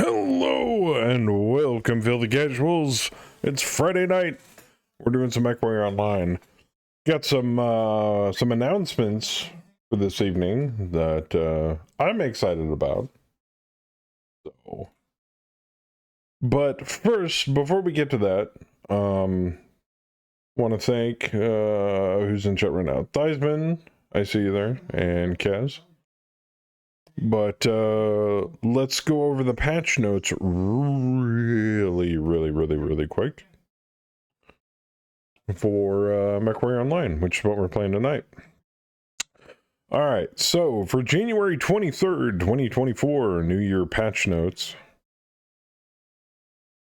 Hello and welcome, Filthy Casuals. It's Friday night. We're doing some Mech Online. Got some announcements for this evening that I'm excited about. So, but first, before we get to that, want to thank who's in chat right now. Theisman, I see you there, and Kaz. But let's go over the patch notes really quick for Mech Online, which is what we're playing tonight. Alright, so for January 23rd, 2024, New Year patch notes.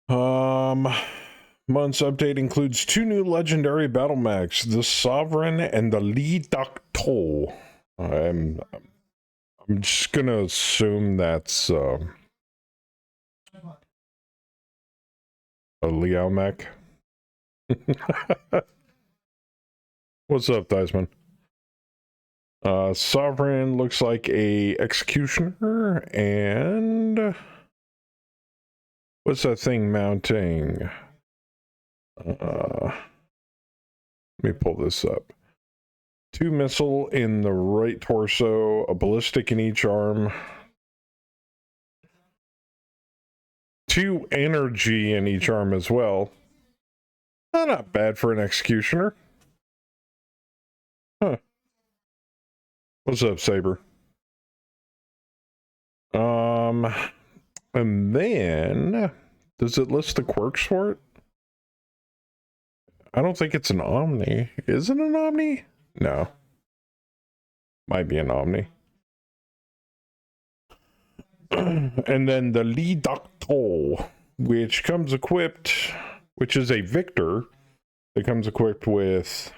Month's update includes 2 new legendary battle mechs, the Sovereign and the Lee Doctor. I'm just gonna assume that's a Liao mech. What's up, Theisman? Sovereign looks like a Executioner, and what's that thing mounting? Let me pull this up. 2 missile in the right torso, a ballistic in each arm, 2 energy in each arm as well. Not bad for an Executioner. Huh. What's up, Saber? And then, does it list the quirks for it? I don't think it's an Omni. Is it an Omni? No. Might be an Omni. And then the Lee Doctor, which comes equipped, which is a Victor, that comes equipped with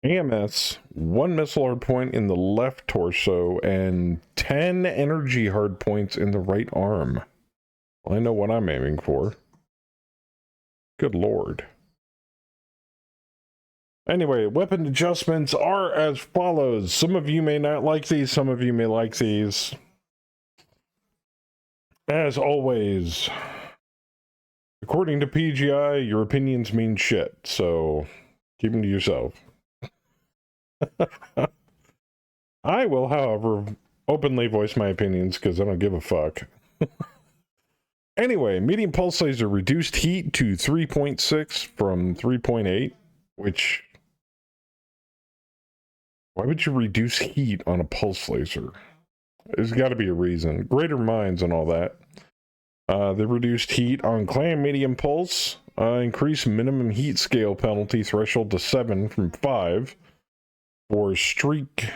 AMS, 1 missile hard point in the left torso, and 10 energy hard points in the right arm. Well, I know what I'm aiming for. Good lord. Anyway, weapon adjustments are as follows. Some of you may not like these, some of you may like these. As always, according to PGI, your opinions mean shit, so keep them to yourself. I will, however, openly voice my opinions because I don't give a fuck. Anyway, medium pulse laser reduced heat to 3.6 from 3.8, which... Why would you reduce heat on a pulse laser? There's got to be a reason. Greater minds and all that. They reduced heat on clan medium pulse. Increased minimum heat scale penalty threshold to 7 from 5 for streak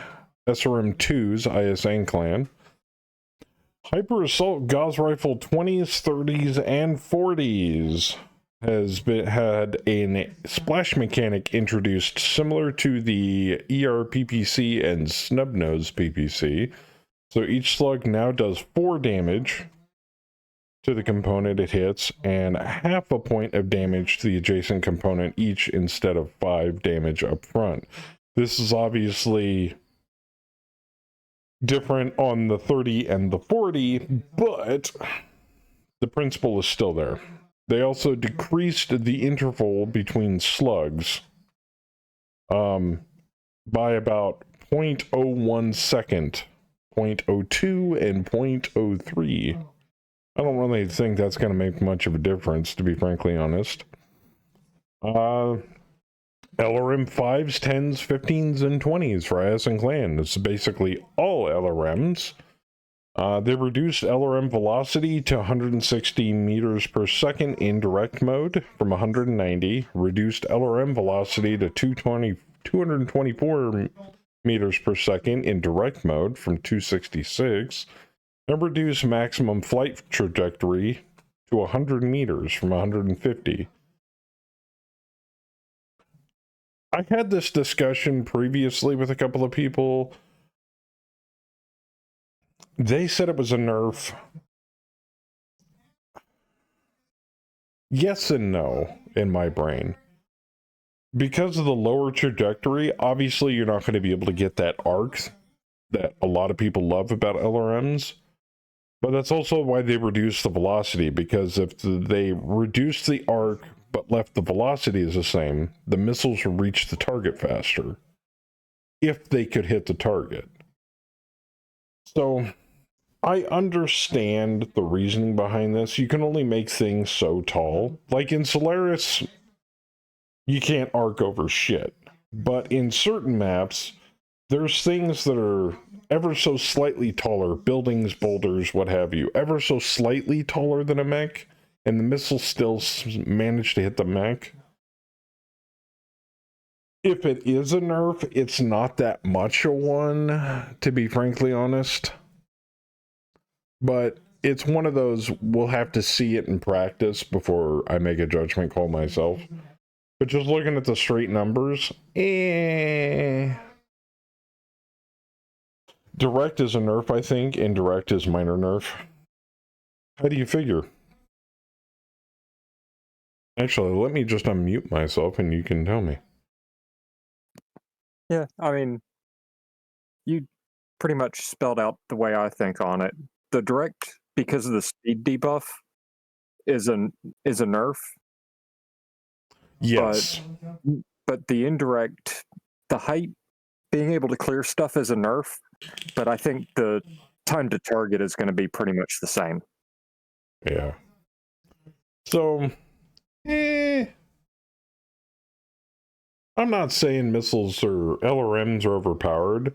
SRM2's ISN clan. Hyper Assault Gauss Rifle 20s, 30s, and 40s had a splash mechanic introduced similar to the ER-PPC and Snubnose PPC. So each slug now does 4 damage to the component it hits, and half a point of damage to the adjacent component each instead of 5 damage up front. This is obviously different on the 30 and the 40, but the principle is still there. They also decreased the interval between slugs by about 0.01 second, 0.02 and 0.03. I don't really think that's going to make much of a difference, to be frankly honest. LRM 5s, 10s, 15s, and 20s for ISN Clan. This is basically all LRMs. They reduced LRM velocity to 160 meters per second in direct mode from 190. Reduced LRM velocity to 224 meters per second in direct mode from 266. And reduce maximum flight trajectory to 100 meters from 150. I had this discussion previously with a couple of people. They said it was a nerf. Yes and no, in my brain. Because of the lower trajectory, obviously you're not going to be able to get that arc that a lot of people love about LRMs. But that's also why they reduced the velocity, because if they reduced the arc but left the velocity as the same, the missiles would reach the target faster. If they could hit the target. So, I understand the reasoning behind this. You can only make things so tall. Like in Solaris, you can't arc over shit. But in certain maps, there's things that are ever so slightly taller, buildings, boulders, what have you, ever so slightly taller than a mech, and the missiles still manage to hit the mech. If it is a nerf, it's not that much a one, to be frankly honest. But it's one of those, we'll have to see it in practice before I make a judgment call myself. But just looking at the straight numbers, direct is a nerf, I think. Indirect is minor nerf. How do you figure? Actually, let me just unmute myself and you can tell me. Yeah, I mean, you pretty much spelled out the way I think on it. The direct, because of the speed debuff, is a nerf. Yes. But the indirect, the height, being able to clear stuff is a nerf, but I think the time to target is going to be pretty much the same. Yeah. So, I'm not saying missiles or LRMs are overpowered.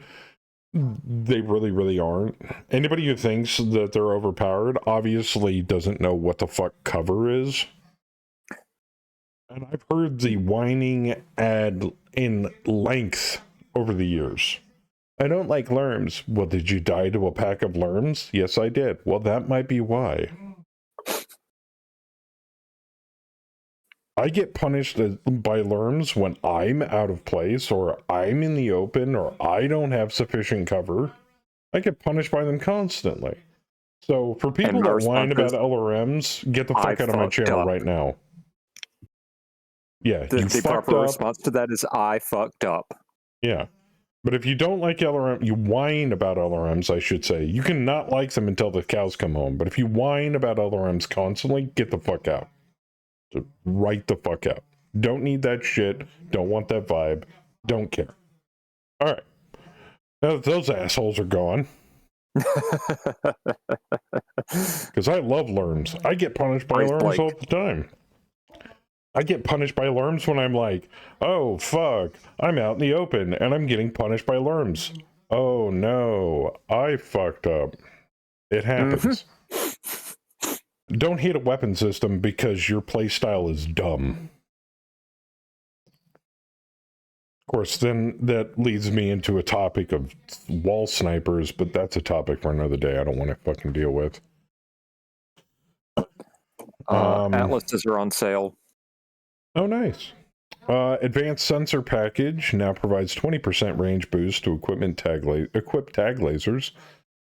They really, really aren't. Anybody who thinks that they're overpowered obviously doesn't know what the fuck cover is. And I've heard the whining ad in length over the years. I don't like lerms. Well, did you die to a pack of lerms? Yes, I did. Well, that might be why. I get punished by lerms when I'm out of place, or I'm in the open, or I don't have sufficient cover. I get punished by them constantly. So, for people that whine about LRMs, get the fuck out of my channel right now. Yeah, the proper response to that is I fucked up. Yeah. But if you don't like LRM, you whine about LRMs, I should say. You can not like them until the cows come home. But if you whine about LRMs constantly, get the fuck out. So right the fuck out. Don't need that shit. Don't want that vibe. Don't care. All right. Now that those assholes are gone. Because I love lerms. I get punished by lerms all the time. I get punished by lerms when I'm like, oh, fuck, I'm out in the open, and I'm getting punished by lerms. Oh, no, I fucked up. It happens. Don't hate a weapon system because your playstyle is dumb. Of course, then that leads me into a topic of wall snipers, but that's a topic for another day I don't want to fucking deal with. Atlases are on sale. Oh, nice. Advanced sensor package now provides 20% range boost to equipped tag lasers.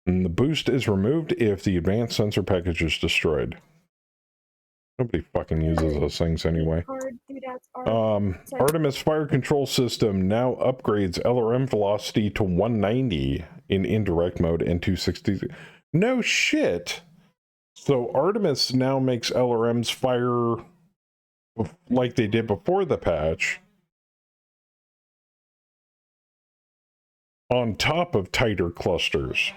And the boost is removed if the advanced sensor package is destroyed. Nobody fucking uses those things anyway. Artemis fire control system now upgrades LRM velocity to 190 in indirect mode and 260. No shit. So Artemis now makes LRMs fire like they did before the patch, on top of tighter clusters.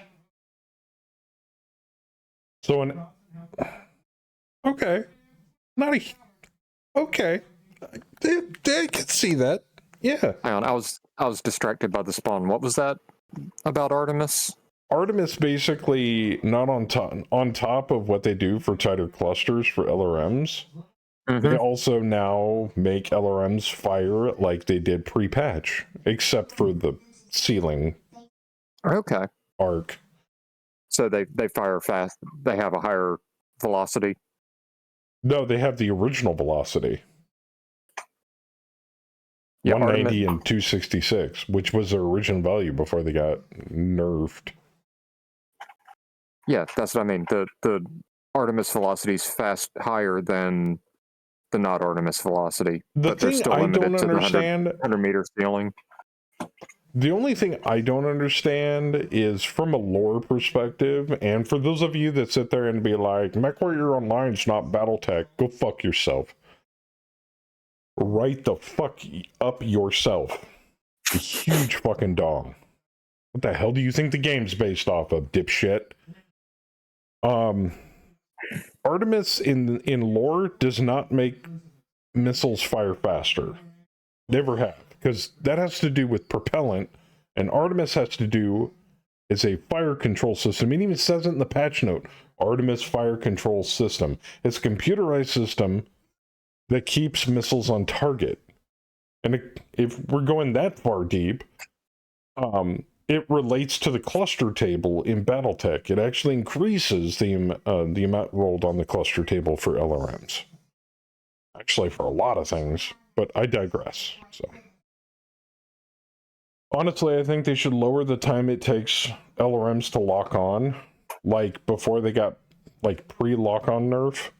So okay, not a okay. They could see that. Yeah. Hang on, I was distracted by the spawn. What was that about Artemis? Artemis basically not on top of what they do for tighter clusters for LRMs. They also now make LRMs fire like they did pre-patch, except for the ceiling arc. So they fire fast. They have a higher velocity. No, they have the original velocity. Yeah, 190 and 266, which was their original value before they got nerfed. Yeah, that's what I mean. The Artemis velocity is higher than the not Artemis velocity, but they're still limited to the 100 meter ceiling. The only thing I don't understand is from a lore perspective, and for those of you that sit there and be like, MechWarrior Online's not Battletech, go fuck yourself. Right the fuck up yourself. A huge fucking dong. What the hell do you think the game's based off of, dipshit? Artemis in lore does not make missiles fire faster. Never have. Because that has to do with propellant, and Artemis has to do is a fire control system. It even says it in the patch note, Artemis fire control system. It's a computerized system that keeps missiles on target. And if we're going that far deep, it relates to the cluster table in Battletech. It actually increases the amount rolled on the cluster table for LRMs. Actually, for a lot of things, but I digress. So, honestly, I think they should lower the time it takes LRMs to lock on, like before they got like pre-lock on nerf.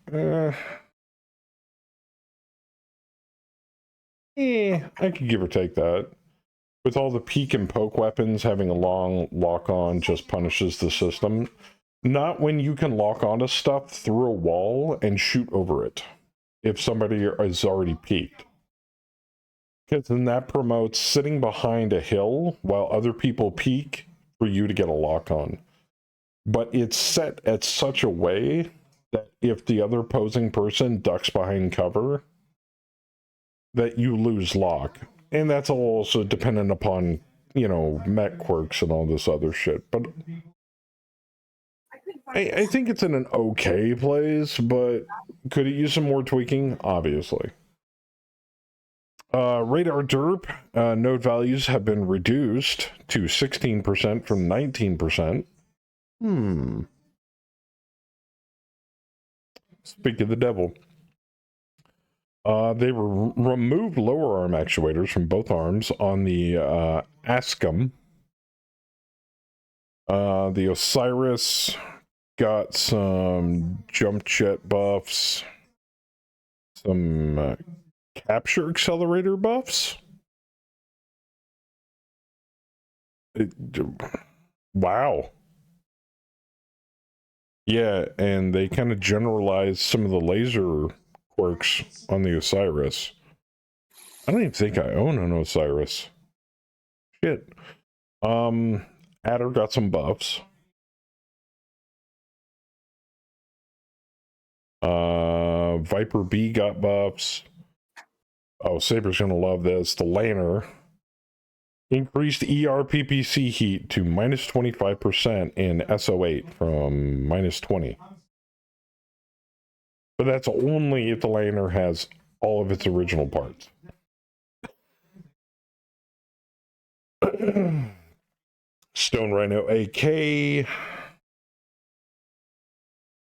I could give or take that. With all the peek and poke weapons, having a long lock-on just punishes the system. Not when you can lock onto stuff through a wall and shoot over it, if somebody is already peeked. Because then that promotes sitting behind a hill while other people peek for you to get a lock-on. But it's set at such a way that if the other opposing person ducks behind cover, that you lose lock. And that's also dependent upon, you know, mech quirks and all this other shit. But I think it's in an okay place, but could it use some more tweaking? Obviously. Radar derp node values have been reduced to 16% from 19%. Speak of the devil. They removed lower arm actuators from both arms on the Ascom. The Osiris got some jump jet buffs, some capture accelerator buffs. Wow. Yeah, and they kind of generalized some of the laser quirks on the Osiris. I don't even think I own an Osiris. Shit. Adder got some buffs. Viper B got buffs. Oh, Saber's gonna love this. The Lanner increased ERPPC heat to minus 25% in SO8 from minus 20. But that's only if the Lanner has all of its original parts. Stone Rhino AK.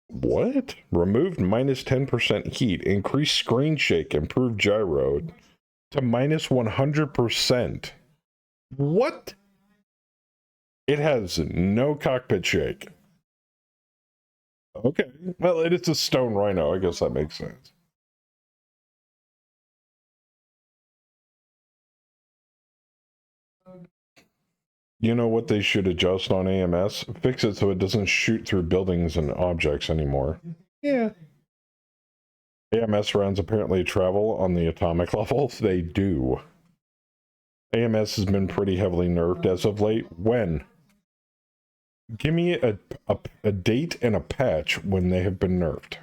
What? Removed minus 10% heat. Increased screen shake. Improved gyro to minus 100%. What? It has no cockpit shake. Okay. Well, it's a Stone Rhino. I guess that makes sense. You know what they should adjust on AMS? Fix it so it doesn't shoot through buildings and objects anymore. Yeah. AMS rounds apparently travel on the atomic level. They do. AMS has been pretty heavily nerfed as of late. When? Give me a date and a patch when they have been nerfed.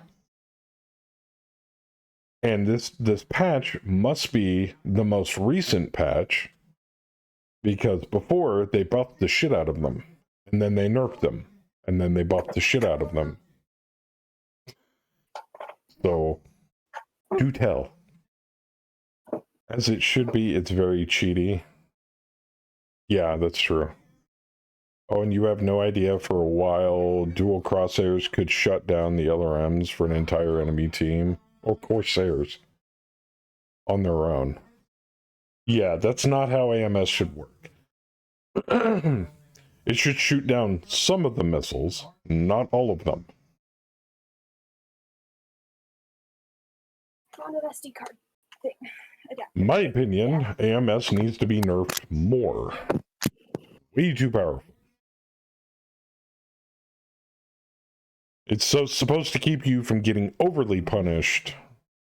And this patch must be the most recent patch, because before they buffed the shit out of them, and then they nerfed them, and then they buffed the shit out of them. So, do tell. As it should be, it's very cheaty. Yeah, that's true. Oh, and you have no idea, for a while, dual crosshairs could shut down the LRMs for an entire enemy team, or Corsairs, on their own. Yeah, that's not how AMS should work. It should shoot down some of the missiles, not all of them. On an SD card thing. My opinion, AMS needs to be nerfed more. Way too powerful. It's supposed to keep you from getting overly punished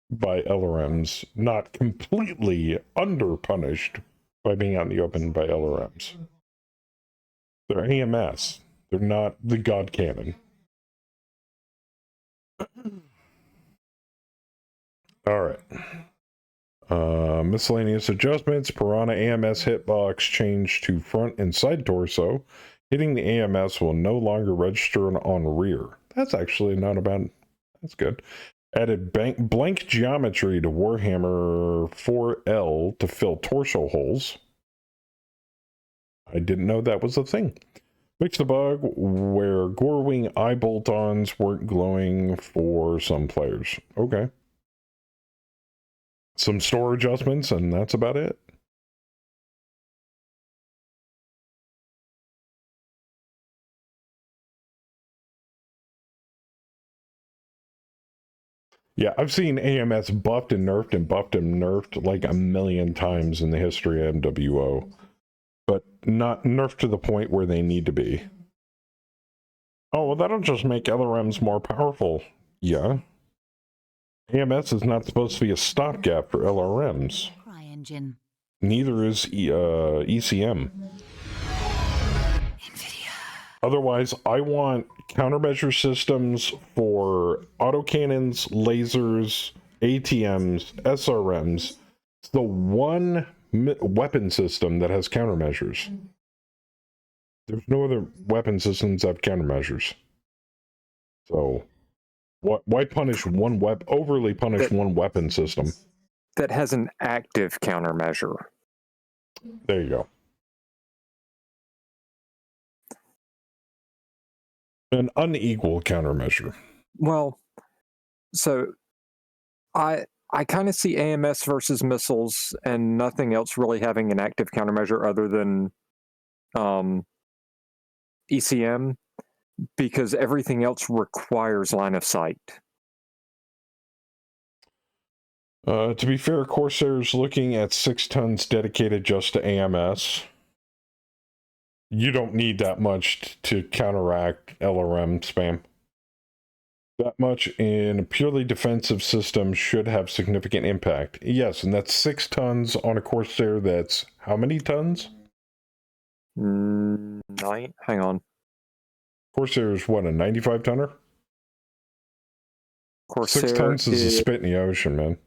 by LRMs, not completely under-punished by being out in the open by LRMs. They're AMS. They're not the God Cannon. Alright. Miscellaneous adjustments. Piranha AMS hitbox changed to front and side torso. Hitting the AMS will no longer register on rear. That's actually not a bad... That's good. Added blank geometry to Warhammer 4L to fill torso holes. I didn't know that was a thing. Fixed the bug where Gorewing eye bolt-ons weren't glowing for some players. Okay. Some store adjustments, and that's about it. Yeah, I've seen AMS buffed and nerfed like a million times in the history of MWO, but not nerfed to the point where they need to be. Oh, well, that'll just make LRMs more powerful. Yeah. AMS is not supposed to be a stopgap for LRMs. CryEngine. Neither is ECM. Otherwise, I want countermeasure systems for autocannons, lasers, ATMs, SRMs. It's the one weapon system that has countermeasures. There's no other weapon systems that have countermeasures. So, why punish one overly punish one weapon system? That has an active countermeasure. There you go. An unequal countermeasure. Well, so I kind of see AMS versus missiles and nothing else really having an active countermeasure other than ECM, because everything else requires line of sight. To be fair, Corsair's looking at 6 tons dedicated just to AMS. You don't need that much to counteract LRM spam. That much in a purely defensive system should have significant impact. Yes, and that's 6 tons on a Corsair that's how many tons? 9. Hang on. Corsair is what, a 95 tonner? Corsair 6 tons is a spit in the ocean, man.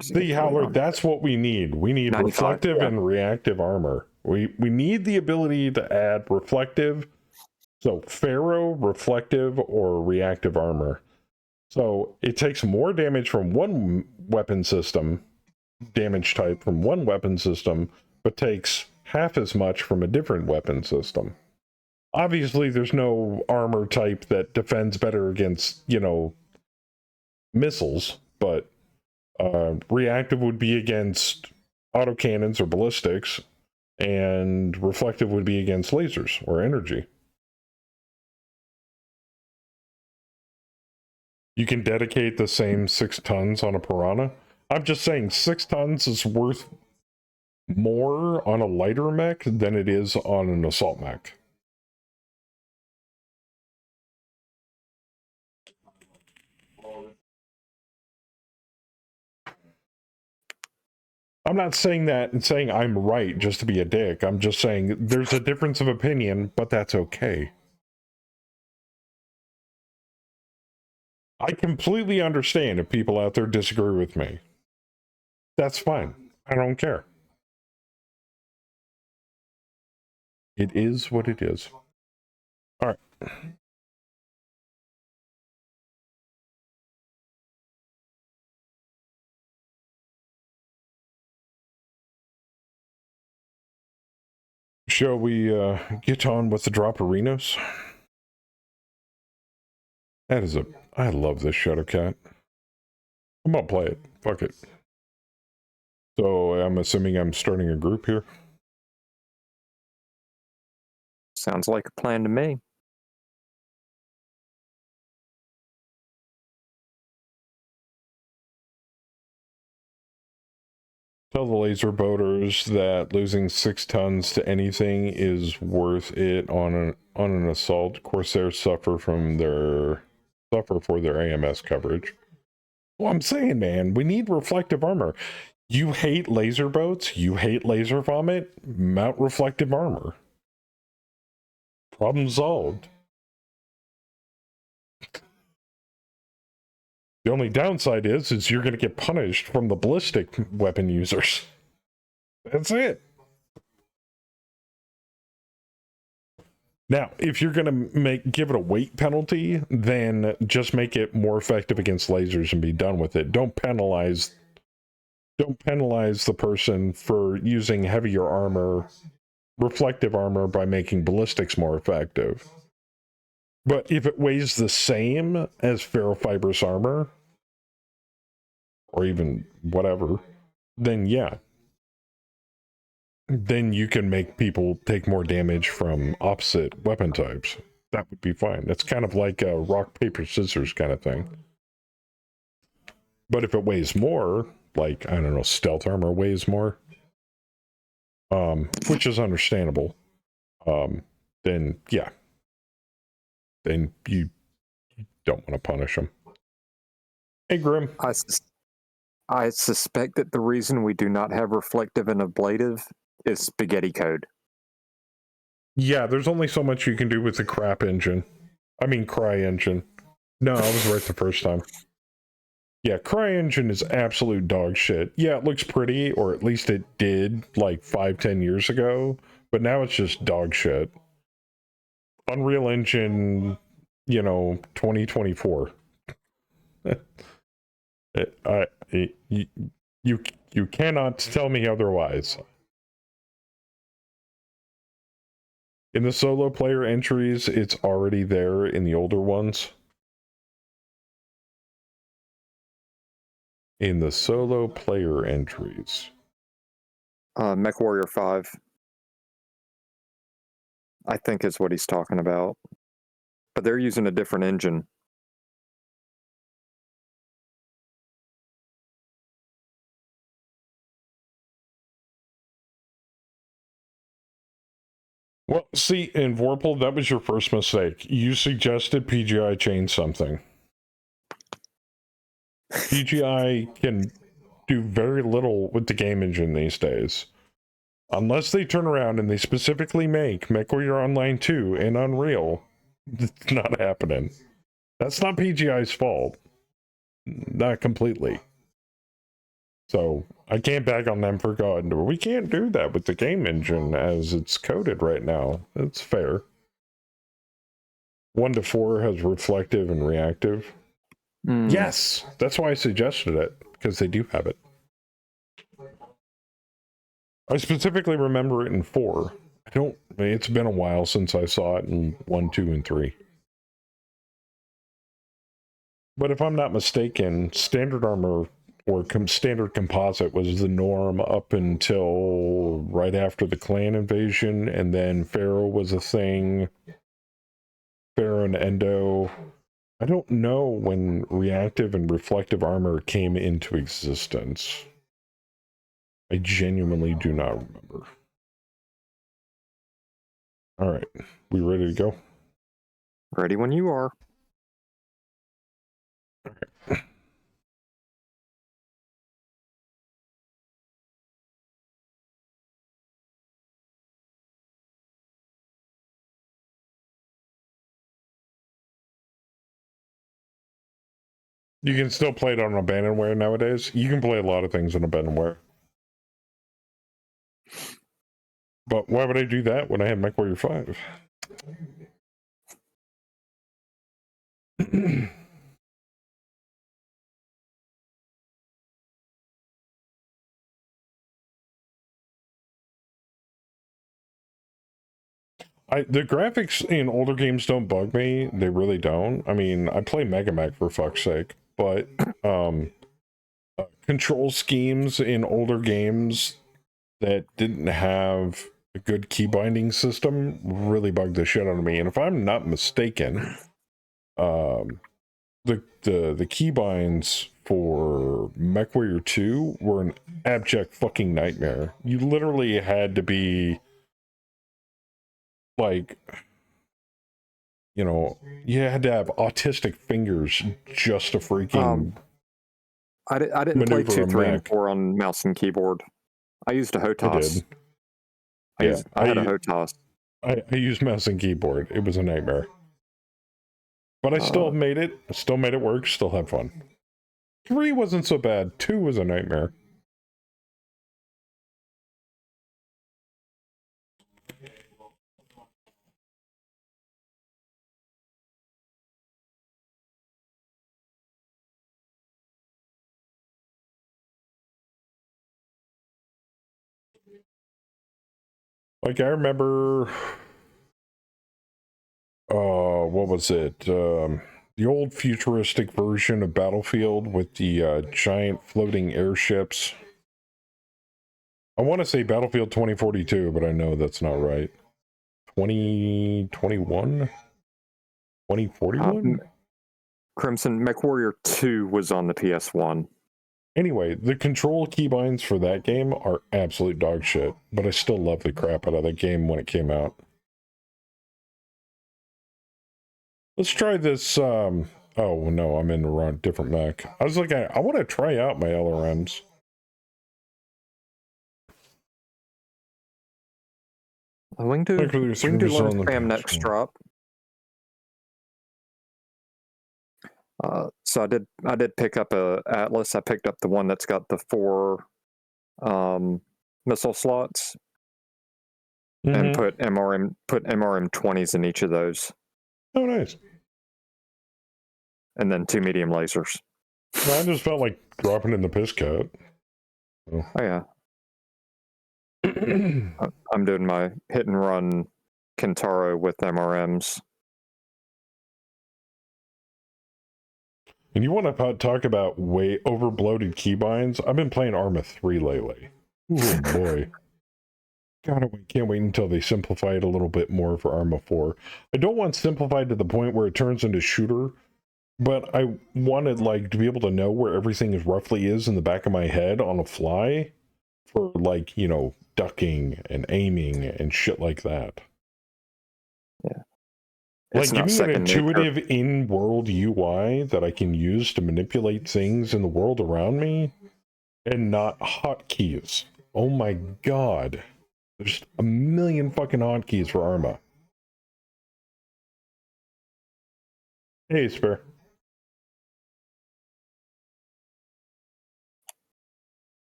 See, Howard, that's what we need. We need 95, reflective and reactive armor. We need the ability to add reflective, so ferro, reflective, or reactive armor. So it takes more damage from one weapon system, damage type from one weapon system, but takes half as much from a different weapon system. Obviously, there's no armor type that defends better against, missiles, but reactive would be against autocannons or ballistics, and reflective would be against lasers or energy. You can dedicate the same 6 tons on a Piranha. I'm just saying 6 tons is worth more on a lighter mech than it is on an assault mech. I'm not saying that and saying I'm right just to be a dick. I'm just saying there's a difference of opinion, but that's okay. I completely understand if people out there disagree with me. That's fine. I don't care. It is what it is. All right. Shall we get on with the drop arenas? That is I love this Shadowcat. I'm gonna play it. Fuck it. So I'm assuming I'm starting a group here. Sounds like a plan to me. Tell the laser boaters that losing 6 tons to anything is worth it on an assault. Corsairs suffer for their AMS coverage. Well, I'm saying, man, we need reflective armor. You hate laser boats, you hate laser vomit, mount reflective armor. Problem solved. The only downside is you're going to get punished from the ballistic weapon users. That's it. Now, if you're going to give it a weight penalty, then just make it more effective against lasers and be done with it. Don't penalize the person for using heavier armor, reflective armor, by making ballistics more effective. But if it weighs the same as ferrofibrous armor, or even whatever, then yeah. Then you can make people take more damage from opposite weapon types. That would be fine. That's kind of like a rock, paper, scissors kind of thing. But if it weighs more, like, I don't know, stealth armor weighs more, which is understandable, then yeah. Then you don't want to punish them. Hey, Grim. I suspect that the reason we do not have reflective and ablative is spaghetti code. Yeah, there's only so much you can do with the crap engine. I mean, cry engine. No, I was right the first time. Yeah, cry engine is absolute dog shit. Yeah, it looks pretty, or at least it did like 5-10 years ago, but now it's just dog shit. Unreal Engine, 2024. You cannot tell me otherwise. In the solo player entries, it's already there in the older ones. In the solo player entries. Mech Warrior 5. I think is what he's talking about. But they're using a different engine. Well, see, in Vorpal, that was your first mistake. You suggested PGI change something. PGI can do very little with the game engine these days. Unless they turn around and they specifically make MechWarrior Online 2 and Unreal, it's not happening. That's not PGI's fault. Not completely. So, I can't bag on them for going, we can't do that with the game engine as it's coded right now. That's fair. 1 to 4 has reflective and reactive. Yes, that's why I suggested it, because they do have it. I specifically remember it in 4. It's been a while since I saw it in 1, 2, and 3. But if I'm not mistaken, standard armor or standard composite was the norm up until right after the clan invasion, and then Pharaoh was a thing. Pharaoh and Endo. I don't know when reactive and reflective armor came into existence. I genuinely do not remember. All right, we ready to go? Ready when you are. All right. You can still play it on abandonware nowadays. You can play a lot of things on abandonware. But why would I do that when I have MechWarrior 5? The graphics in older games don't bug me. They really don't. I mean, I play Mega Mech for fuck's sake, but control schemes in older games that didn't have a good key binding system really bugged the shit out of me. And if I'm not mistaken, the keybinds for MechWarrior 2 were an abject fucking nightmare. You literally had to be like, you know, you had to have autistic fingers just to freaking I didn't play maneuver 2, a 3, and mech. 4 on mouse and keyboard. I used a I HOTAS. did. I had a HOTAS. I used mouse and keyboard. It was a nightmare. But I still made it. Still made it work. Still had fun. 3 wasn't so bad. 2 was a nightmare. Like, I remember, what was it? The old futuristic version of Battlefield with the giant floating airships. I want to say Battlefield 2042, but I know that's not right. 2021? 2041? Crimson MechWarrior 2 was on the PS1. Anyway, the control keybinds for that game are absolute dog shit, but I still love the crap out of that game when it came out. Let's try this, oh no, I'm in the wrong, different mech. I was like, I want to try out my LRMs. We can do one spam next drop. So I did pick up a Atlas. I picked up the one that's got the 4 missile slots, and put MRM 20s in each of those. Oh, nice. And then 2 medium lasers. Well, I just felt like dropping in the piss cut. Oh yeah. I'm doing my hit and run Kentaro with MRMs. And you want to talk about way overbloated keybinds? I've been playing Arma 3 lately. Oh boy. God, I can't wait until they simplify it a little bit more for Arma 4. I don't want simplified to the point where it turns into shooter, but I wanted like to be able to know where everything is roughly is in the back of my head on a fly for like, you know, ducking and aiming and shit like that. Yeah. Like, give me an intuitive in-world UI that I can use to manipulate things in the world around me and not hotkeys. Oh my god. There's a million fucking hotkeys for Arma. Hey, Spare.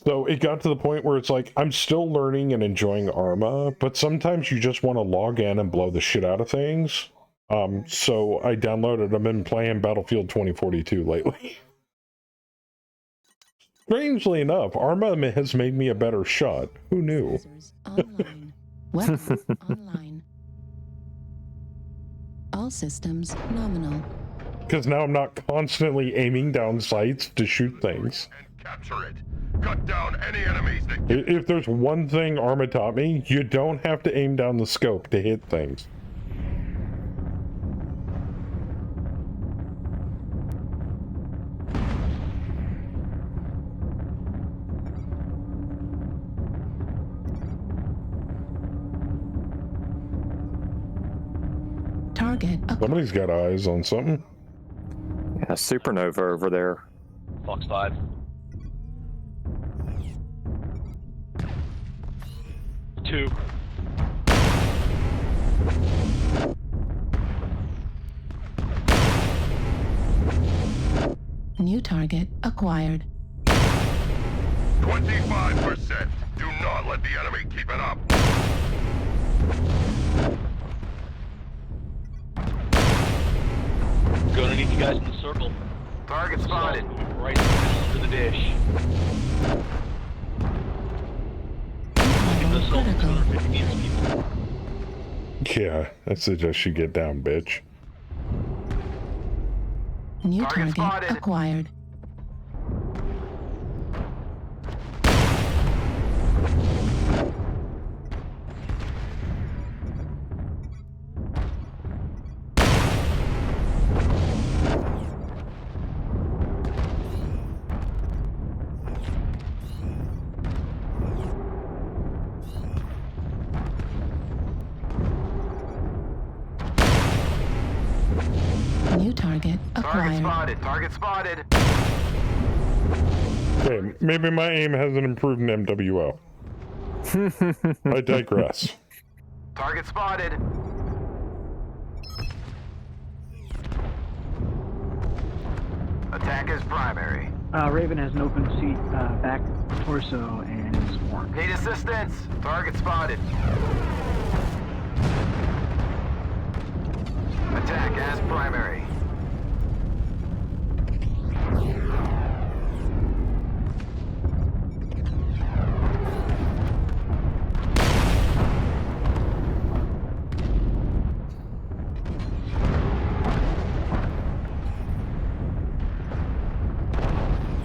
So it got to the point where it's like, I'm still learning and enjoying Arma, but sometimes you just want to log in and blow the shit out of things. So I downloaded, I've been playing Battlefield 2042 lately. Strangely enough, Arma has made me a better shot. Who knew? Online. Weapons online. All systems nominal. Because now I'm not constantly aiming down sights to shoot things. And capture it. Cut down any enemies that... If there's one thing Arma taught me, you don't have to aim down the scope to hit things. Target. Somebody's got eyes on something. Yeah, supernova over there. Fox 5. Two. New target acquired. 25%. Do not let the enemy keep it up. Going underneath you guys in the circle. Target spotted. Right under the dish. Level critical. 250 meters, people. Yeah, I suggest you get down, bitch. New Target target spotted. acquired. New target acquired. Target spotted. Okay, maybe my aim hasn't improved in MWO. I digress. Target spotted. Attack is primary. Raven has an open seat, back torso and is warm. Need assistance. Target spotted. Attack as primary.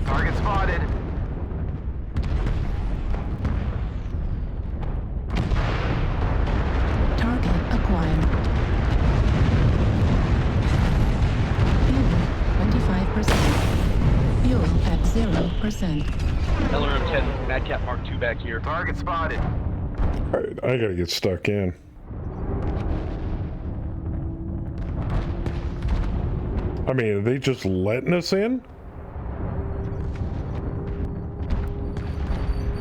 Target spotted. Target acquired. Fuel 25%. Fuel at 0%. LRM 10, Madcap Mark II back here. Target spotted. Alright, I gotta get stuck in. I mean, are they just letting us in?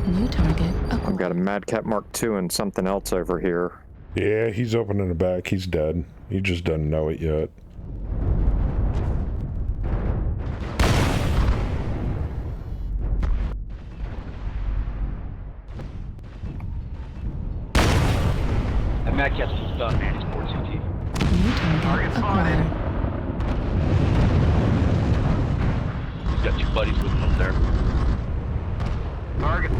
New target I've got a acquired. Madcap Mark II and something else over here. Yeah, he's opening the back. He's dead. He just doesn't know it yet. That Madcap's almost done, man. He's port CT. New target acquired. He's got 2 buddies with him up there. Target.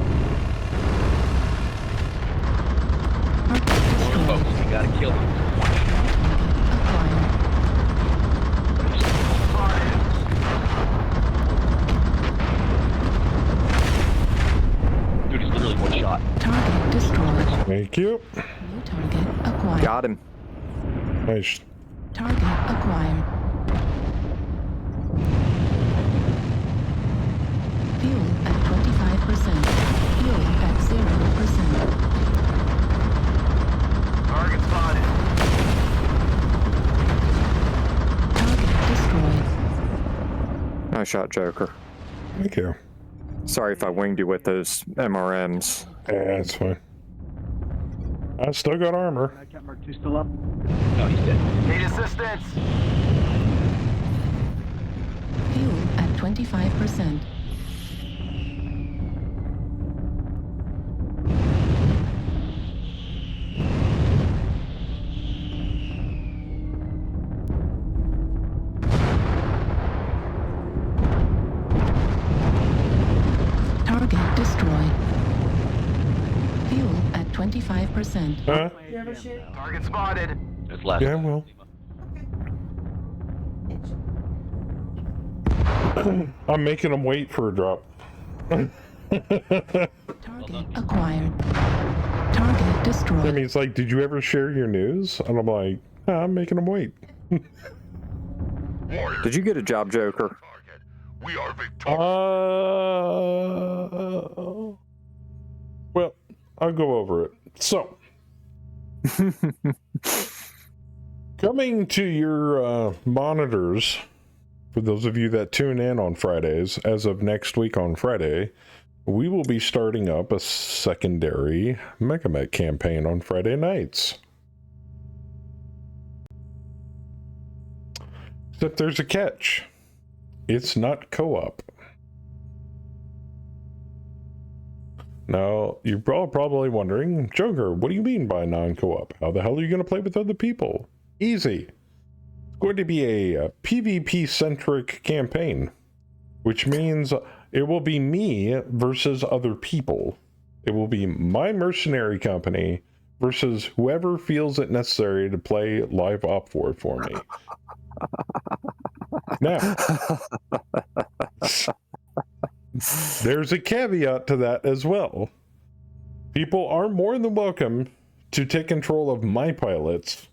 Target One destroyed. folks, you gotta kill him. Acquired. Spotted. Dude, he's literally 1 shot. Target destroyed. Thank you. New target acquired. Got him. Nice. Target acquired. Fuel at 25%. Fuel at 0%. Target spotted. Target destroyed. Nice shot, Joker. Thank you. Sorry if I winged you with those MRMs. Yeah, that's fine. I still got armor. Madcap Mark II still up. No, he's dead. Need assistance. Fuel at 25%. Target destroyed. Fuel at 25%. Huh? Target spotted. That's last. Yeah, well. I'm making them wait for a drop. Target acquired. Target destroyed. I mean, it's like, did you ever share your news? And I'm like, "Ah, I'm making them wait. Warrior. Did you get a job, Joker? Target. We are victorious. Well, I'll go over it. So, coming to your monitors, for those of you that tune in on Fridays, as of next week on Friday, we will be starting up a secondary Mech campaign on Friday nights. Except there's a catch. It's not co-op. Now, you're probably wondering, Joker, what do you mean by non-co-op? How the hell are you going to play with other people? Easy. It's going to be a PvP-centric campaign, which means it will be me versus other people. It will be my mercenary company versus whoever feels it necessary to play live op for me. Now, there's a caveat to that as well. People are more than welcome to take control of my pilots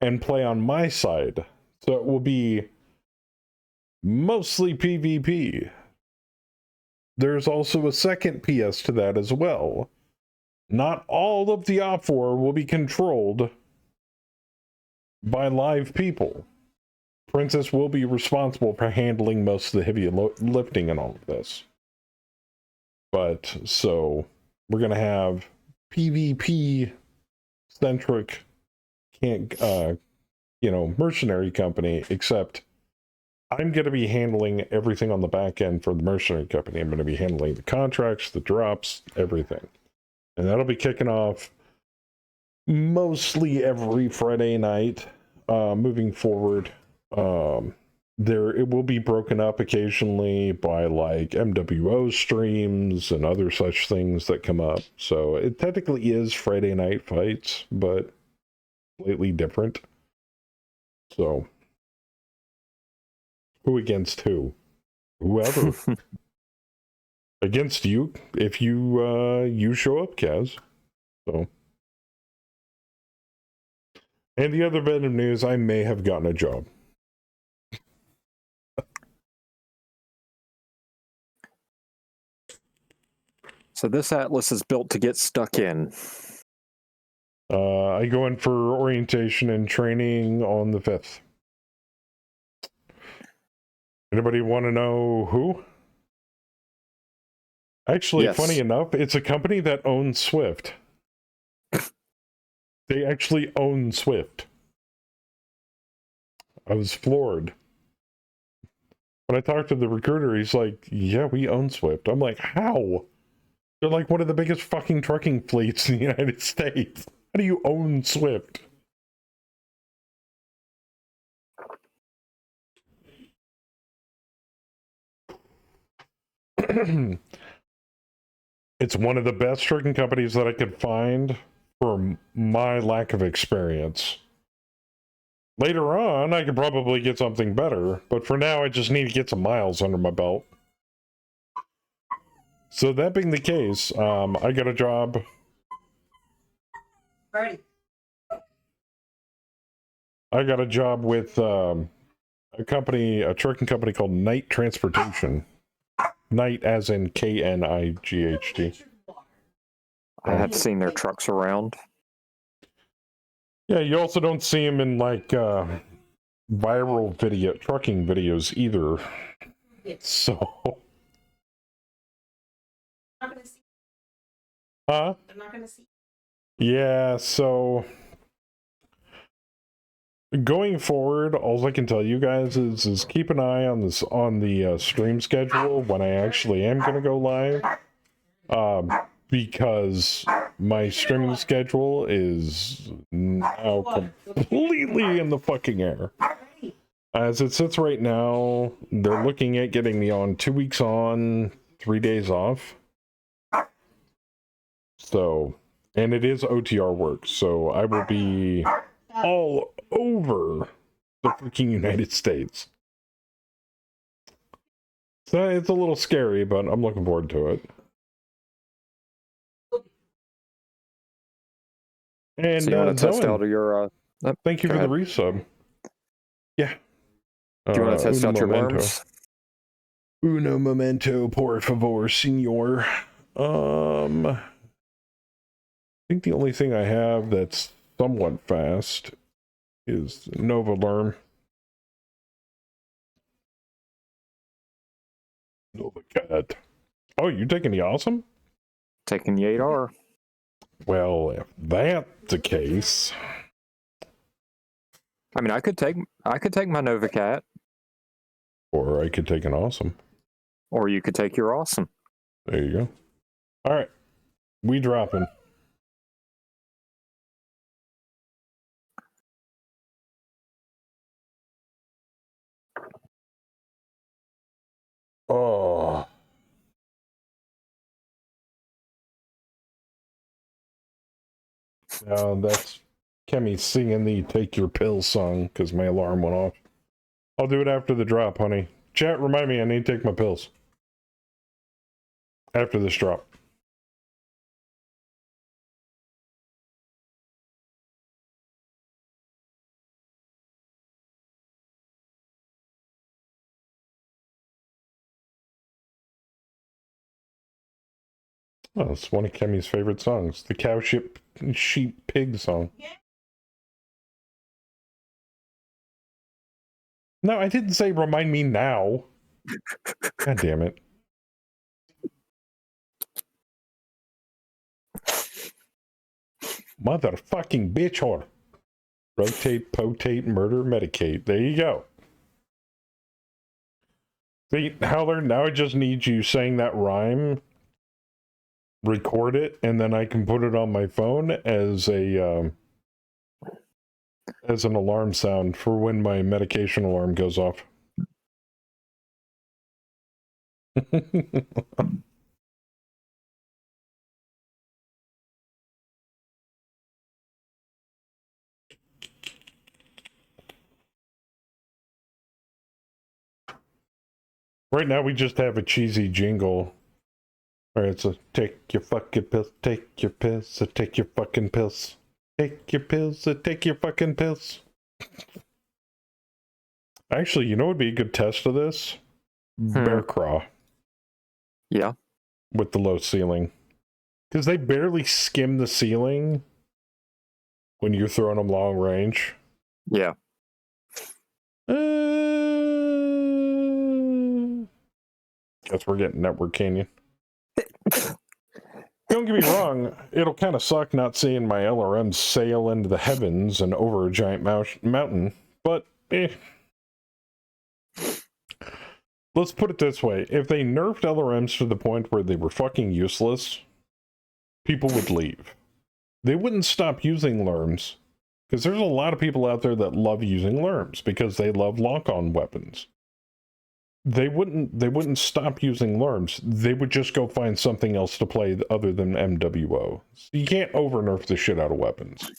and play on my side. So it will be mostly PvP. There's also a second PS to that as well. Not all of the Op 4 will be controlled by live people. Princess will be responsible for handling most of the heavy lifting and all of this. But, so, we're going to have PvP-centric, mercenary company, except I'm going to be handling everything on the back end for the mercenary company. I'm going to be handling the contracts, the drops, everything. And that'll be kicking off mostly every Friday night, moving forward. It will be broken up occasionally by like MWO streams and other such things that come up. So it technically is Friday night fights, but slightly different. So who against who? Whoever. Against you if you show up, Kaz. So. And the other bit of news, I may have gotten a job. So this Atlas is built to get stuck in. I go in for orientation and training on the 5th. Anybody want to know who? Actually, Yes. Funny enough, it's a company that owns Swift. They actually own Swift. I was floored. When I talked to the recruiter, he's like, yeah, we own Swift. I'm like, how? They're like one of the biggest fucking trucking fleets in the United States. How do you own Swift? It's one of the best trucking companies that I could find for my lack of experience. Later on, I could probably get something better, but for now, I just need to get some miles under my belt. So that being the case, I got a job. Ready. I got a job with a trucking company called Knight Transportation. Knight as in Knight. I have seen their trucks around. Yeah, you also don't see them in like viral trucking videos either. So, I'm not gonna see. huh? I'm not gonna see. Yeah, so going forward, all I can tell you guys is keep an eye on this on the stream schedule when I actually am going to go live, because my streaming schedule is now completely in the fucking air. As it sits right now, they're looking at getting me on 2 weeks on, 3 days off. So, and it is OTR work, so I will be all over the freaking United States. So it's a little scary, but I'm looking forward to it. And So you want to test Zoen, out your... thank you go for ahead. the resub. Yeah. Do you want to test uno out your momento. worms? Uno momento, por favor, senor. I think the only thing I have that's somewhat fast is Nova Lerm. Nova Cat. Oh, you taking the awesome? Taking the 8R. Well, if that's the case, I mean, I could take my Nova Cat, or I could take an awesome. or you could take your awesome. There you go. All right, we dropping. Oh. Now that's Kemi singing the Take Your Pill song because my alarm went off. I'll do it after the drop, honey. Chat, remind me I need to take my pills. After this drop. Oh, it's one of Kemi's favorite songs. The Cow Sheep Pig song. No, I didn't say remind me now. God damn it. Motherfucking bitch whore. Rotate, potate, murder, medicate. There you go. See, Howler, now I just need you saying that rhyme, record it, and then I can put it on my phone as a as an alarm sound for when my medication alarm goes off. Right now we just have a cheesy jingle. Alright, so take your fucking pills, take your pills, so take your fucking pills. Take your pills, so take your fucking pills. Actually, you know what would be a good test of this? Bear craw. Yeah. With the low ceiling. Because they barely skim the ceiling when you're throwing them long range. Yeah. Guess we're getting Network Canyon. Don't get me wrong, it'll kind of suck not seeing my LRM sail into the heavens and over a giant mountain, but let's put it this way. If they nerfed LRMs to the point where they were fucking useless, people would leave. They wouldn't stop using LRMs, because there's a lot of people out there that love using LRMs because they love lock-on weapons. They wouldn't stop using LRMs. They would just go find something else to play other than MWO. So you can't over-nerf the shit out of weapons.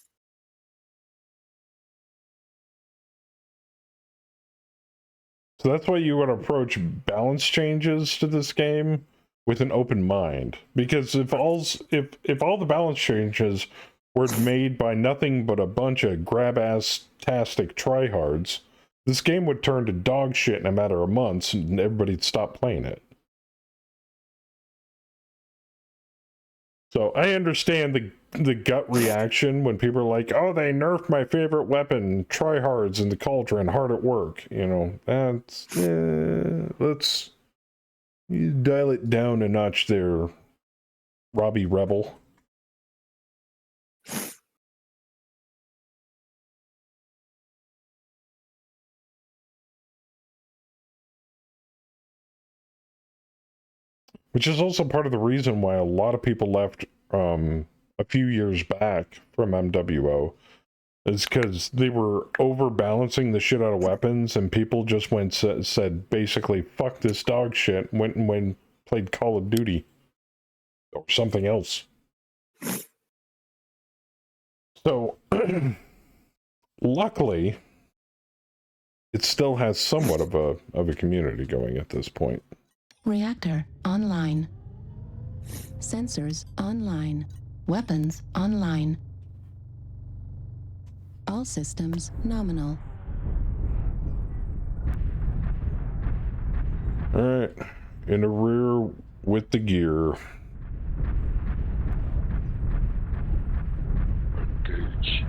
So that's why you would approach balance changes to this game with an open mind. Because if all the balance changes were made by nothing but a bunch of grab-ass-tastic tryhards, this game would turn to dog shit in a matter of months and everybody'd stop playing it. So I understand the gut reaction when people are like, oh, they nerfed my favorite weapon, tryhards in the cauldron, hard at work. You know, that's, let's dial it down a notch there, Robbie Rebel. Which is also part of the reason why a lot of people left a few years back from MWO, is because they were overbalancing the shit out of weapons, and people just said basically, fuck this dog shit, went and played Call of Duty or something else. So, luckily, it still has somewhat of a community going at this point. Reactor online. Sensors online. Weapons online. All systems nominal. Alright, in the rear with the gear. Gooch.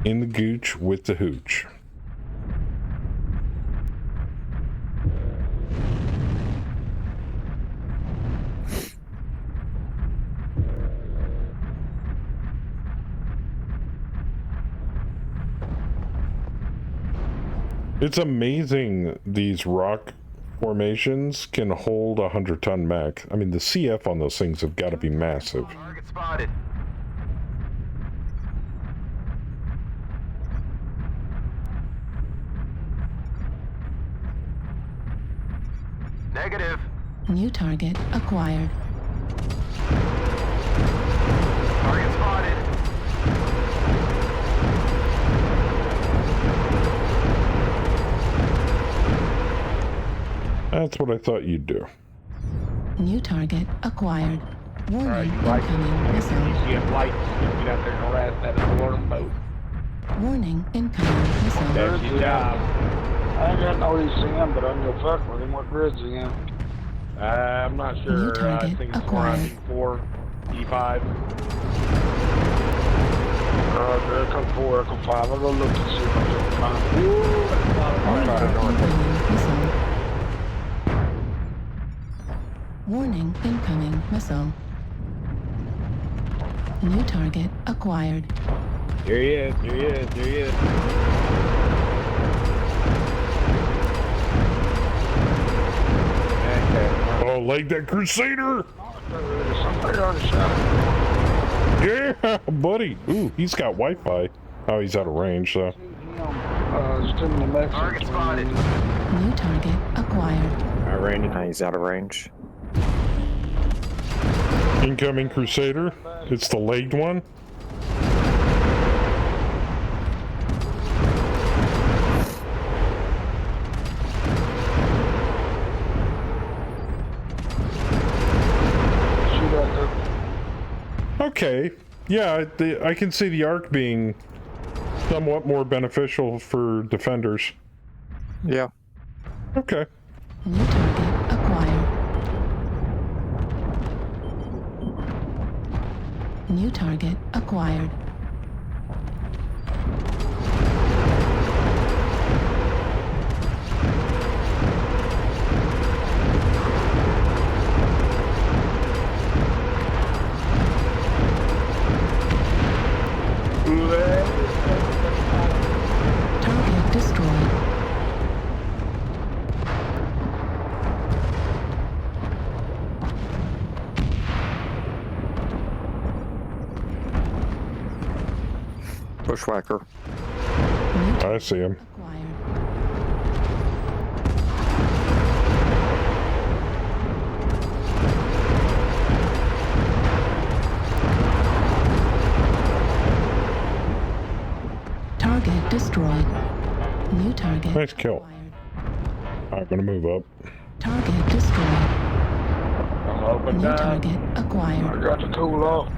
In the gooch with the hooch. It's amazing these rock formations can hold a 100-ton mech. I mean, the CF on those things have got to be massive. Target spotted. Negative. New target acquired. Target spotted. That's what I thought you'd do. New target acquired. Warning, Alright, you like incoming you missile. see a flight, get out there and harass that aboard them boat. Warning, incoming missile. That's your job. I ain't got no ECM, but I can go fuck with him. What grid's he in? I'm not New sure. I target think it's acquired. around E4, E5. Echo 4, Echo 5. I'll go look and see if I can find it. I'll try to north. Incoming missile. Warning, incoming missile. New target acquired. Here he is. Here he is. Here he is. Okay. Oh, like that Crusader! Somebody already shot him. Yeah, buddy. Ooh, he's got Wi-Fi. Oh, he's out of range, so. Just in the Mech. Target spotted. New target acquired. I ran Nah, he's out of range. Incoming Crusader. It's the legged one. Shoot out there. Okay. Yeah, I can see the arc being somewhat more beneficial for defenders. Yeah. Okay. New target acquired. New target acquired. Target destroyed. Bushwhacker. New I see him. acquired. Target destroyed. New target Nice kill. acquired. I'm gonna move up. Target destroyed. I'm open New down. target I acquired. got to cool off.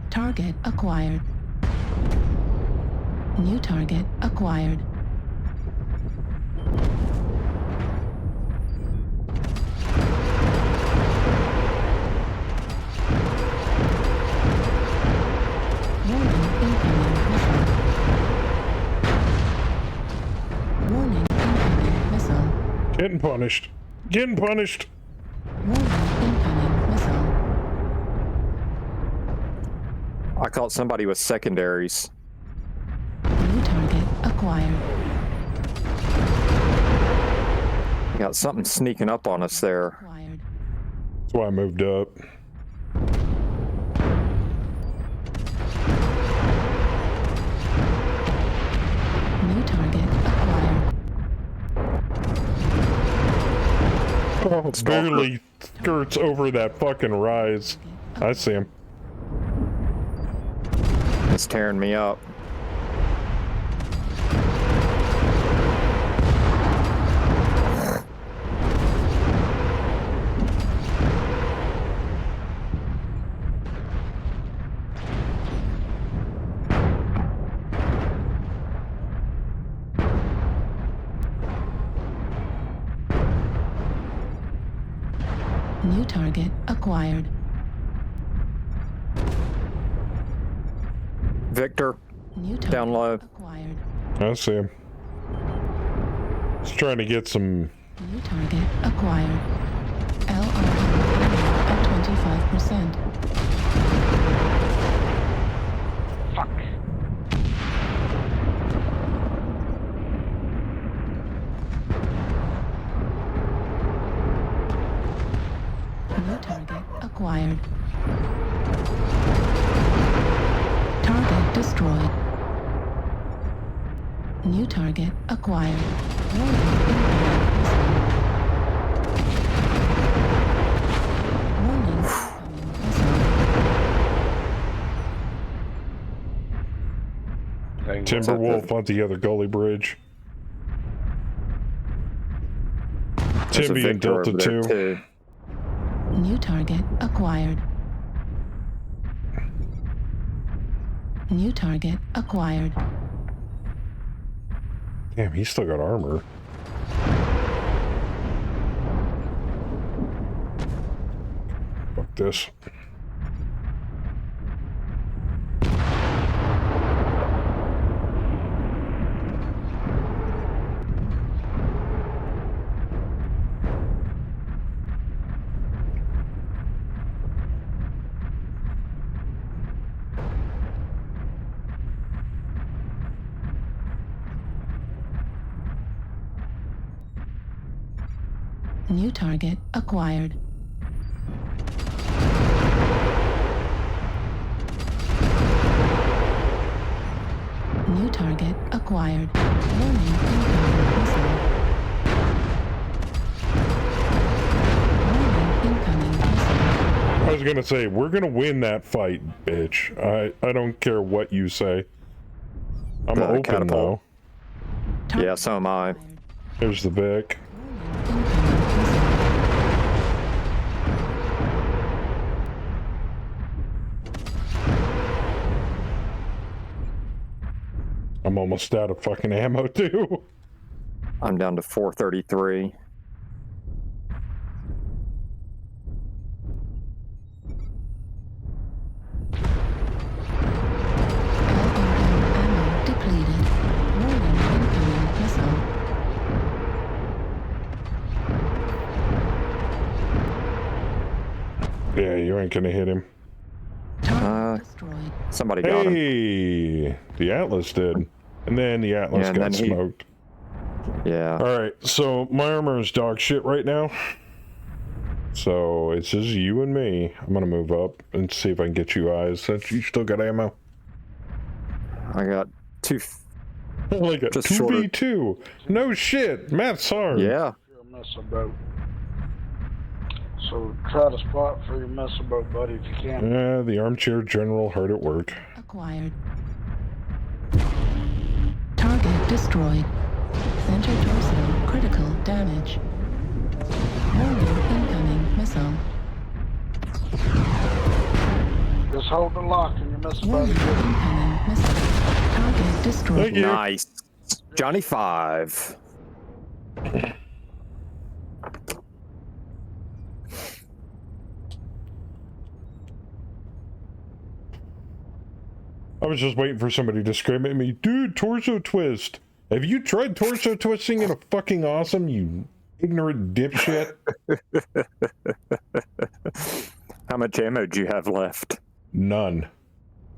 Target acquired. New target acquired. Warning, incoming missile. Warning, incoming missile. Getting punished. Getting punished. Warning, incoming missile. I caught somebody with secondaries. New target acquired. Got something sneaking up on us there. Acquired. That's why I moved up. New target acquired. Oh, barely skirts over that fucking rise. I see him. It's tearing me up. New target acquired. Victor, New target down low. acquired. I see him. He's trying to get some. New target acquired. LRM at 25%. Fuck. New target acquired. Target destroyed. New target acquired. Warning, incoming missile. Warning, incoming missile. Timberwolf on the other gully bridge. There's a Timby and Victor Delta over there 2. too. New target acquired. New target acquired. Damn, he's still got armor. Fuck this. New target acquired. New target acquired. Warning, incoming missile. Warning, incoming missile. I was gonna say, we're gonna win that fight, bitch. I don't care what you say. I'm open Catapult. though. Yeah, so am I. Here's the Vic. I'm almost out of fucking ammo too. I'm down to 433. Ammo depleted. Warning, incoming missile. Yeah, you ain't gonna hit him. Target destroyed. Somebody got him. Hey, the Atlas did. And then the Atlas Yeah, and got then he- smoked. Yeah. Alright, so my armor is dog shit right now. So it's just you and me. I'm gonna move up and see if I can get you eyes since you still got ammo. I got two. Like a Just shorter. 2v2. No shit. Matt's hard. Yeah. Your missile boat. So try to spot for your missile boat, buddy, if you can. Yeah, the armchair general hard at work. Acquired. Target destroyed. Center torso critical damage. Warning, incoming missile. Just hold the lock in your missile boat. Warning, incoming missile. Target destroyed. Thank you. Nice. Johnny 5. I was just waiting for somebody to scream at me, dude, torso twist. Have you tried torso twisting in a fucking awesome, you ignorant dipshit? How much ammo do you have left? None.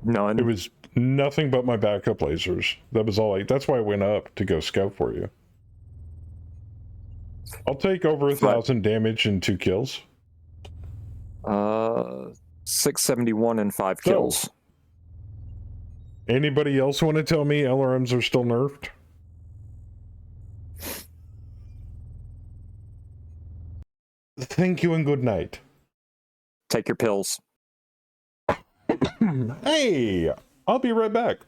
None. It was nothing but my backup lasers. That was all that's why I went up to go scout for you. I'll take over 1,000 damage and 2 kills. 671 and 5 So- kills. Anybody else want to tell me LRMs are still nerfed? Thank you and good night. Take your pills. Hey, I'll be right back.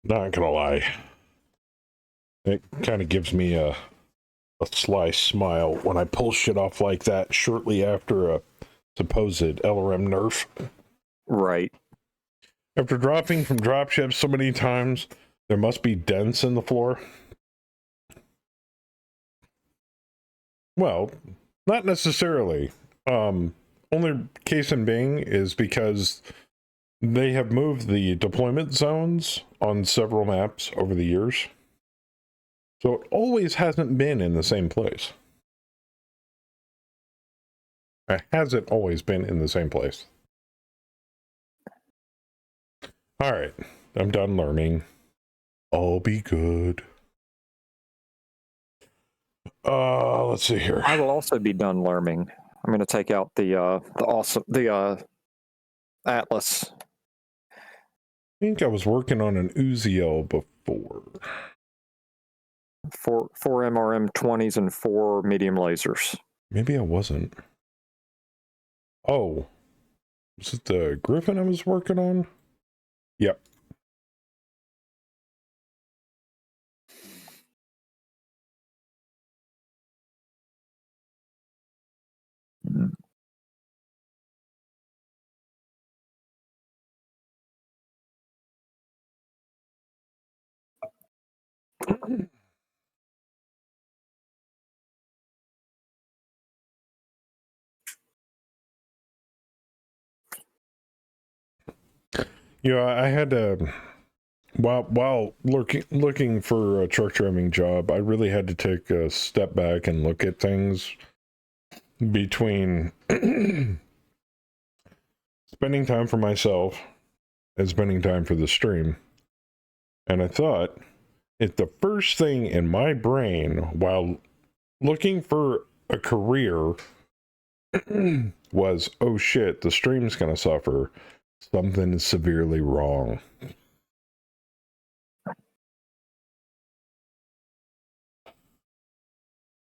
Not gonna lie. It kind of gives me a a sly smile when I pull shit off like that shortly after a supposed LRM nerf. Right. After dropping from dropships so many times, there must be dents in the floor. Well, not necessarily. Only case in being is because they have moved the deployment zones on several maps over the years. So it always hasn't been in the same place. It hasn't always been in the same place. All right, I'm done learning. I'll be good. Let's see here. I will also be done learning. I'm going to take out the Atlas. I think I was working on an Uziel before. Four MRM 20s and 4 medium lasers. Maybe I wasn't. Oh, was it the Griffin I was working on? Yep. I had to, while looking for a truck driving job, I really had to take a step back and look at things between spending time for myself and spending time for the stream. And I thought, if the first thing in my brain while looking for a career was, oh shit, the stream's gonna suffer, something is severely wrong.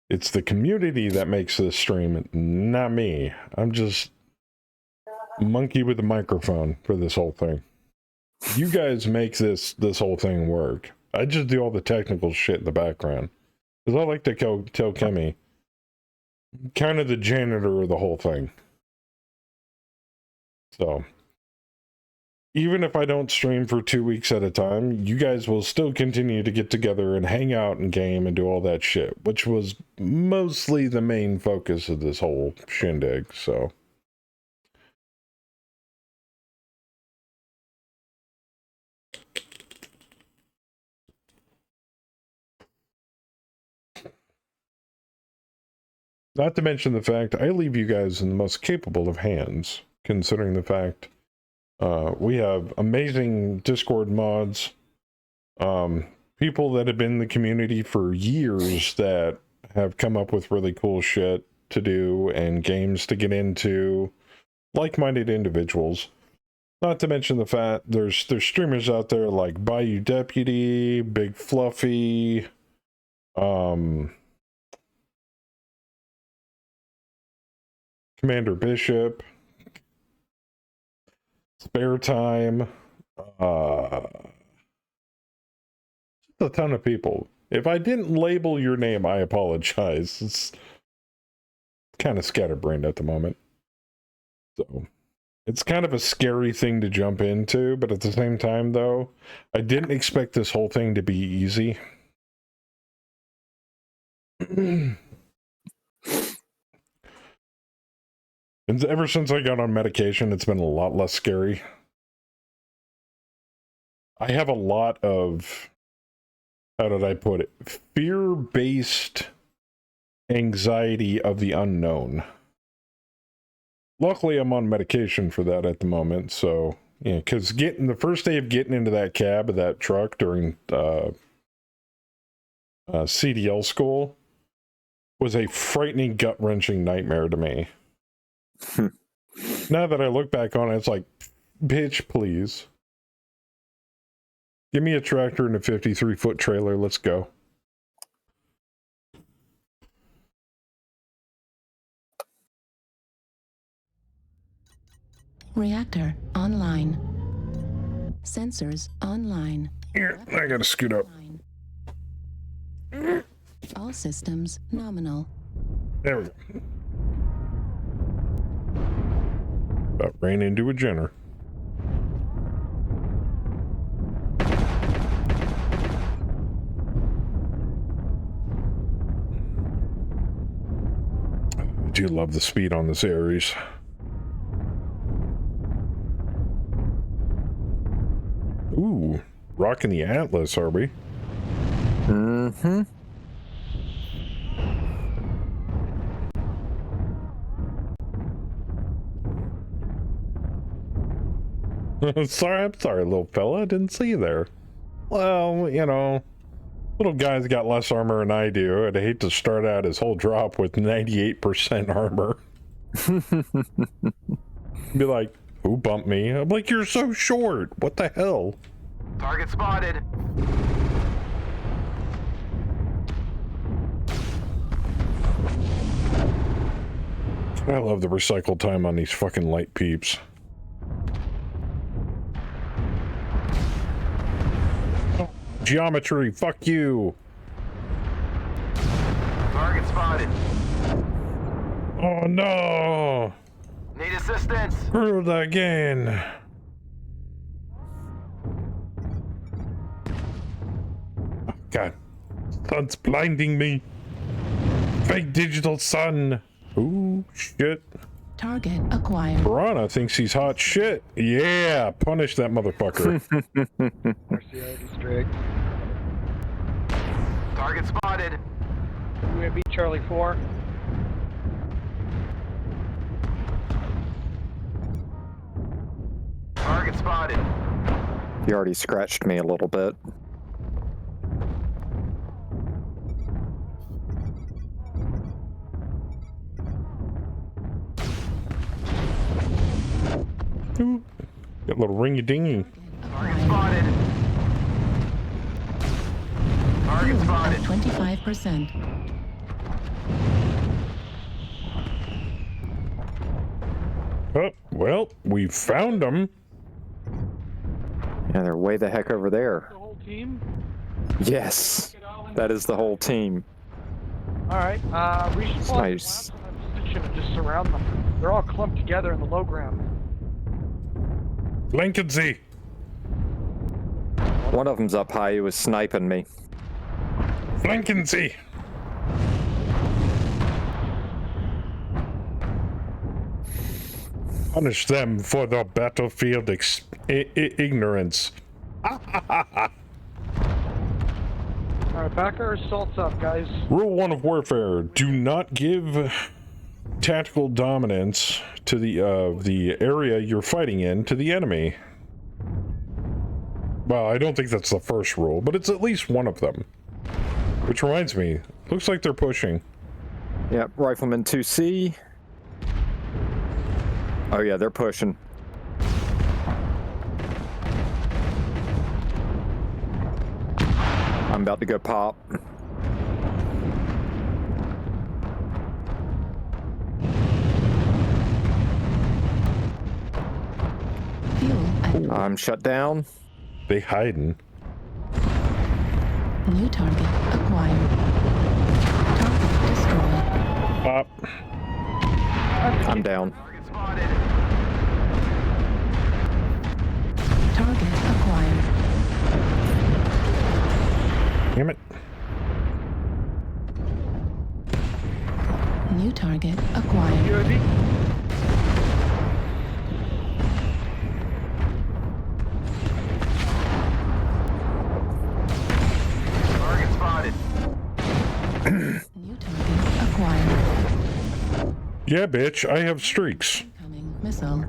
It's the community that makes this stream, not me. I'm just a monkey with a microphone for this whole thing. You guys make this whole thing work. I just do all the technical shit in the background. Because I like to tell Kemi, kind of the janitor of the whole thing. So, even if I don't stream for 2 weeks at a time, you guys will still continue to get together and hang out and game and do all that shit, which was mostly the main focus of this whole shindig, so. Not to mention the fact I leave you guys in the most capable of hands, considering the fact we have amazing Discord mods, people that have been in the community for years that have come up with really cool shit to do and games to get into, like-minded individuals. Not to mention the fact there's streamers out there like Bayou Deputy, Big Fluffy, Commander Bishop, Spare Time, a ton of people. If I didn't label your name, I apologize. It's kind of scatterbrained at the moment. So, it's kind of a scary thing to jump into, but at the same time, though, I didn't expect this whole thing to be easy. And ever since I got on medication, it's been a lot less scary. I have a lot of, how did I put it, fear-based anxiety of the unknown. Luckily, I'm on medication for that at the moment, so, yeah, because the first day of getting into that cab of that truck during CDL school was a frightening, gut-wrenching nightmare to me. Now that I look back on it, it's like, bitch, please. Give me a tractor and a 53-foot trailer, let's go. Reactor online. Sensors online. Here, I gotta scoot up. All systems nominal. There we go. About ran into a Jenner. I do love the speed on this Ares. Ooh, rocking the Atlas, are we? Mm-hmm. I'm sorry, little fella. I didn't see you there. Well, you know, little guy's got less armor than I do. I'd hate to start out his whole drop with 98% armor. Be like, who bumped me? I'm like, you're so short. What the hell? Target spotted. I love the recycle time on these fucking light peeps. Geometry, fuck you. Target spotted. Oh no. Need assistance. Screwed again. God. Sun's blinding me. Fake digital sun. Ooh, shit. Target acquired. Piranha thinks he's hot shit. Yeah, punish that motherfucker. RCO district. Target spotted. UAV Charlie 4. Target spotted. You already scratched me a little bit. Ooh, got a little ringy dingy. Target spotted. Target Fuel spotted. at 25%. Oh, well, we found them. Yeah, they're way the heck over there. The whole team? Yes, that is the whole team. Alright, respawn Nice. on that position and just surround them. They're all clumped together in the low ground. Blankensy. One of them's up high. He was sniping me. Blankensy. Punish them for their battlefield ignorance. Alright, back our assaults up, guys. Rule 1 of warfare: do not give tactical dominance to the area you're fighting in to the enemy. Well, I don't think that's the first rule, but it's at least one of them. Which reminds me, looks like they're pushing. Yep, Rifleman 2C. Oh yeah, they're pushing. I'm about to go pop. Fuel at I'm shut down. They hiding. new target acquired. Target destroyed. Pop. I'm down. Target spotted. Target acquired. Damn it. New target acquired. UAV? Target spotted. New target acquired. Yeah, bitch, I have streaks. Incoming missile.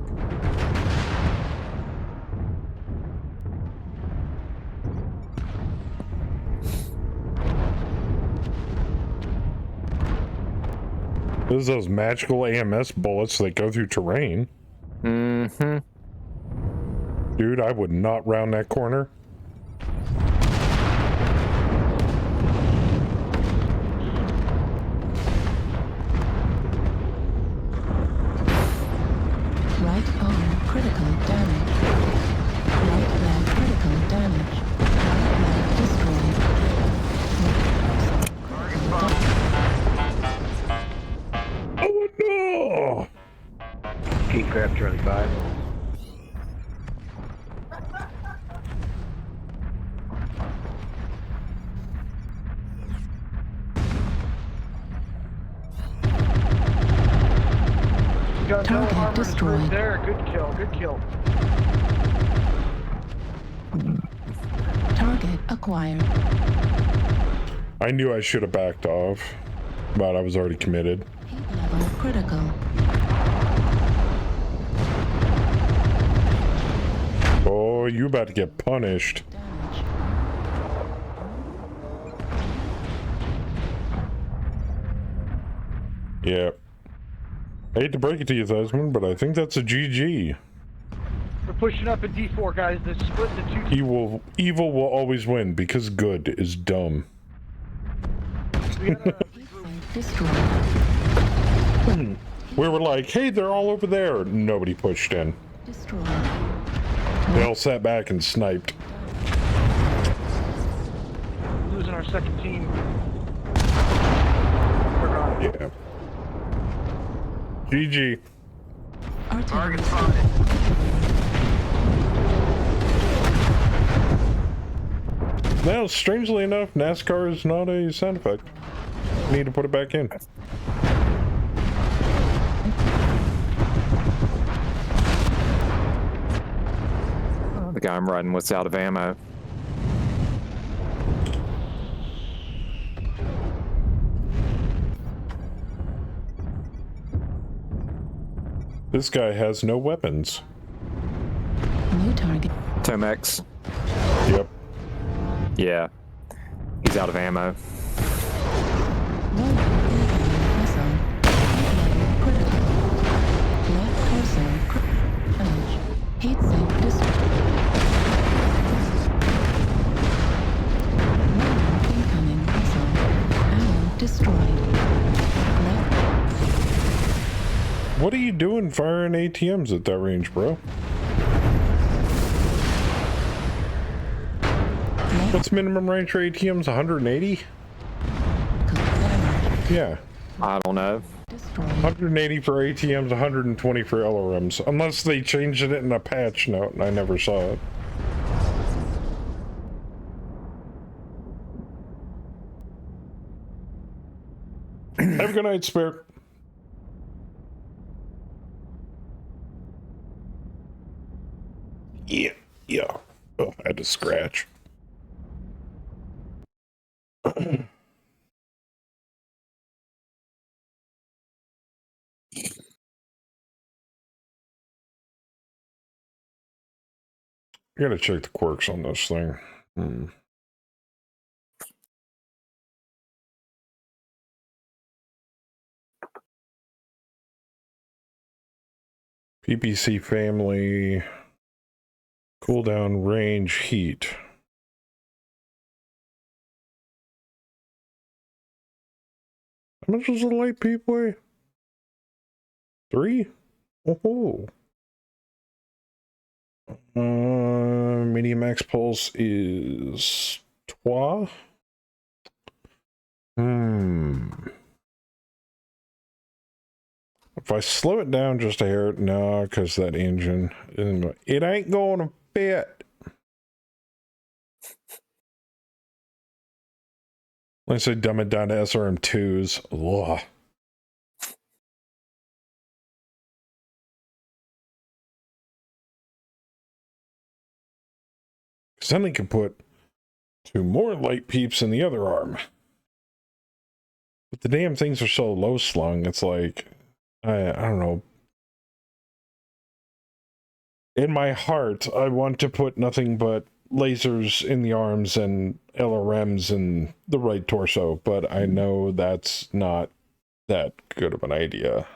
Those are those magical AMS bullets that go through terrain. Mm-hmm. Dude, I would not round that corner. Right arm critical damage. Right leg critical damage. Right leg destroyed. Target Oh, King Crab Charlie 5. Got no Target armor destroyed. destroyed. There, good kill, good kill. Target acquired. I knew I should have backed off, but I was already committed. Heat level critical. Oh, you about to get punished. Damage. Yeah. I hate to break it to you, Thesmond, but I think that's a GG. We're pushing up in D4, guys. Let's split the two. Evil will always win because good is dumb. We gotta Heat sink destroyed. We were like, hey, they're all over there. Nobody pushed in. Destroyed. They all sat back and sniped. losing our second team. We're gone. Yeah. GG. Artillery. Now, strangely enough, NASCAR is not a sound effect. Need to put it back in. The guy I'm riding with's out of ammo. This guy has no weapons. New target. Tomex. Yep. Yeah. He's out of ammo. Low incoming missile. Heat level critical. Left torso damage. Heat sink destroyed. Low incoming missile. Ammo destroyed. Left What are you doing firing ATMs at that range, bro? What's minimum range for ATMs? 180? damage. Yeah. I don't know. Destroyed. 180 for ATMs, 120 for LRMs. Unless they changed it in a patch note and I never saw it. Have a good night, Spirit. Yeah, yeah. Oh, I had to scratch. I gotta check the quirks on this thing. PPC family, cooldown, range, heat. How much does a light peep weigh? 3? Oh. Medium max pulse is 3. If I slow it down just a hair, no, because that engine, it ain't going to fit. Let's say dumb it down to SRM2s. Ugh. Because then they can put 2 more light peeps in the other arm. But the damn things are so low slung, it's like, I don't know. In my heart, I want to put nothing but lasers in the arms and LRMs in the right torso, but I know that's not that good of an idea.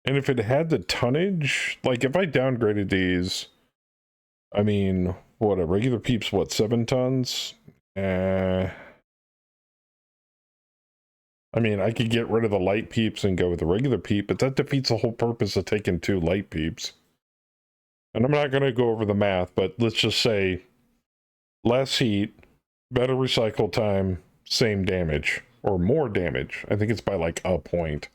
And if it had the tonnage, like if I downgraded these, I mean, what, a regular peep's what, 7 tons? I mean, I could get rid of the light peeps and go with the regular peep, but that defeats the whole purpose of taking 2 light peeps. And I'm not going to go over the math, but let's just say less heat, better recycle time, same damage, or more damage. I think it's by like a point.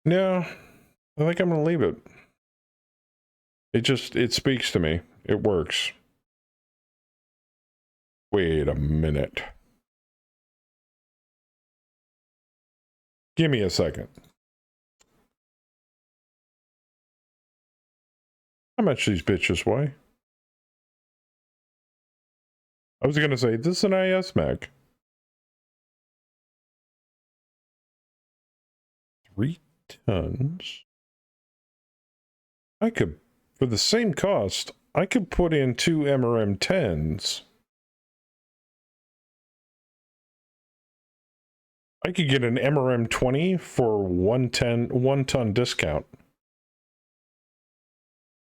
No, I think I'm gonna leave it. It speaks to me. It works. Wait a minute. Give me a second. How much these bitches weigh? I was gonna say, this is an IS Mech. 3 tons. I could, for the same cost, I could put in 2 MRM 10s. I could get an MRM 20 for 1 ton discount.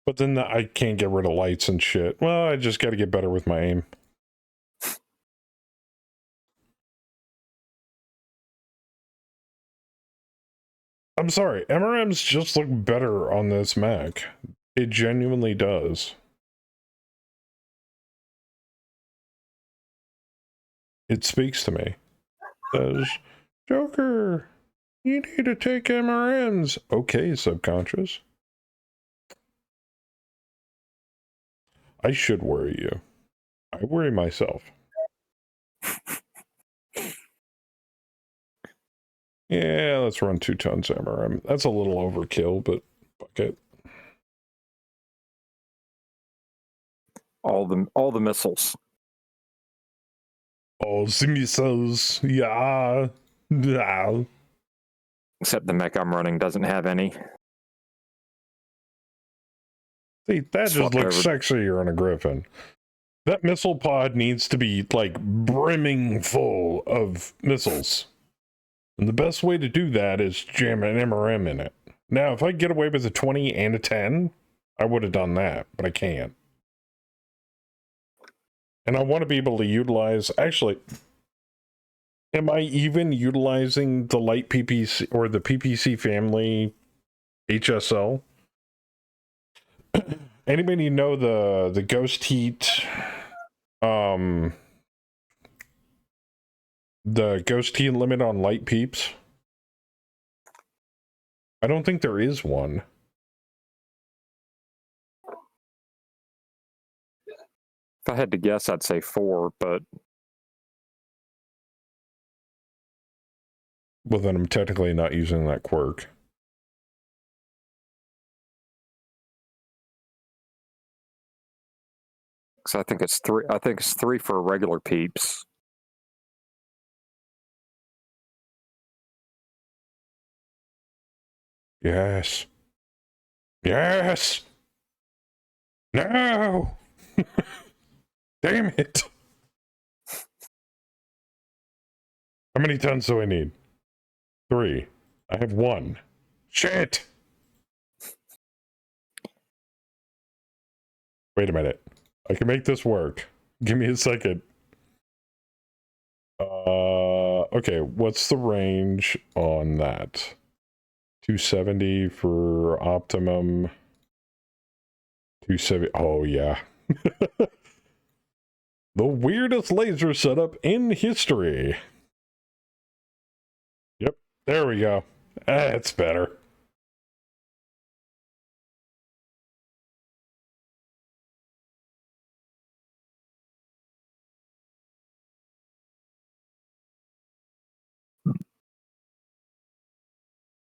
But then I can't get rid of lights and shit. Well, I just gotta get better with my aim. I'm sorry, MRMs just look better on this Mac. It genuinely does. It speaks to me. Says, Joker, you need to take MRMs. Okay, subconscious. I should worry you. I worry myself. Yeah, let's run 2 tons MRM. That's a little overkill, but fuck it. All the missiles. Oh, the missiles. Yeah. Yeah. Except the mech I'm running doesn't have any. See, that Swap just looks over. sexier on a Griffin. That missile pod needs to be, like, brimming full of missiles. And the best way to do that is jam an MRM in it. Now, if I get away with a 20 and a 10, I would have done that, but I can't. And I want to be able to utilize... Actually, am I even utilizing the light PPC or the PPC family HSL? Anybody know the Ghost Heat... the Ghost Heat limit on light peeps? I don't think there is one. If I had to guess, I'd say 4, but Well, then I'm technically not using that quirk. I think it's 3. I think it's 3 for regular peeps. Yes. Yes! No! Damn it! How many tons do I need? 3. I have 1. Shit! Wait a minute. I can make this work. Give me a second. Okay, what's the range on that? 270 for optimum. 270. Oh, yeah. The weirdest laser setup in history. Yep, there we go. That's better.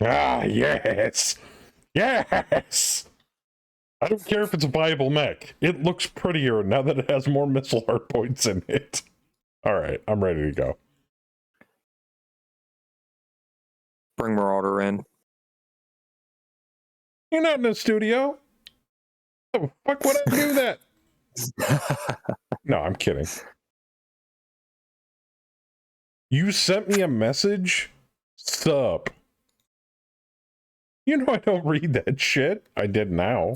Ah, yes! Yes! I don't care if it's a viable mech. It looks prettier now that it has more missile hard points in it. Alright, I'm ready to go. Bring Marauder in. You're not in the studio. How the fuck would I do that? No, I'm kidding. You sent me a message? Sup? You know I don't read that shit. I did now.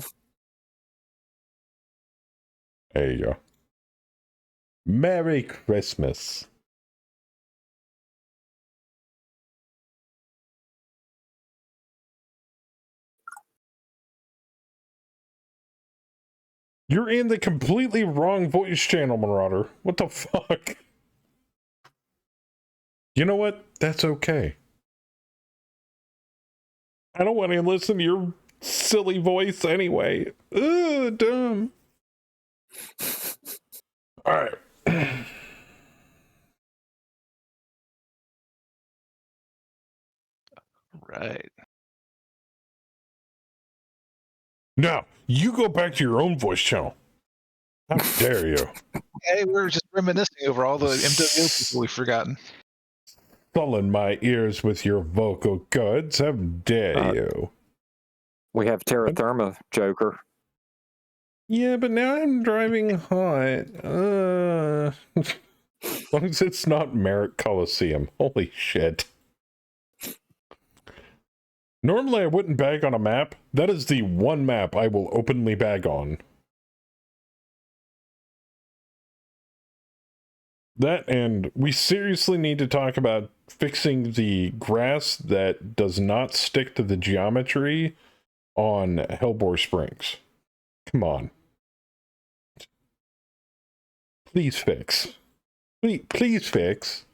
There you go. Merry Christmas. You're in the completely wrong voice channel, Marauder. What the fuck? You know what? That's okay. I don't want to listen to your silly voice anyway. Ugh, dumb. All right. Right. Now, you go back to your own voice channel. How dare you? Hey, we're just reminiscing over all the MWO people we've forgotten. Sullen my ears with your vocal goods. How dare you? We have Terra Therma, Joker. Yeah, but now I'm driving hot. As long as it's not Merritt Coliseum. Holy shit. Normally I wouldn't bag on a map. That is the one map I will openly bag on. That, and we seriously need to talk about fixing the grass that does not stick to the geometry on Hellbore Springs. Come on. Please fix. Please fix.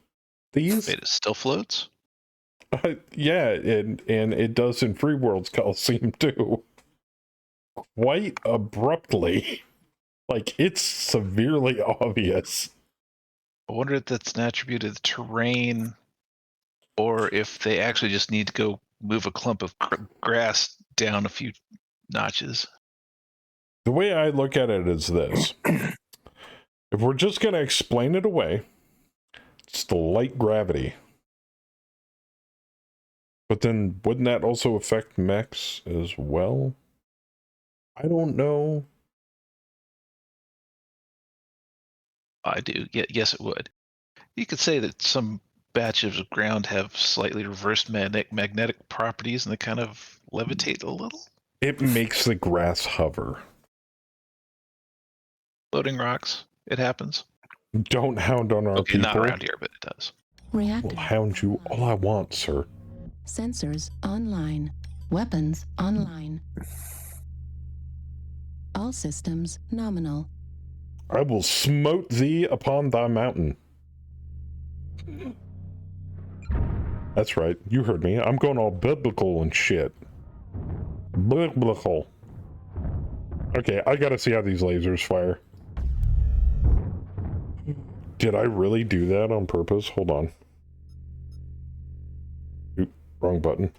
Please. Wait, it still floats? Yeah, and it does in Free World's Coliseum too. Quite abruptly. Like, it's severely obvious. I wonder if that's an attribute of the terrain, or if they actually just need to go move a clump of grass down a few notches. The way I look at it is this. If we're just going to explain it away, it's the light gravity. But then, wouldn't that also affect mechs as well? I don't know. I do. Yes, it would. You could say that some batches of ground have slightly reversed magnetic properties and they kind of levitate a little. It makes the grass hover. Floating rocks. It happens. Don't hound on our Okay, people. not around here, but it does. Reactor. I'll hound you all I want, sir. Sensors online. Weapons online. All systems nominal. I will smote thee upon thy mountain. That's right. You heard me. I'm going all biblical and shit. Biblical. Okay, I gotta see how these lasers fire. Did I really do that on purpose? Hold on. Oop, wrong button.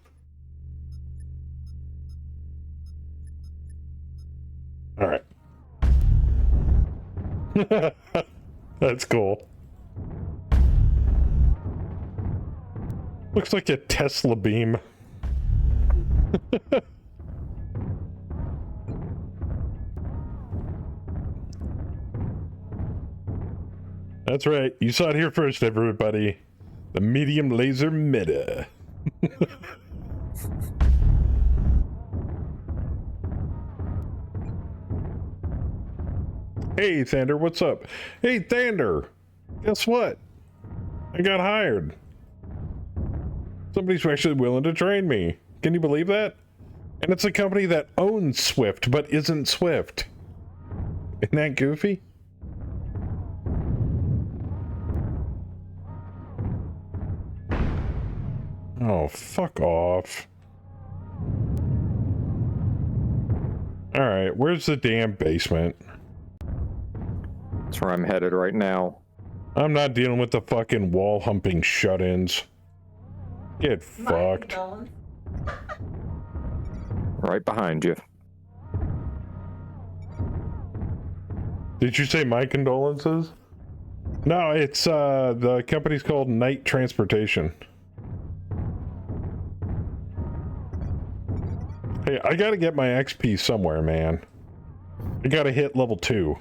All right. That's cool. Looks like a Tesla beam. That's right. You saw it here first, everybody. The medium laser meta. Hey, Thunder, what's up? Hey, Thunder, guess what? I got hired. Somebody's actually willing to train me. Can you believe that? And it's a company that owns Swift, but isn't Swift. Isn't that goofy? Oh, fuck off. Alright, where's the damn basement? That's where I'm headed right now. I'm not dealing with the fucking wall humping shut-ins. Get fucked. Right behind you. Did you say my condolences? No, it's the company's called Night Transportation. Hey, I gotta get my XP somewhere, man. I gotta hit level 2.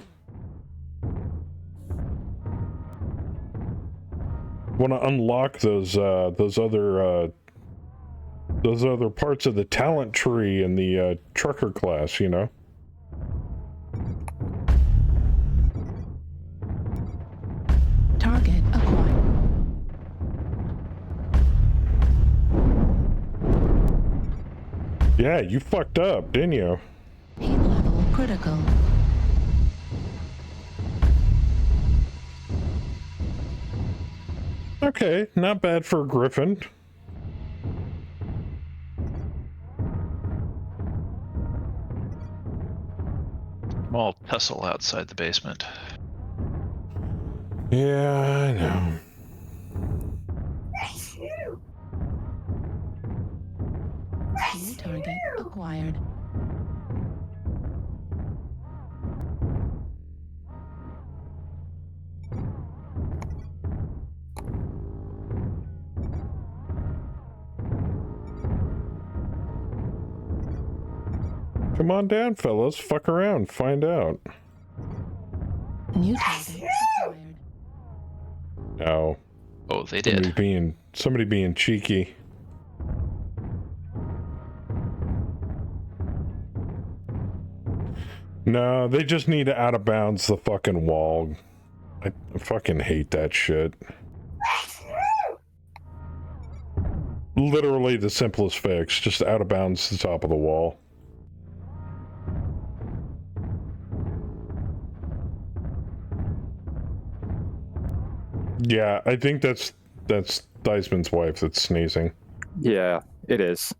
Want to unlock those other parts of the talent tree in the trucker class, you know? Target acquired. Yeah, you fucked up, didn't you? Heat level critical. Okay, not bad for a Griffin. Small tussle outside the basement. Yeah, I know. New target acquired. Come on down, fellas. Fuck around. Find out. New target acquired. No. Oh, they did. Somebody being cheeky. No, they just need to out of bounds the fucking wall. I fucking hate that shit. Literally the simplest fix, just out of bounds the top of the wall. Yeah, I think that's Deisman's wife that's sneezing. Yeah, it is.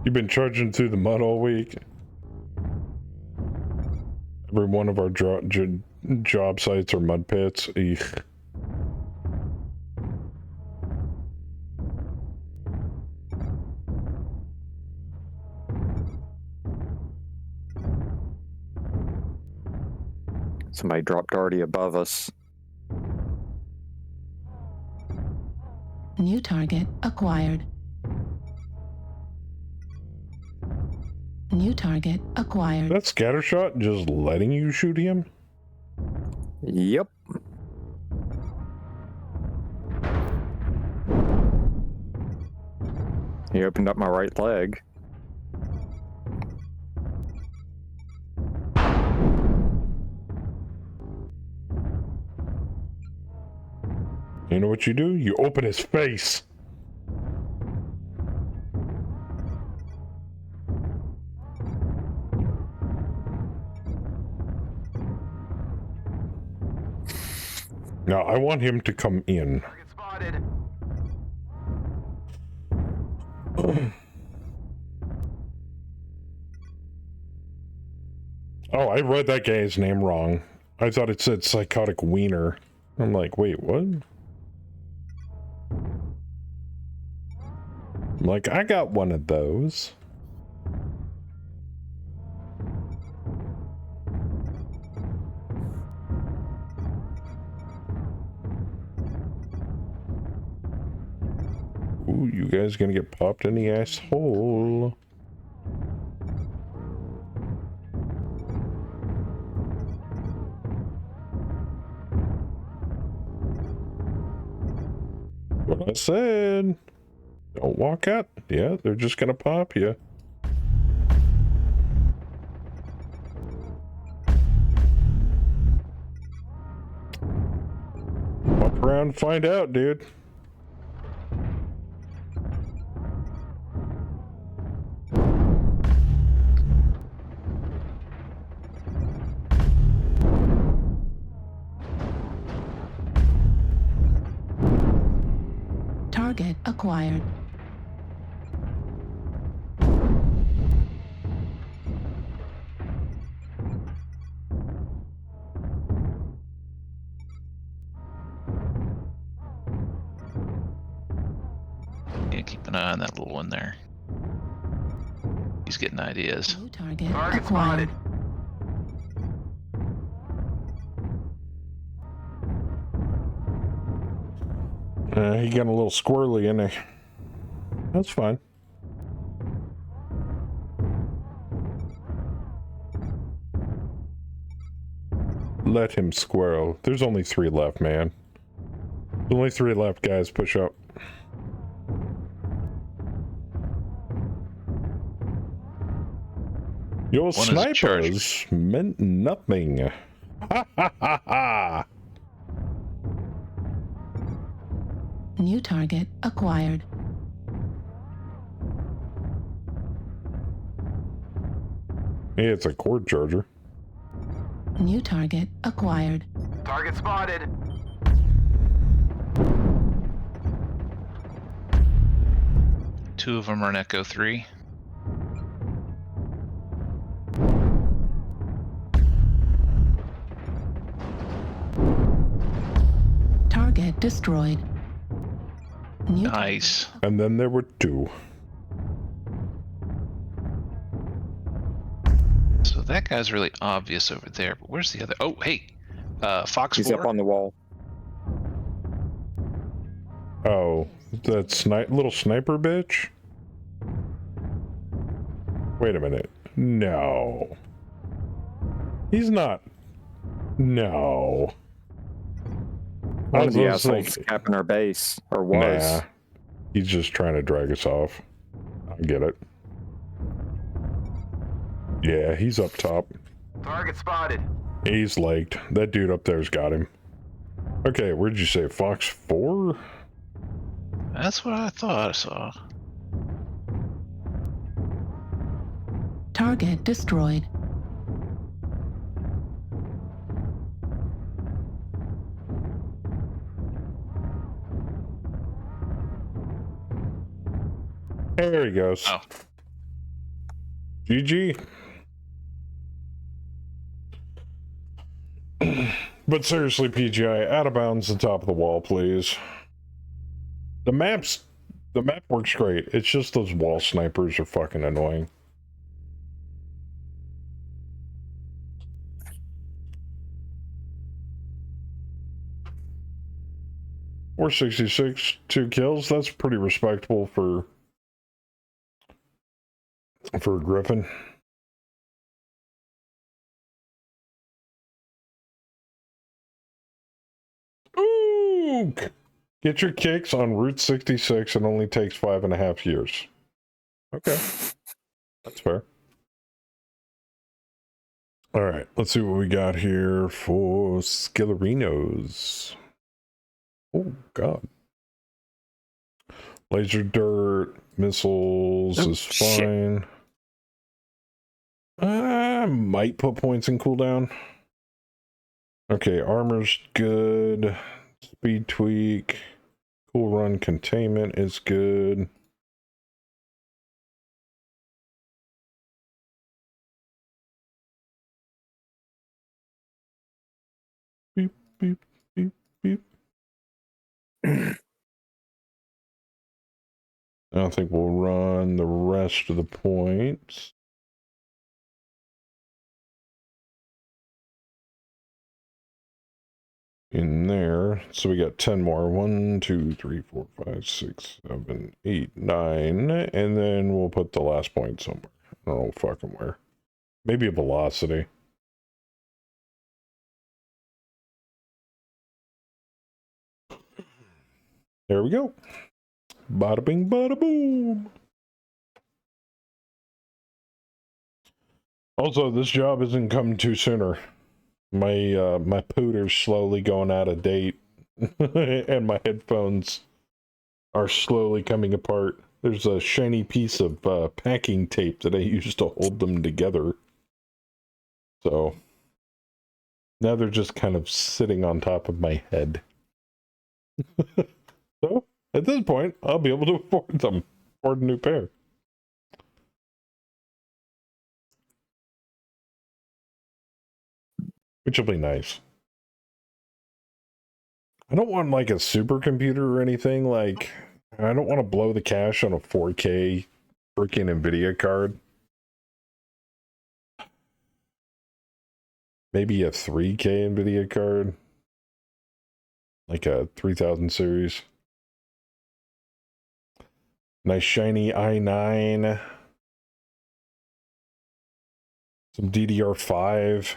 You've been trudging through the mud all week. Every one of our job sites are mud pits. Eek. Somebody dropped already above us. New target acquired. New target acquired. That scattershot just letting you shoot him? Yep. He opened up my right leg. You know what you do? You open his face. Now, I want him to come in. Target spotted. Oh, I read that guy's name wrong. I thought it said Psychotic Wiener. I'm like, wait, what? I'm like, I got one of those. Ooh, you guys gonna get popped in the asshole. What I said. Don't walk out. Yeah, they're just gonna pop you. Walk around and find out, dude. Target acquired. Yeah, keep an eye on that little one there. He's getting ideas. New target Target acquired. spotted. He got a little squirrely in there. That's fine. Let him squirrel. There's only 3 left, man. There's only 3 left, guys. Push up. Your One is a charge. snipers meant nothing. Ha ha ha ha! New target acquired. Hey, it's a cord charger. New target acquired. Target spotted. 2 of them are an Echo 3. Target destroyed. New Nice. And then there were 2. So that guy's really obvious over there, but where's the other? Oh, hey, Fox He's 4. up on the wall. Oh, that little sniper bitch? Wait a minute. No. He's not. No. One of the was assholes capping our base, or was. Nah. He's just trying to drag us off. I get it. Yeah, he's up top. Target spotted. He's legged. That dude up there's got him. Okay, where'd you say? Fox 4? That's what I thought I saw. target destroyed. There he goes. Oh. GG. But seriously, PGI, out of bounds the top of the wall, please. The map works great. It's just those wall snipers are fucking annoying. Or 66, 2 kills. That's pretty respectable for a Griffin. Ooh! Get your kicks on Route 66. It only takes 5.5 years. Okay. That's fair. All right, let's see what we got here for Skillerinos. Oh, God. Laser dirt, missiles is fine. I might put points in cooldown. Okay, armor's good. Speed tweak. Cool run containment is good. Beep, beep, beep, beep. I don't think we'll run the rest of the points. In there. So we got 10 more. 1, 2, 3, 4, 5, 6, 7, 8, 9. And then we'll put the last point somewhere. I don't know fucking where. Maybe a velocity. There we go. Bada bing, bada boom. Also, this job isn't coming too sooner. My pooter's slowly going out of date, and my headphones are slowly coming apart. There's a shiny piece of packing tape that I used to hold them together. So now they're just kind of sitting on top of my head. So at this point, I'll be able to afford a new pair. Which will be nice. I don't want like a supercomputer or anything. Like, I don't want to blow the cash on a 4K freaking NVIDIA card. Maybe a 3K NVIDIA card. Like a 3000 series. Nice shiny i9. Some DDR5.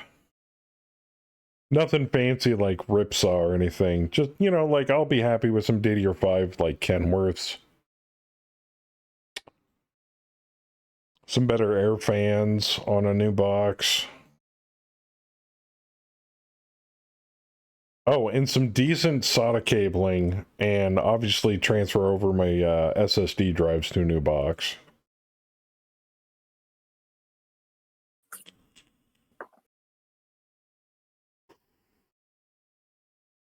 Nothing fancy like Ripsaw or anything. Just, you know, like I'll be happy with some DDR5 like Kenworths. Some better air fans on a new box. Oh, and some decent SATA cabling, and obviously transfer over my SSD drives to a new box.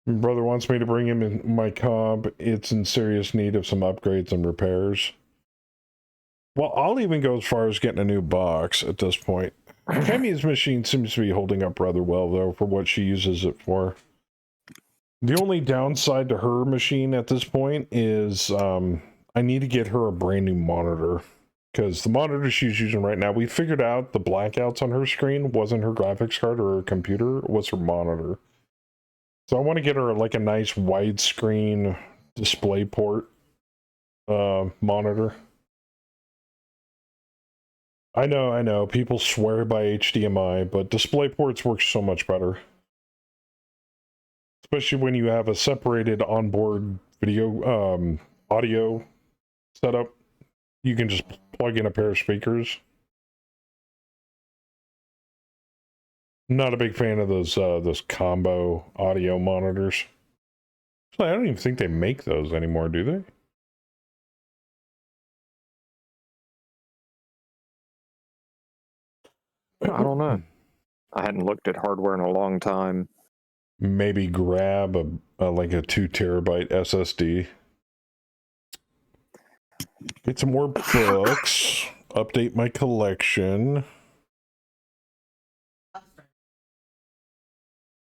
My brother wants me to bring him in my comp. It's in serious need of some upgrades and repairs. Well, I'll even go as far as getting a new box at this point. Kemi's machine seems to be holding up rather well, though, for what she uses it for. The only downside to her machine at this point is I need to get her a brand new monitor. Because the monitor she's using right now, we figured out the blackouts on her screen wasn't her graphics card or her computer, it was her monitor. So I want to get her like a nice widescreen DisplayPort monitor. I know, people swear by HDMI, but DisplayPorts work so much better. Especially when you have a separated onboard video, audio setup. You can just plug in a pair of speakers. Not a big fan of those combo audio monitors. I don't even think they make those anymore, do they? I don't know. I hadn't looked at hardware in a long time. Maybe grab like a 2 terabyte SSD. Get some more books. Update my collection.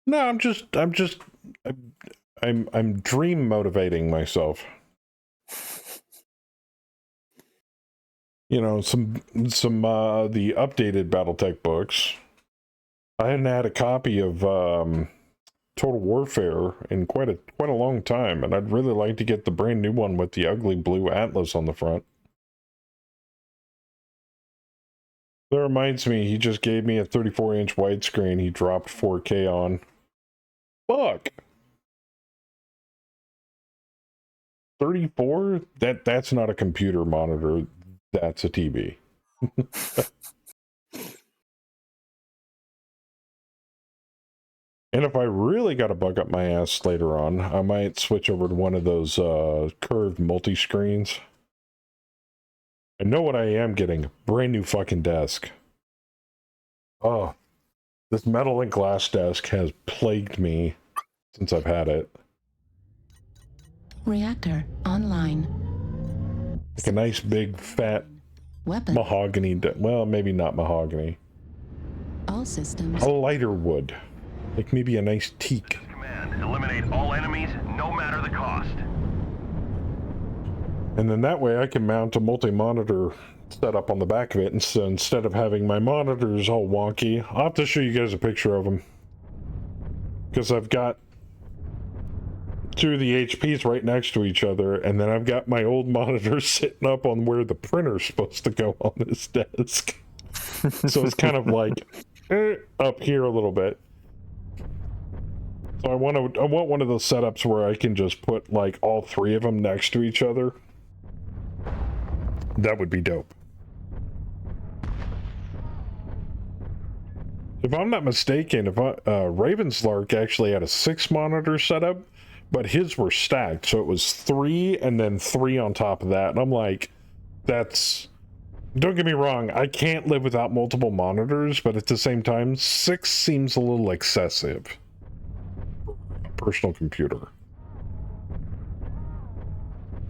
No, I'm dream motivating myself. You know, some the updated BattleTech books. I hadn't had a copy of Total Warfare in quite a long time, and I'd really like to get the brand new one with the ugly blue atlas on the front. That reminds me, he just gave me a 34-inch widescreen he dropped 4K on. Fuck! 34? That's not a computer monitor, that's a TV. And if I really got to bug up my ass later on, I might switch over to one of those curved multi-screens. I know what I am getting. Brand new fucking desk. Oh, this metal and glass desk has plagued me since I've had it. Reactor online. Like a nice big fat Weapon. mahogany, well, maybe not mahogany. All systems. A lighter wood. Like maybe a nice teak. Command, eliminate all enemies, no matter the cost. And then that way I can mount a multi-monitor setup on the back of it, and so instead of having my monitors all wonky, I'll have to show you guys a picture of them. Because I've got 2 of the HPs right next to each other, and then I've got my old monitor sitting up on where the printer's supposed to go on this desk. So it's kind of like up here a little bit. So I want one of those setups where I can just put like all 3 of them next to each other. That would be dope. If I'm not mistaken, if Ravenslark actually had a 6 monitor setup, but his were stacked, so it was 3 and then 3 on top of that. And I'm like, that's... Don't get me wrong, I can't live without multiple monitors, but at the same time, 6 seems a little excessive. Personal computer.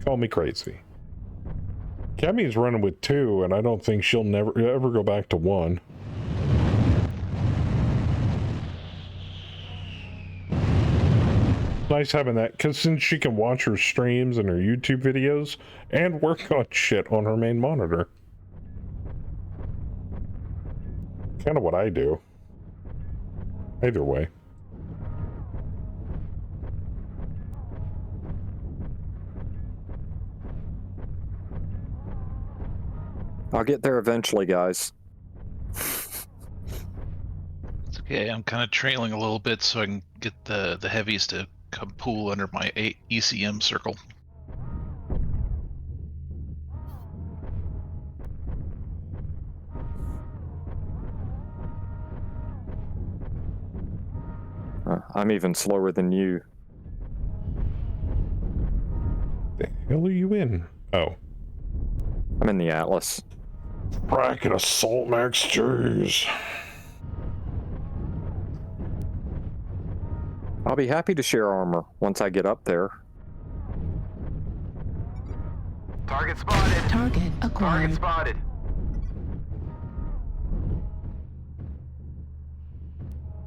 Call me crazy. Kemi's running with 2, and I don't think she'll ever go back to 1. Nice having that, because since she can watch her streams and her YouTube videos and work on shit on her main monitor. Kind of what I do. Either way. I'll get there eventually, guys. It's okay. I'm kind of trailing a little bit so I can get the heavies to come pool under my ECM circle. I'm even slower than you. The hell are you in? Oh. I'm in the Atlas. Bracket Assault Max, jeez. I'll be happy to share armor once I get up there. Target spotted. Target Target acquired. spotted.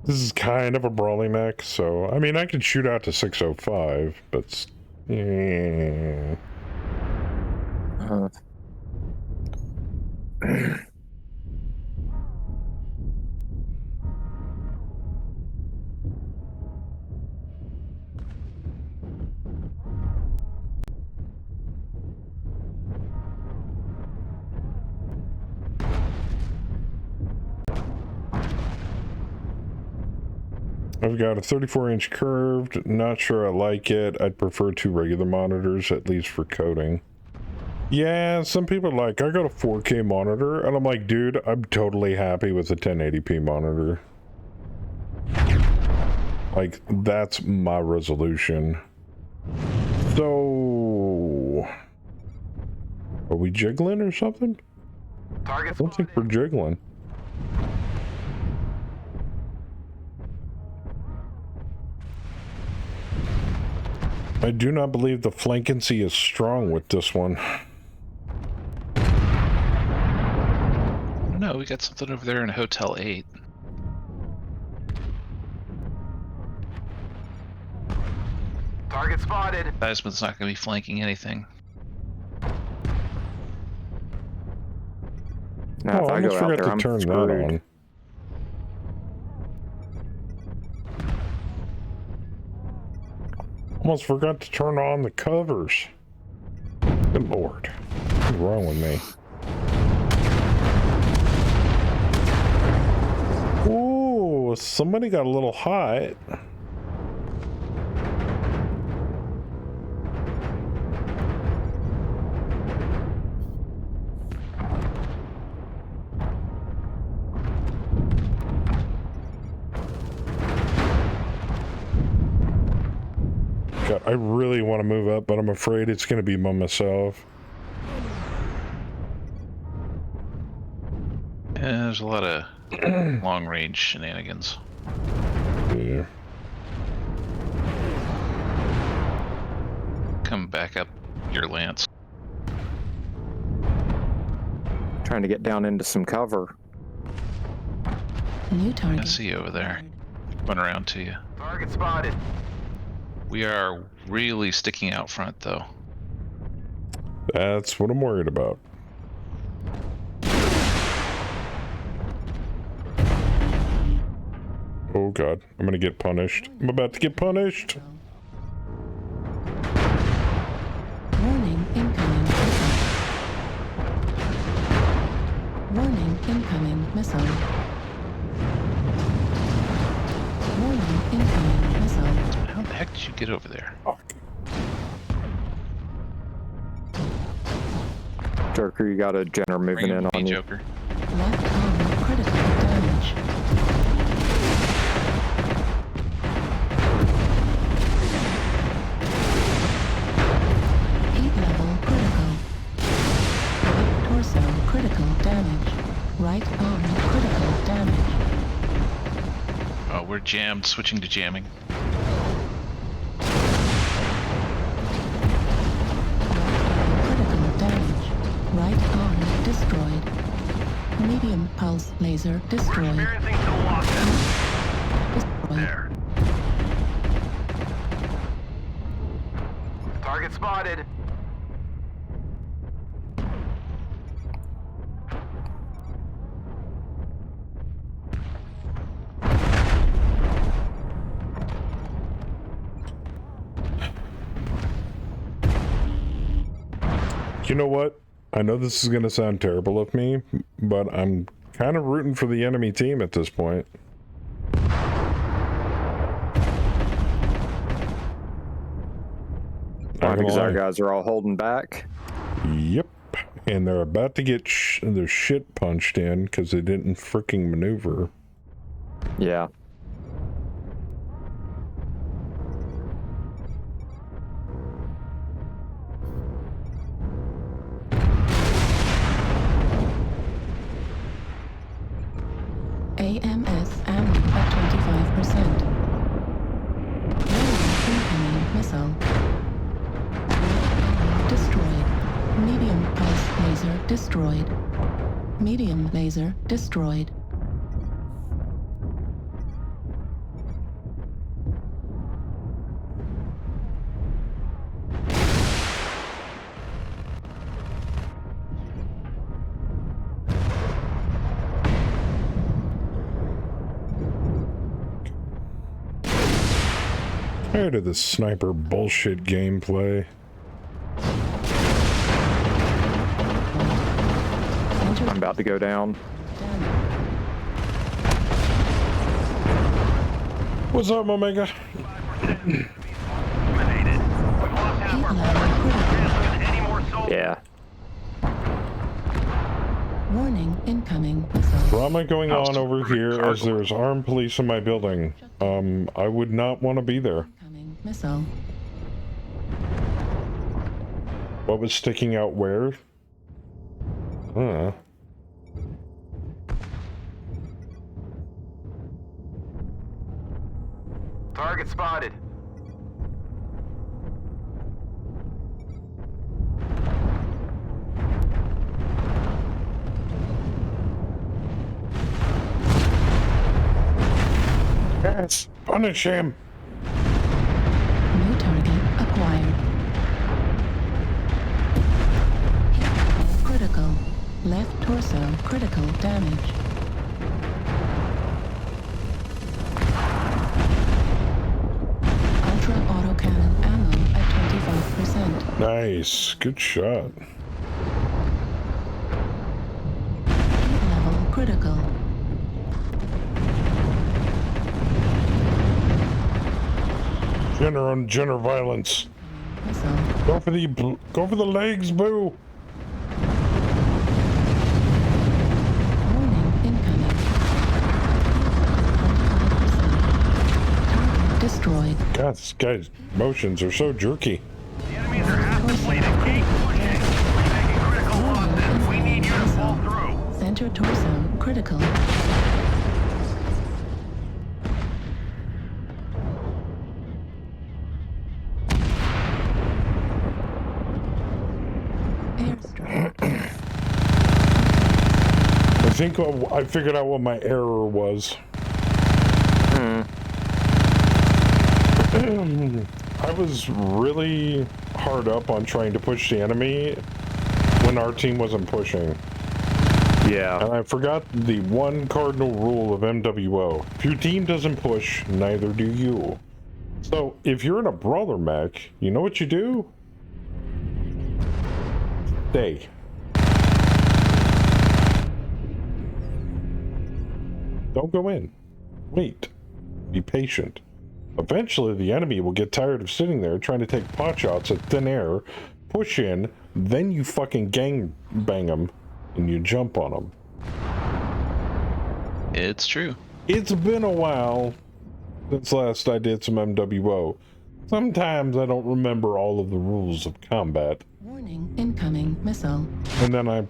This is kind of a brawly mech, so I mean I could shoot out to 605, but yeah. I've got a 34-inch curved, not sure I like it. I'd prefer 2 regular monitors, at least for coding. Yeah, some people are like, I got a 4K monitor, and I'm like, dude, I'm totally happy with a 1080p monitor. Like, that's my resolution. So... are we jiggling or something? Target I don't think we're jiggling. I do not believe the flankency is strong with this one. No, we got something over there in Hotel 8. Target spotted. Seisman's not going to be flanking anything. Now, Oh, if I I go almost out forgot there, to I'm turn that screwed. on. Almost forgot to turn on the covers. Good lord. What's wrong with me? Ooh, somebody got a little hot. God, I really want to move up, but I'm afraid it's going to be by myself. Yeah, there's a lot of long-range shenanigans. Yeah. Come back up your lance. Trying to get down into some cover. New I target. see you over there. Run around to you. Target spotted. We are really sticking out front, though. That's what I'm worried about. Oh god, I'm gonna get punished. I'm about to get punished. Warning, incoming missile. Warning, incoming missile. Warning, incoming missile. How the heck did you get over there? Joker, you got a Jenner moving Bring in him on me, you. Joker. Left arm critical damage. Heat level critical. Right torso critical damage. Right arm critical damage. Oh, we're jammed. Switching to jamming. Critical damage. Right arm destroyed. Medium pulse laser We're destroyed. experiencing some losses. Destroyed. There. Target spotted. You know what? I know this is gonna sound terrible of me, but I'm kind of rooting for the enemy team at this point. Why? Not gonna Because our lie. guys are all holding back. Yep. And they're about to get their shit punched in because they didn't freaking maneuver. Yeah. AMS ammo at 25%. Warning, incoming missile. Destroyed. Medium pulse laser destroyed. Medium laser destroyed. Tired of this sniper bullshit gameplay. I'm about to go down. What's up, Omega? Yeah. Warning, incoming missile. Drama going on over here as there's armed police in my building. I would not want to be there. Incoming missile. What was sticking out where? Huh. Target spotted. Yes, punish him. New target acquired. Hit critical. Left torso critical damage. Ultra autocannon ammo at 25%. Nice, good shot. Heat level critical. Gender on gender violence. Missile. Go for the legs, boo. Warning incoming. 25%. Target destroyed. God, this guy's motions are so jerky. The enemies are actively keep pushing. We're making critical losses. We need you to pull through. Center torso critical. Airstrike. I think I figured out what my error was. I was really hard up on trying to push the enemy when our team wasn't pushing. Yeah. And I forgot the one cardinal rule of MWO. If your team doesn't push, neither do you. So, if you're in a brawler mech, you know what you do? Stay. Don't go in. Wait. Be patient. Eventually, the enemy will get tired of sitting there trying to take pot shots at thin air, push in, then you fucking gang bang them, and you jump on them. It's true. It's been a while since last I did some MWO. Sometimes I don't remember all of the rules of combat. Warning incoming missile. And then I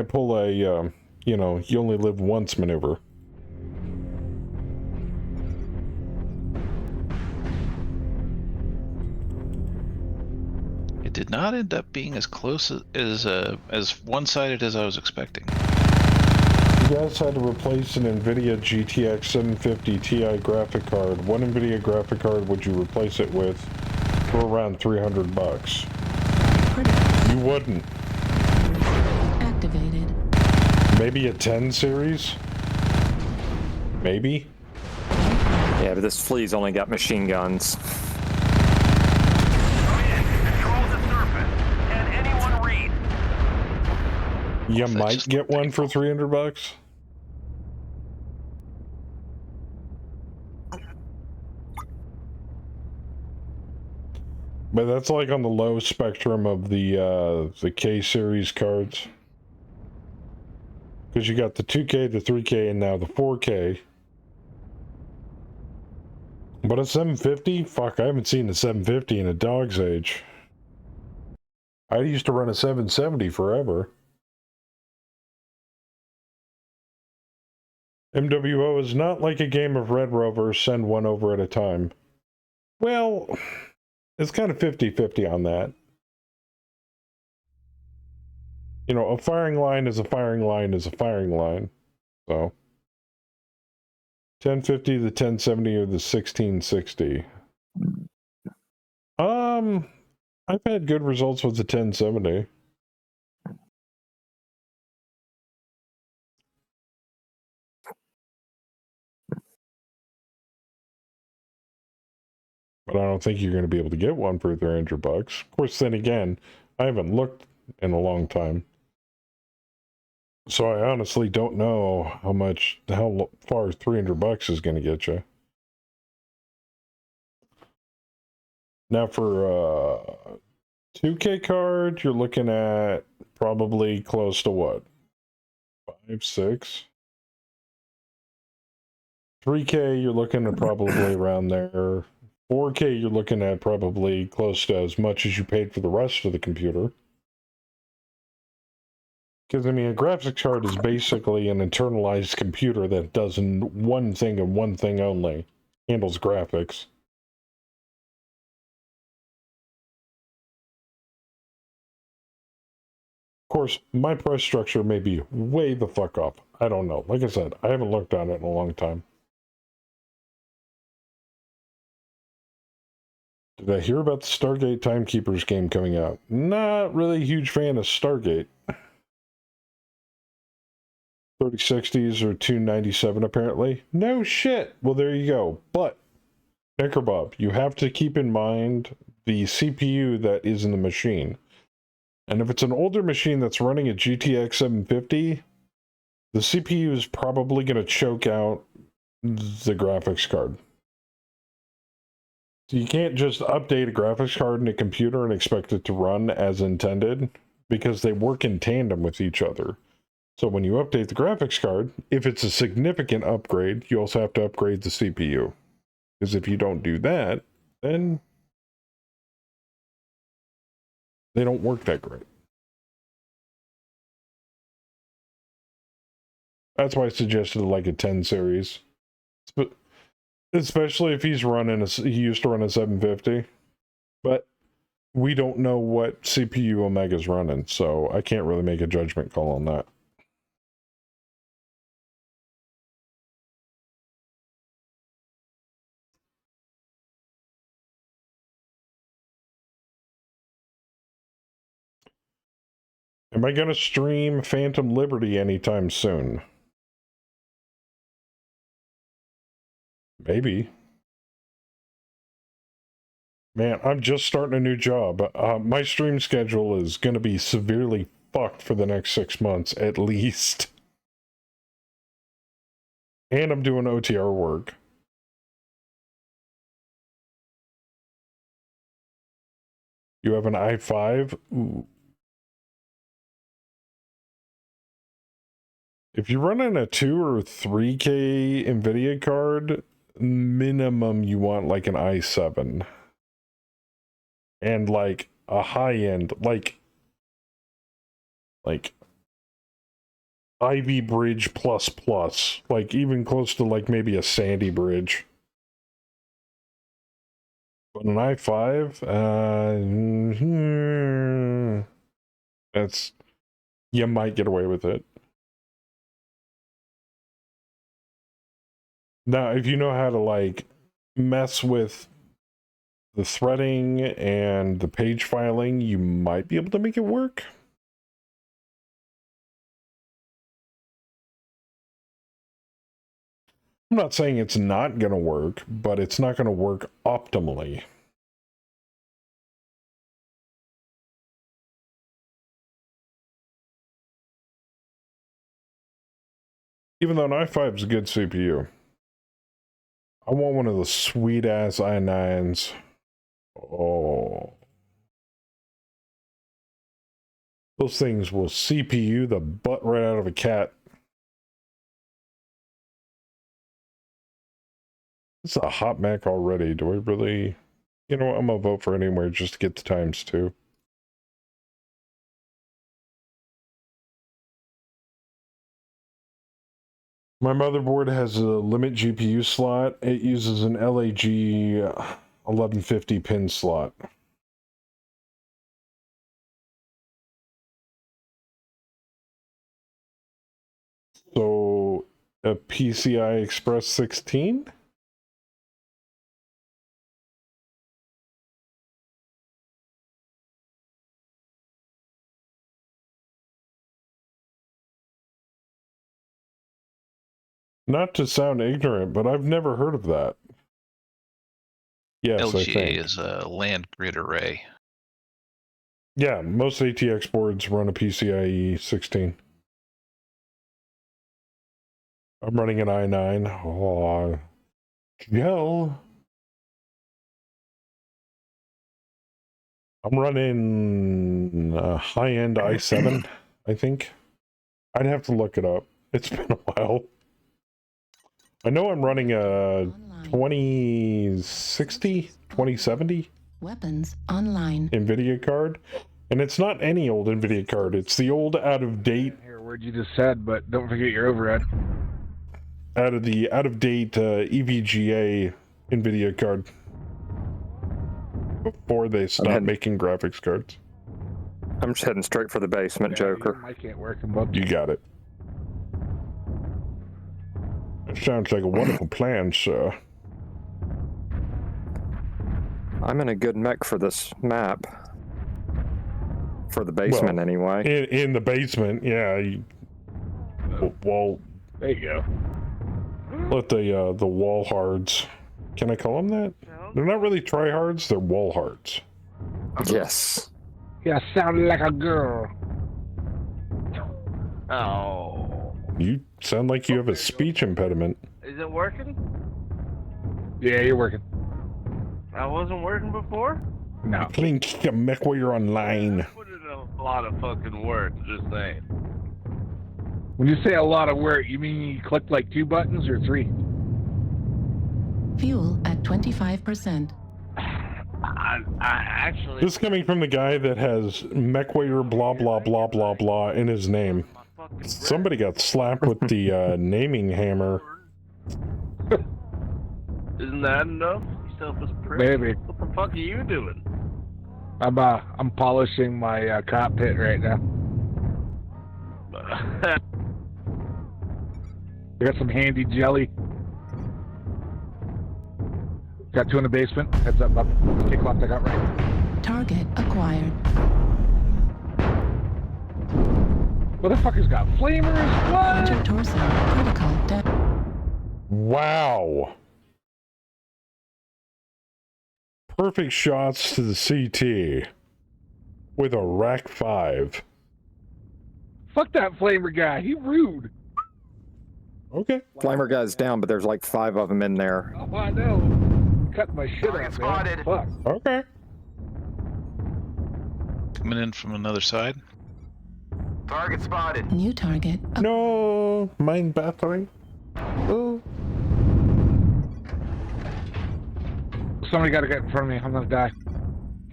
pull a, you only live once maneuver. It did not end up being as close as one-sided as I was expecting. You guys had to replace an NVIDIA GTX 750 Ti graphic card. What NVIDIA graphic card would you replace it with for around $300? Critical. You wouldn't. Activated. Maybe a 10 series? Maybe? Yeah, but this flea's only got machine guns. Control the surface. Can anyone read? You That might just get looked one for $300. But that's like on the low spectrum of the K series cards. Because you got the 2K, the 3K, and now the 4K. But a 750? Fuck, I haven't seen a 750 in a dog's age. I used to run a 770 forever. MWO is not like a game of Red Rover, send one over at a time. Well, it's kind of 50-50 on that. You know, a firing line is a firing line is a firing line. So 1050, the 1070, or the 1660. I've had good results with the 1070. But I don't think you're going to be able to get one for $300. Of course, then again, I haven't looked in a long time. So I honestly don't know how far $300 is going to get you. Now for a 2K card, you're looking at probably close to what? 5, 6. 3K, you're looking at probably around there. 4K, you're looking at probably close to as much as you paid for the rest of the computer. Because, I mean, a graphics card is basically an internalized computer that does one thing and one thing only. Handles graphics. Of course, my price structure may be way the fuck up. I don't know. Like I said, I haven't looked at it in a long time. Did I hear about the Stargate Timekeepers game coming out? Not really a huge fan of Stargate. 3060s or 297 apparently. No shit. Well, there you go. But, Necrobob, you have to keep in mind the CPU that is in the machine. And if it's an older machine that's running a GTX 750, the CPU is probably going to choke out the graphics card. So you can't just update a graphics card in a computer and expect it to run as intended, because they work in tandem with each other. So when you update the graphics card, if it's a significant upgrade, you also have to upgrade the CPU. Because if you don't do that, then they don't work that great. That's why I suggested like a 10 series. Especially if he used to run a 750. But we don't know what CPU Omega's running, so I can't really make a judgment call on that. Am I going to stream Phantom Liberty anytime soon? Maybe. Man, I'm just starting a new job. My stream schedule is going to be severely fucked for the next 6 months, at least. And I'm doing OTR work. You have an i5? Ooh. If you're running a 2 or 3K NVIDIA card, minimum you want like an i7. And like a high-end, like Ivy Bridge plus, like even close to like maybe a Sandy Bridge. But an i5, that's, you might get away with it. Now, if you know how to like mess with the threading and the page filing, you might be able to make it work. I'm not saying it's not going to work, but it's not going to work optimally. Even though an i5 is a good CPU. I want one of the sweet-ass i9s. Oh. Those things will CPU the butt right out of a cat. It's a hot Mac already. Do I really... You know what? I'm gonna vote for anywhere just to get the times 2. My motherboard has a limit GPU slot. It uses an LAG 1150 pin slot. A PCI Express 16? Not to sound ignorant, but I've never heard of that. Yes, I LGA think. is a land grid array. Yeah, most ATX boards run a PCIe 16. I'm running an i9. Oh, gel. I'm running a high-end i7, I think. I'd have to look it up. It's been a while. I know I'm running a 2060, 2070 Weapons online. NVIDIA card. And it's not any old NVIDIA card. It's the old out-of-date... Hear a word you just said, but don't forget your overhead. Out-of-date EVGA NVIDIA card. Before they stop making graphics cards. I'm just heading straight for the basement, Joker. I can't work them up. You got it. That sounds like a wonderful plan, sir. I'm in a good mech for this map. For the basement, anyway. In the basement, yeah. Well, there you go. let the wall hards. Can I call them that? They're not really tryhards, they're wall hards. Yes. Yeah, sounded like a girl. Oh. You sound like you have a speech impediment. Is it working? Yeah, you're working. I wasn't working before? No. Clean kick a mech while you're online. I put in a lot of fucking work, just saying. When you say a lot of work, you mean you clicked like 2 buttons or 3? Fuel at 25%. I actually... This is coming from the guy that has mechwayer blah blah blah blah blah in his name. Somebody got slapped with the naming hammer. Isn't that enough? You selfish prick. Baby. What the fuck are you doing? I'm polishing my cockpit right now. I got some handy jelly. Got 2 in the basement. Heads up. Kick left, I got right. Target acquired. What the fuck has got flamers? What? Enter torso. Critical damage. Wow. Perfect shots to the CT with a Rack 5. Fuck that flamer guy. He rude. Okay. Flamer guy's down, but there's like 5 of them in there. Oh, I know. Cut my shit Target off, spotted. man. Fuck. Okay. Coming in from another side. Target spotted. New target. No, mine battery. Oh. Somebody got to get in front of me. I'm gonna die.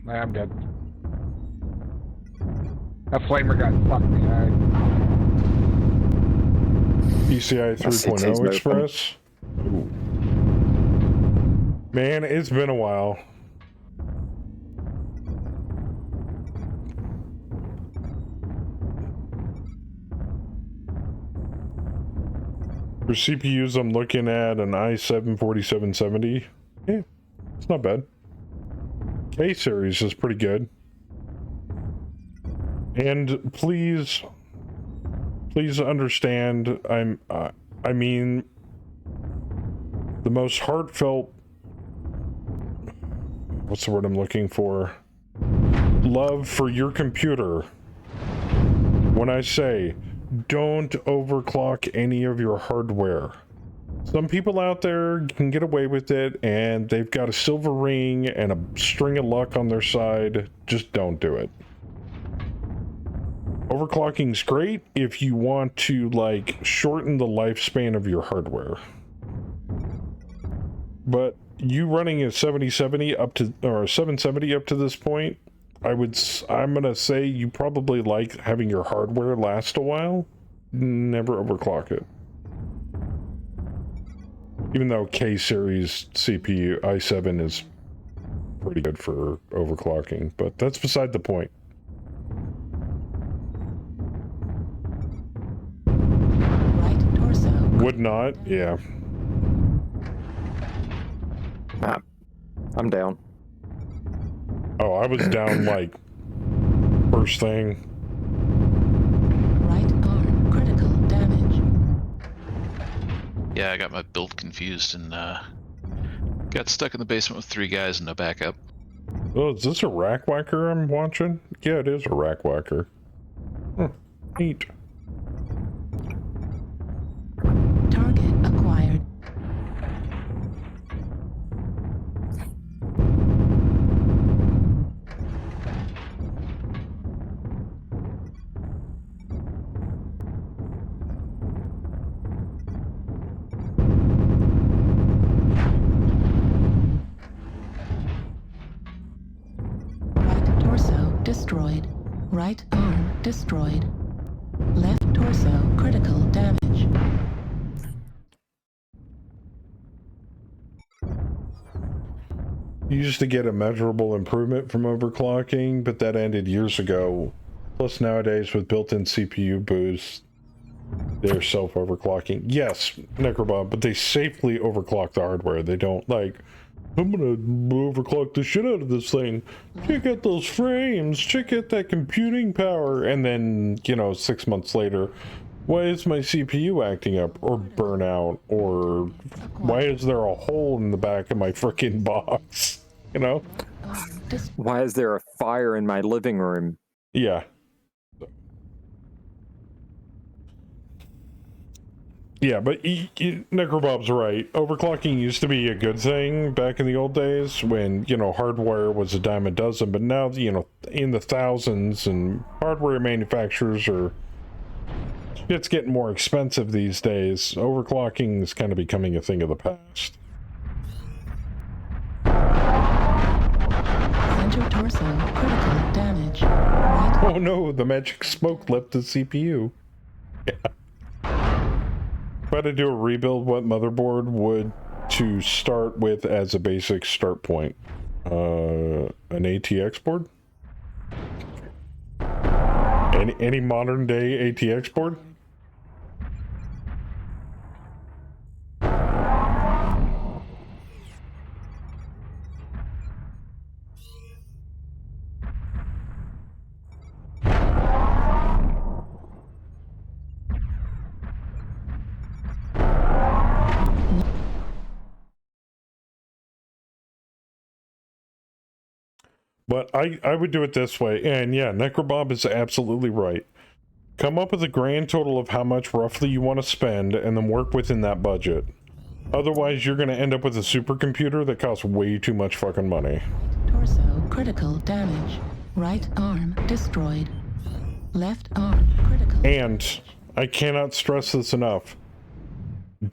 Nah, I'm dead. That flamer got fucked me. PCI 3.0 Express. Ooh. Man, it's been a while. For CPUs, I'm looking at an i7 4770. Yeah, it's not bad. K series is pretty good. And please understand, I mean, the most heartfelt, what's the word I'm looking for? Love for your computer. When I say, don't overclock any of your hardware. Some people out there can get away with it, and they've got a silver ring and a string of luck on their side. Just don't do it. Overclocking's great if you want to, like, shorten the lifespan of your hardware. But you running a 7070 up to, or a 770 up to this point, I'm gonna say you probably like having your hardware last a while. Never overclock it. Even though K series CPU i7 is pretty good for overclocking, but that's beside the point. Right torso. Would not? Yeah. I'm down. Oh, I was down like first thing. Right arm critical damage. Yeah, I got my build confused and got stuck in the basement with 3 guys and no backup. Oh, is this a rack whacker I'm watching? Yeah, it is a rack whacker. Neat. Target acquired. Right torso destroyed. Right arm destroyed. Left torso critical damage. You used to get a measurable improvement from overclocking, but that ended years ago. Plus nowadays with built-in CPU boosts, they're self-overclocking. Yes, Necrobob, but they safely overclock the hardware. They don't like, I'm gonna overclock the shit out of this thing. Check out those frames, check out that computing power, and then, 6 months later, why is my CPU acting up, or burnout, or why is there a hole in the back of my frickin' box? Why is there a fire in my living room? Yeah. Yeah, but Necrobob's right. Overclocking used to be a good thing back in the old days when, hardware was a dime a dozen, but now, in the thousands, and hardware manufacturers it's getting more expensive these days. Overclocking is kind of becoming a thing of the past. Center torso critical damage. Right Oh no, the magic smoke left the CPU. Yeah. If I had to do a rebuild, what motherboard would to start with as a basic start point? An ATX board? Any modern day ATX board? But I would do it this way, and yeah, Necrobob is absolutely right. Come up with a grand total of how much roughly you want to spend, and then work within that budget. Otherwise, you're going to end up with a supercomputer that costs way too much fucking money. torso critical damage. Right arm destroyed. Left arm critical. And I cannot stress this enough.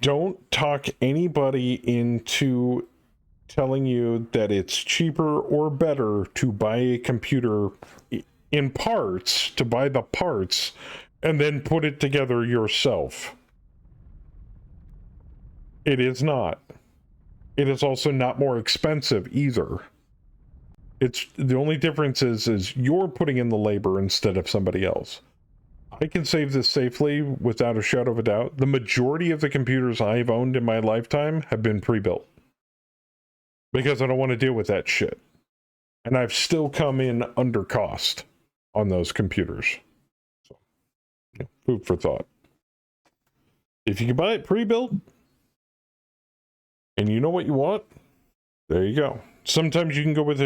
Don't talk anybody into telling you that it's cheaper or better to buy a computer in parts, to buy the parts, and then put it together yourself. It is not. It is also not more expensive either. It's the only difference is you're putting in the labor instead of somebody else. I can save this safely without a shadow of a doubt. The majority of the computers I've owned in my lifetime have been pre-built. Because I don't want to deal with that shit. And I've still come in under cost on those computers. So, food for thought. If you can buy it pre-built, and you know what you want, there you go. Sometimes you can go with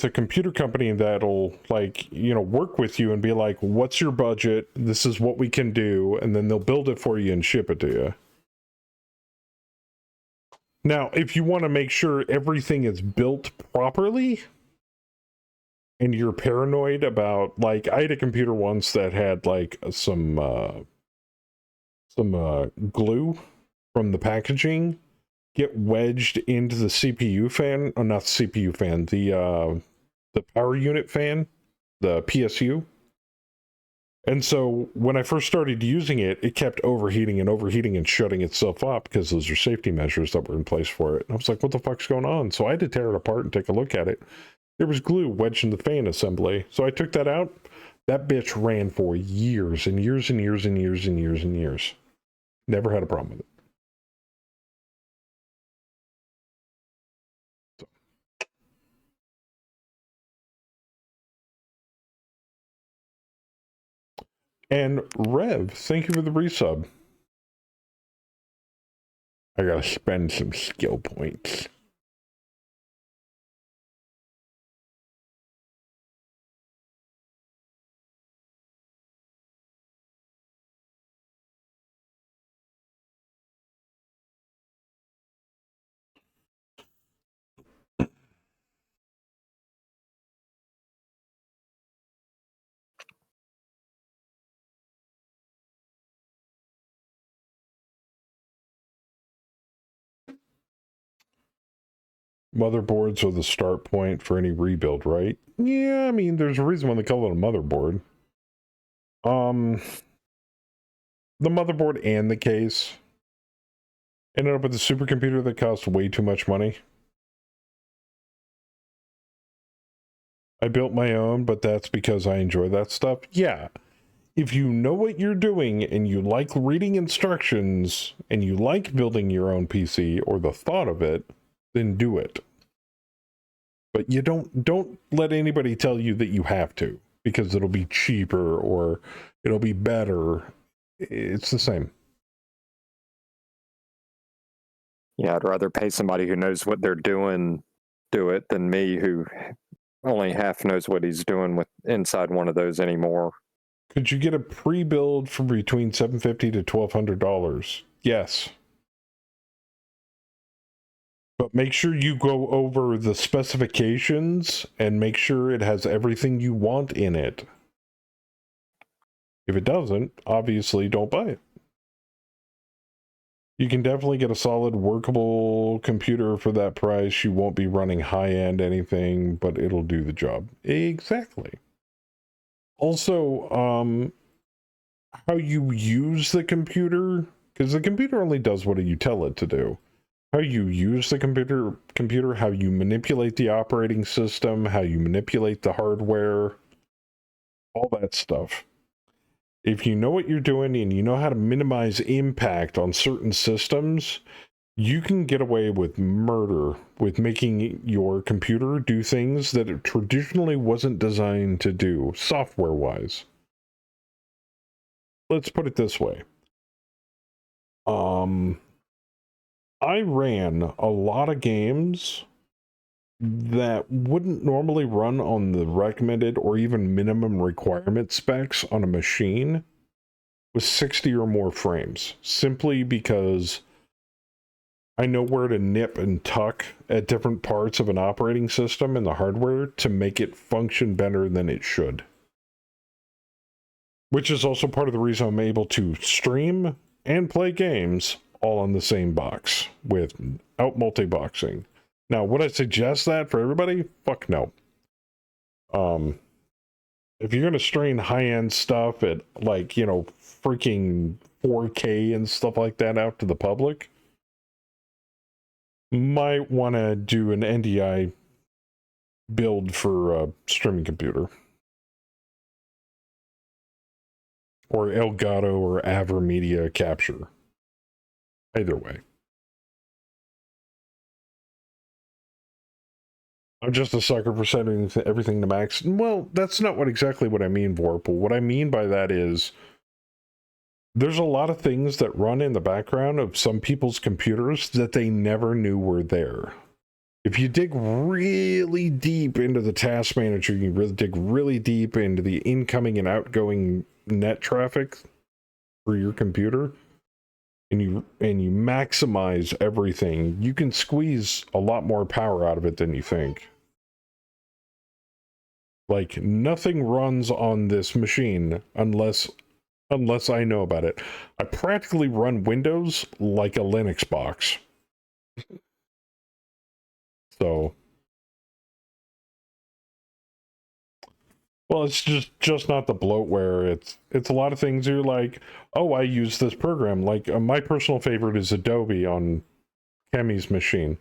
a computer company that'll work with you and be like, what's your budget? This is what we can do. And then they'll build it for you and ship it to you. Now, if you want to make sure everything is built properly, and you're paranoid about, I had a computer once that had some glue from the packaging get wedged into the CPU fan, or not the CPU fan, the power unit fan, the PSU. And so when I first started using it, it kept overheating and shutting itself up because those are safety measures that were in place for it. And I was like, what the fuck's going on? So I had to tear it apart and take a look at it. There was glue wedged in the fan assembly. So I took that out. That bitch ran for years and years and years and years and years and years. Never had a problem with it. And Rev, thank you for the resub. I gotta spend some skill points. Motherboards are the start point for any rebuild, right? Yeah, I mean, there's a reason why they call it a motherboard. The motherboard and the case. Ended up with a supercomputer that cost way too much money. I built my own, but that's because I enjoy that stuff. Yeah. If you know what you're doing and you like reading instructions and you like building your own PC or the thought of it, then do it. But you don't let anybody tell you that you have to, because it'll be cheaper or it'll be better. It's the same. Yeah, I'd rather pay somebody who knows what they're doing do it than me who only half knows what he's doing with inside one of those anymore. Could you get a pre-build for between $750 to $1,200? Yes. But make sure you go over the specifications and make sure it has everything you want in it. If it doesn't, obviously don't buy it. You can definitely get a solid workable computer for that price. You won't be running high-end anything, but it'll do the job. Exactly. Also, how you use the computer, because the computer only does what you tell it to do. How you use the computer, how you manipulate the operating system, how you manipulate the hardware, all that stuff. If you know what you're doing and you know how to minimize impact on certain systems, you can get away with murder with making your computer do things that it traditionally wasn't designed to do, software-wise. Let's put it this way. I ran a lot of games that wouldn't normally run on the recommended or even minimum requirement specs on a machine with 60 or more frames, simply because I know where to nip and tuck at different parts of an operating system and the hardware to make it function better than it should. Which is also part of the reason I'm able to stream and play games all on the same box without multi-boxing. Now, would I suggest that for everybody? Fuck no. If you're going to strain high-end stuff at, like, you know, freaking 4K and stuff like that out to the public, might want to do an NDI build for a streaming computer. Or Elgato or AverMedia Capture. Either way. I'm just a sucker for setting everything to max. Well, that's not exactly what I mean, Vorpal. What I mean by that is there's a lot of things that run in the background of some people's computers that they never knew were there. If you dig really deep into the task manager, you really dig really deep into the incoming and outgoing net traffic for your computer, and you maximize everything, you can squeeze a lot more power out of it than you think. Like, nothing runs on this machine unless I know about it. I practically run Windows like a Linux box. So, well, it's just not the bloatware. It's a lot of things you're like, oh, I use this program. Like, my personal favorite is Adobe on Kemi's machine.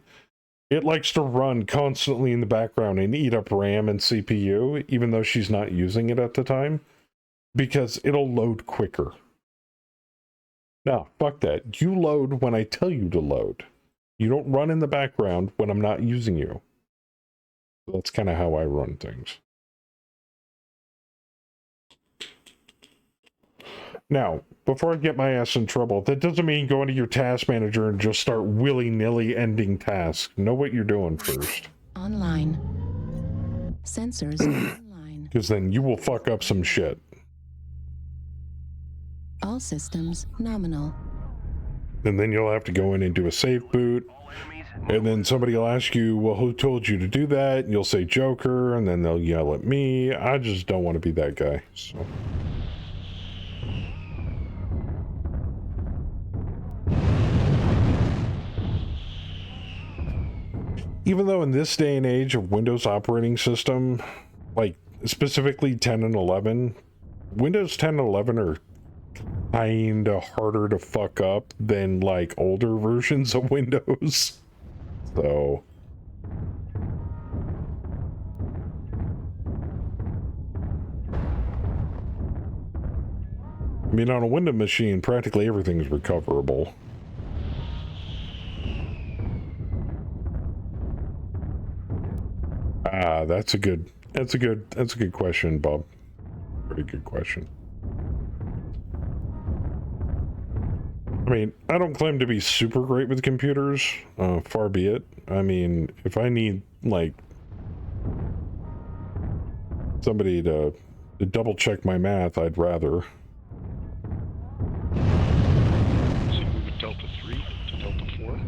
It likes to run constantly in the background and eat up RAM and CPU, even though she's not using it at the time, because it'll load quicker. Now, fuck that. You load when I tell you to load. You don't run in the background when I'm not using you. That's kind of how I run things. Now, before I get my ass in trouble, that doesn't mean go into your task manager and just start willy-nilly ending tasks. Know what you're doing first. Online. Sensors online. Because then you will fuck up some shit. All systems nominal. And then you'll have to go in and do a safe boot. And then somebody will ask you, well, who told you to do that? And you'll say Joker, and then they'll yell at me. I just don't want to be that guy. So. Even though in this day and age of Windows operating system, like specifically 10 and 11, Windows 10 and 11 are kinda harder to fuck up than like older versions of Windows. So I mean, on a Windows machine, practically everything is recoverable. Ah, that's a good question, Bob. Pretty good question. I mean, I don't claim to be super great with computers, far be it. I mean, if I need, like, somebody to double check my math, I'd rather. So you move a Delta 3 to Delta 4?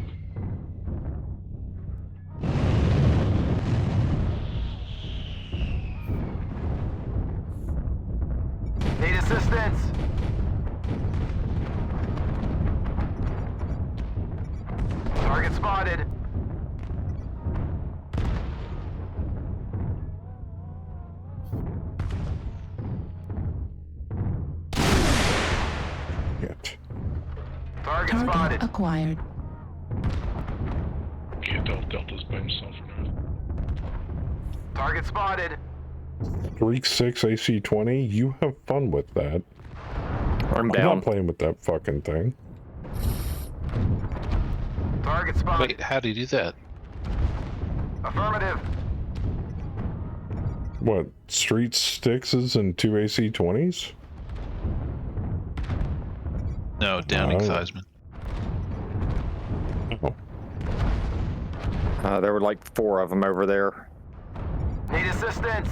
Need assistance. Target spotted. Yet. Target Target spotted. acquired. Okay, Delta's by himself for now. Target spotted. Greek 6 AC-20, you have fun with that. I'm I'm down. not playing with that fucking thing. Target spotted. Wait, how do you do that? Affirmative. What, Street Sixes and 2 AC-20s? No, Downing Oh. Theismann. Oh. There were like 4 of them over there. Need assistance.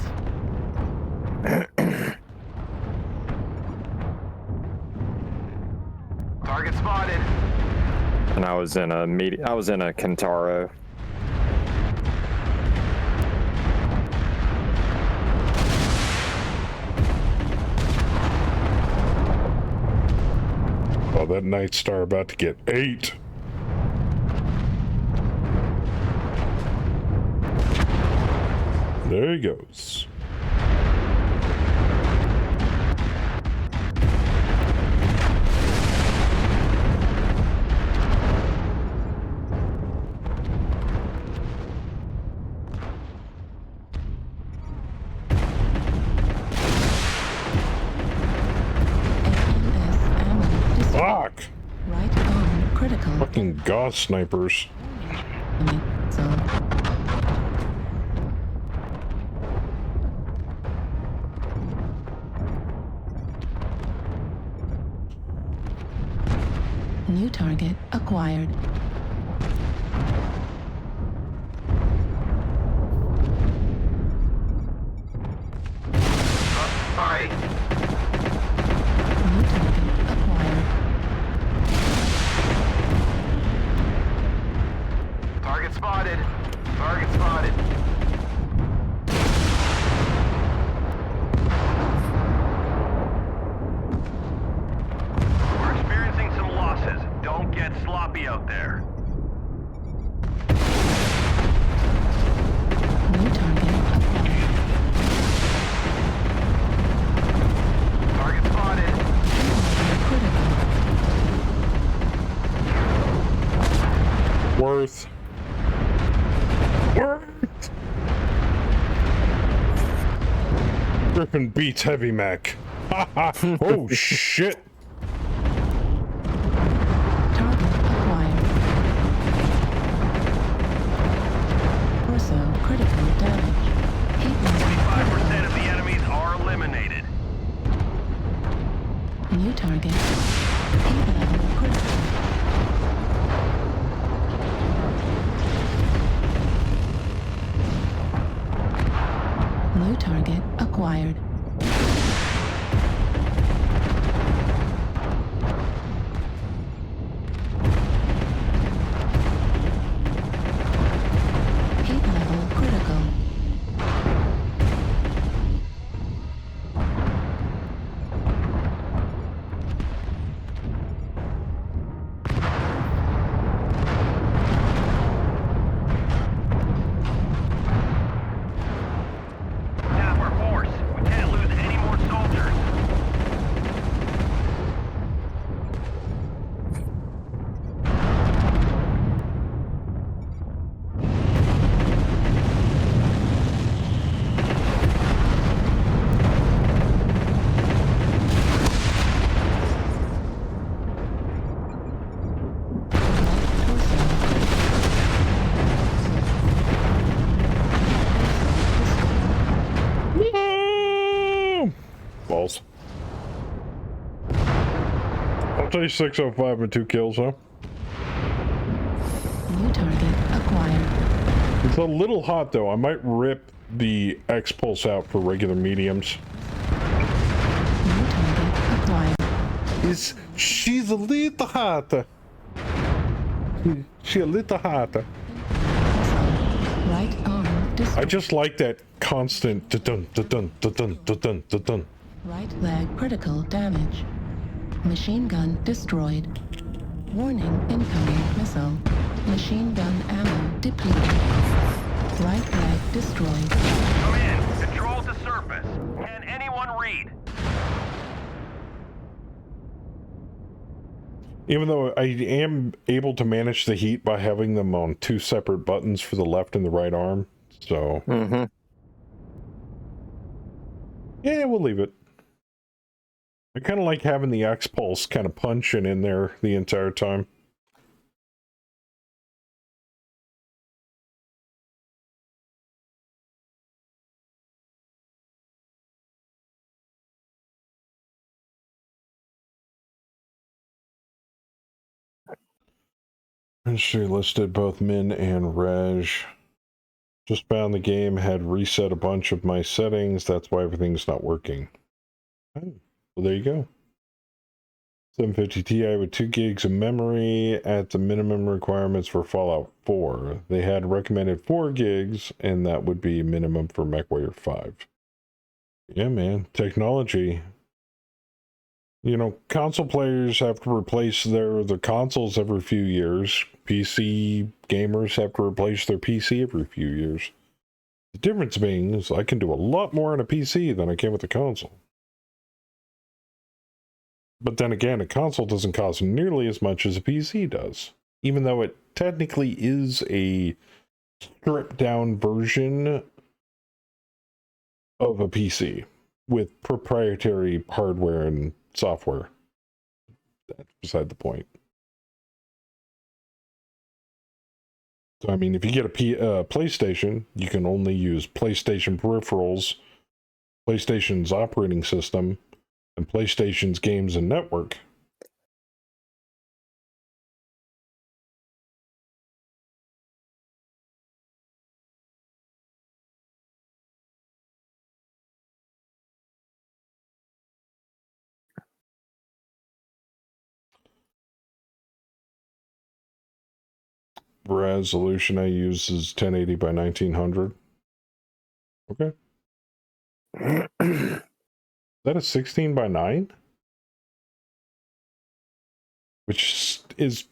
Target spotted. And I was in a Kentaro. Oh, that Night Star about to get 8. There he goes. AMS ammo dis- Fuck! Right on critical. Fucking Gauss snipers. Zone. New target acquired. Alright. New target acquired. Target spotted. Target spotted. We're experiencing some losses. Don't get sloppy out there. New target acquired. Target spotted. Critical. Worth. Griffin beats Heavy Mech. Oh shit. Target acquired. Torso critical damage. Heat loss 25% of the enemies are eliminated. New target target acquired. Heat level critical. Now we're force. We can't lose any more soldiers. No! Balls. I'll tell you 605 and 2 kills, huh? New target acquired. It's a little hot though. I might rip the X pulse out for regular mediums. New target acquired. She's a little hot. She's a little hot. Missile. Right arm I destroyed. just like that constant dun dun dun dun dun dun dun. Right leg critical damage. Machine gun destroyed. Warning, incoming missile. Machine gun ammo depleted. Right leg destroyed. Come in. Control to surface. Can anyone read? Even though I am able to manage the heat by having them on 2 separate buttons for the left and the right arm, so Mm-hmm. yeah, we'll leave it. I kind of like having the X pulse kind of punching in there the entire time. She listed both Min and Reg. Just found the game had reset a bunch of my settings. That's why everything's not working. Oh, well, there you go. 750 Ti with 2 gigs of memory at the minimum requirements for Fallout 4. They had recommended 4 gigs, and that would be minimum for MechWarrior 5. Yeah, man. Technology. You know, console players have to replace their consoles every few years. PC gamers have to replace their PC every few years. The difference being is I can do a lot more on a PC than I can with a console. But then again, a console doesn't cost nearly as much as a PC does. Even though it technically is a stripped down version of a PC with proprietary hardware and software. That's beside the point. So, I mean, if you get a PlayStation, you can only use PlayStation peripherals, PlayStation's operating system, and PlayStation's games and network. Resolution I use is 1080 by 1900. Okay. Is that a 16 by 9? Which is,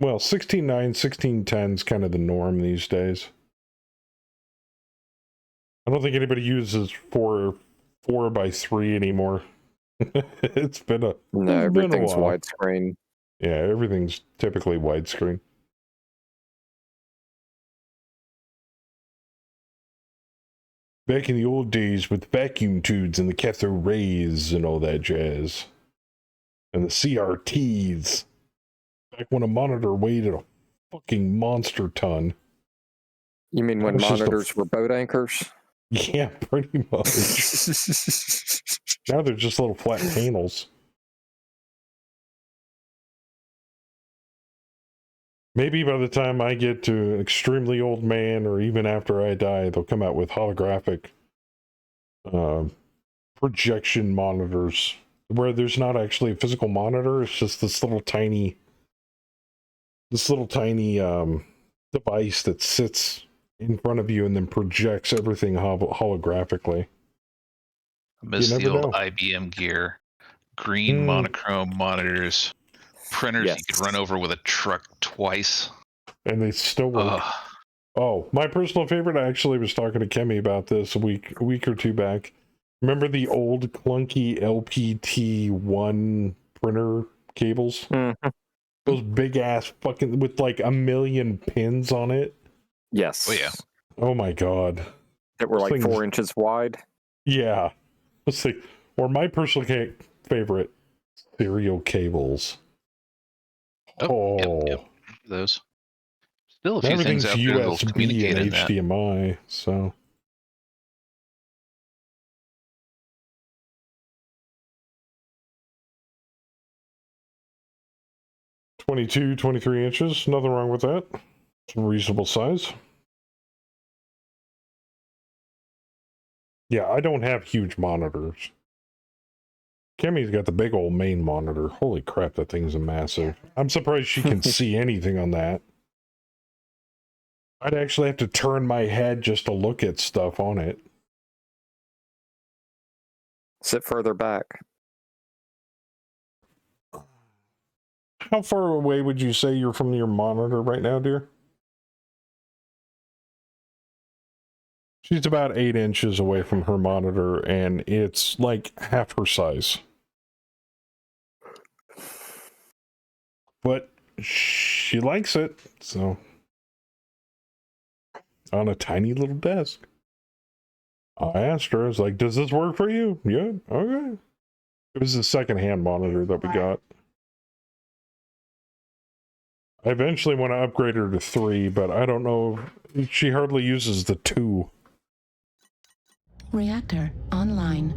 well, 16:9, 16:10 is kind of the norm these days. I don't think anybody uses 4:3 anymore. It's been a No, it's been a everything's while. widescreen. Yeah, everything's typically widescreen. Back in the old days with vacuum tubes and the cathode rays and all that jazz. And the CRTs. Back when a monitor weighed a fucking monster ton. You mean when It's just a- monitors were boat anchors? Yeah, pretty much. Now they're just little flat panels. Maybe by the time I get to an extremely old man, or even after I die, they'll come out with holographic projection monitors where there's not actually a physical monitor. It's just this little tiny device that sits in front of you and then projects everything holographically. I miss You the never old know. IBM gear. Green monochrome monitors. Printers you could run over with a truck twice. And they still work. Oh, my personal favorite, I actually was talking to Kemi about this a week or two back. Remember the old clunky LPT1 printer cables? Mm-hmm. Those big ass fucking, with like 1 million pins on it? Yes. Oh, yeah. Oh my god. That were Those like 4 inches wide. Yeah. Let's see. Or my personal favorite, serial cables. Yep. Those. Still a few things Everything's out there that'll USB communicate and in that. HDMI, so. (22, 23 inches, nothing wrong with that. It's a reasonable size. Yeah, I don't have huge monitors. Kemi's got the big old main monitor. Holy crap, that thing's massive. I'm surprised she can see anything on that. I'd actually have to turn my head just to look at stuff on it. Sit further back. How far away would you say you're from your monitor right now, dear? She's about 8 inches away from her monitor, and it's like half her size. But she likes it, so. On a tiny little desk. I asked her, I was like, does this work for you? Yeah, okay. It was a secondhand monitor that we got. I eventually want to upgrade her to 3, but I don't know. She hardly uses the 2. Reactor online.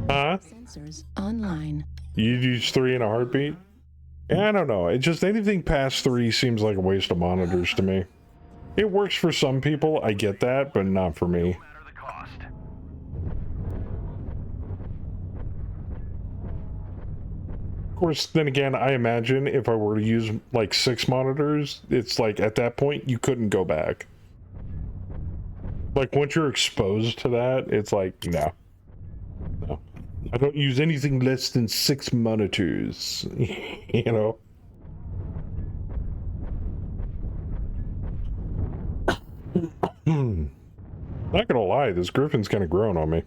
Huh? Sensors online. You'd use 3 in a heartbeat? Yeah, I don't know. It just, anything past 3 seems like a waste of monitors to me. It works for some people, I get that, but not for me. Of course, then again, I imagine if I were to use like 6 monitors, it's like at that point you couldn't go back. Like once you're exposed to that, it's like, no. I don't use anything less than 6 monitors, you know? Not gonna lie, this Griffin's kind of grown on me.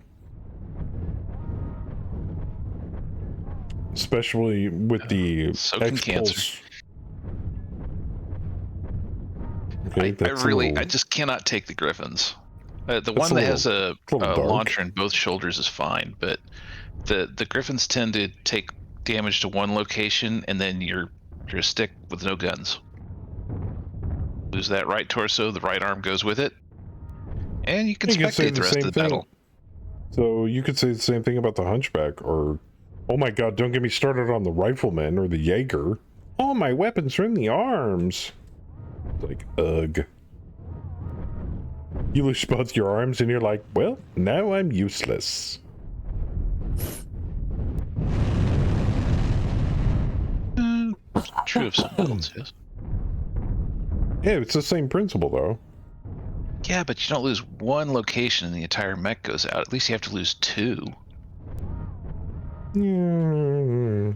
Especially with the X-Pulse. Okay, I just cannot take the Griffins. The one that has a launcher in both shoulders is fine, but the Griffins tend to take damage to one location, and then you're a stick with no guns. Lose that right torso, the right arm goes with it, and you can spectate the rest of the battle. So you could say the same thing about the Hunchback, or, oh my god, don't get me started on the Rifleman or the Jaeger. All my weapons are in the arms. Like, ugh. You lose both your arms and you're like, well, now I'm useless. True of some builds, yes. Yeah, it's the same principle, though. Yeah, but you don't lose one location and the entire mech goes out. At least you have to lose 2. Yeah.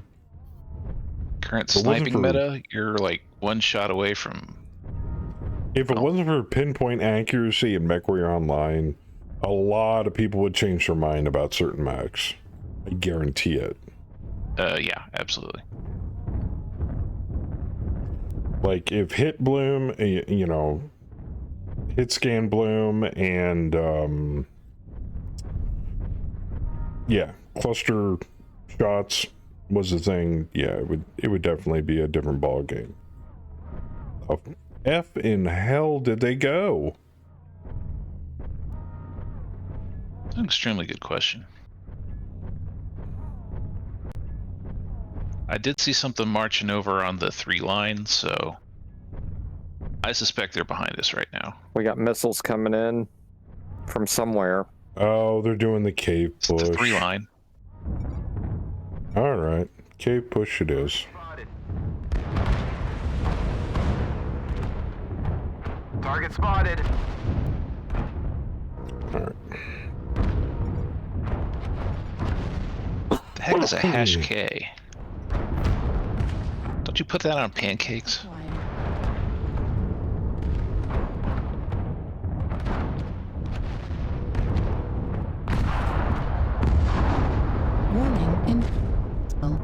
Current sniping meta, you're like 1 shot away from... If it wasn't for pinpoint accuracy in Mech Warrior Online, a lot of people would change their mind about certain mechs. I guarantee it. Yeah, absolutely. Like, if Hit Bloom, you know, Hit Scan Bloom, and, yeah, cluster shots was the thing, yeah, it would definitely be a different ball game. F in hell did they go? That's an extremely good question. I did see something marching over on the 3 line, so I suspect they're behind us right now. We got missiles coming in from somewhere. Oh, they're doing the cave push. It's a 3-line. All right, cave push it is. Target spotted. All right. The heck is a hash K? Don't you put that on pancakes? Warning in. Oh,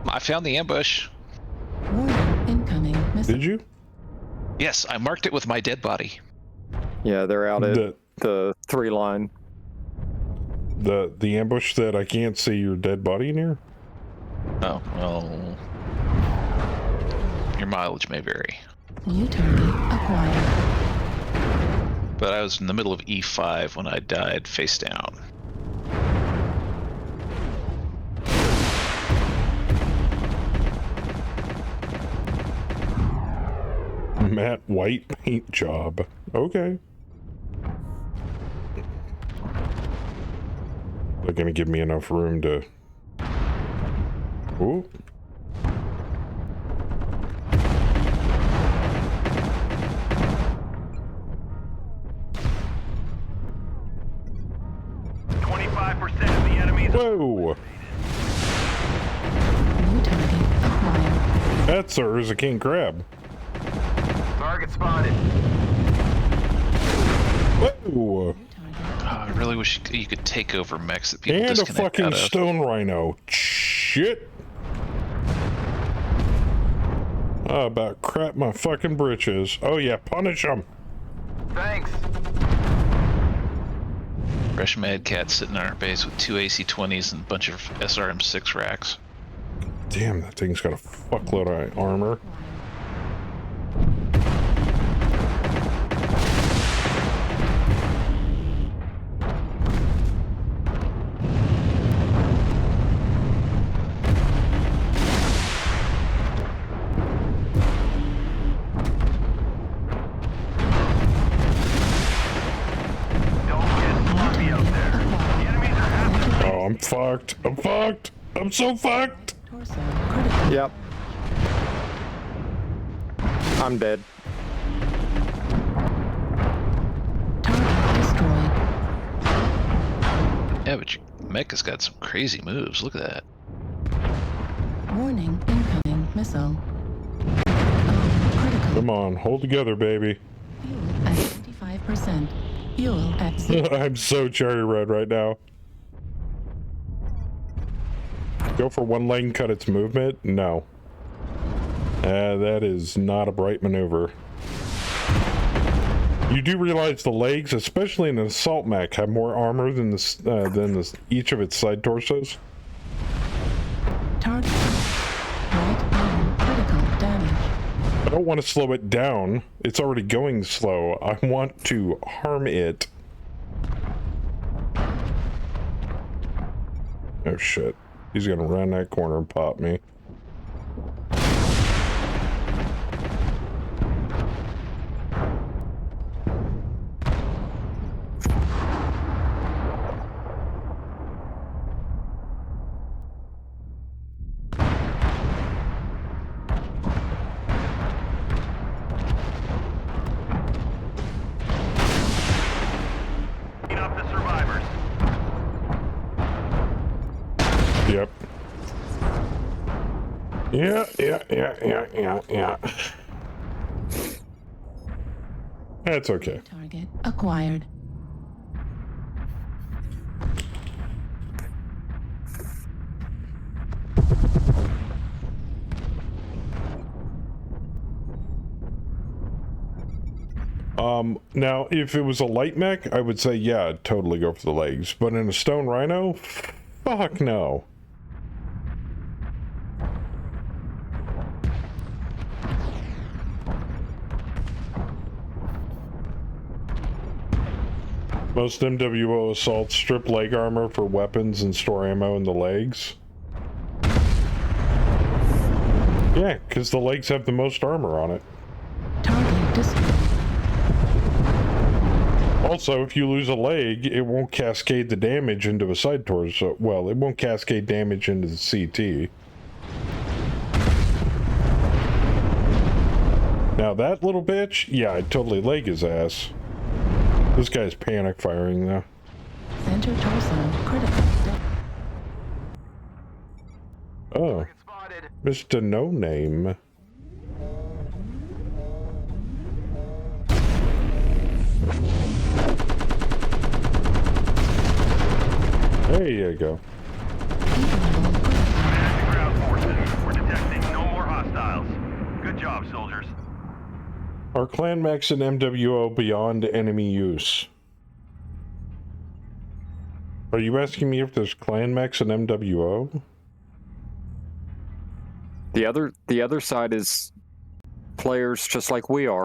I found the ambush. warning incoming missile. Did you? Yes, I marked it with my dead body. Yeah, they're out at the 3-line. The ambush that I can't see your dead body near? Oh, well. Your mileage may vary. New target acquired. But I was in the middle of E5 when I died face down. Matte white paint job. Okay. They're gonna give me enough room to... Ooh. Whoa! New target acquired. That, sir, is a king crab. Target spotted. Whoa! Oh, I really wish you could take over mechs that people And a disconnect fucking out of. stone rhino. Shit! I about crap my fucking britches. Oh yeah, punish them! Thanks. Fresh Mad Cat sitting on our base with 2 AC-20s and a bunch of SRM-6 racks. Damn, that thing's got a fuckload of armor. Oh, I'm fucked. I'm fucked. I'm so fucked. Torso critical. Yep. I'm dead. Target destroyed. Yeah, but your mech has got some crazy moves. Look at that. Warning incoming missile. Critical. Come on, hold together, baby. Fuel at 25%. Fuel at 0. I'm so cherry red right now. Go for one leg and cut its movement? No. That is not a bright maneuver. You do realize the legs, especially in an assault mech, have more armor than each of its side torsos? Target. Right arm critical damage. I don't want to slow it down. It's already going slow. I want to harm it. Oh shit. He's gonna run that corner and pop me. Clean up the survivors. Yep. Yeah. That's okay. Target acquired. Now, if it was a light mech, I would say, yeah, I'd totally go for the legs. But in a stone rhino, fuck no. Most MWO assaults strip leg armor for weapons and store ammo in the legs. Yeah, because the legs have the most armor on it. Target destroyed. Also, if you lose a leg, it won't cascade the damage into a side torso. Well, it won't cascade damage into the CT. Now that little bitch, yeah, I'd totally leg his ass. This guy's panic firing though. Center torso critical. Oh, Mr. No Name. There you go. Managing ground forces. We're detecting no more hostiles. Good job, soldiers. Are clan mechs and MWO beyond enemy use? Are you asking me if there's clan mechs and MWO? The other side is players just like we are.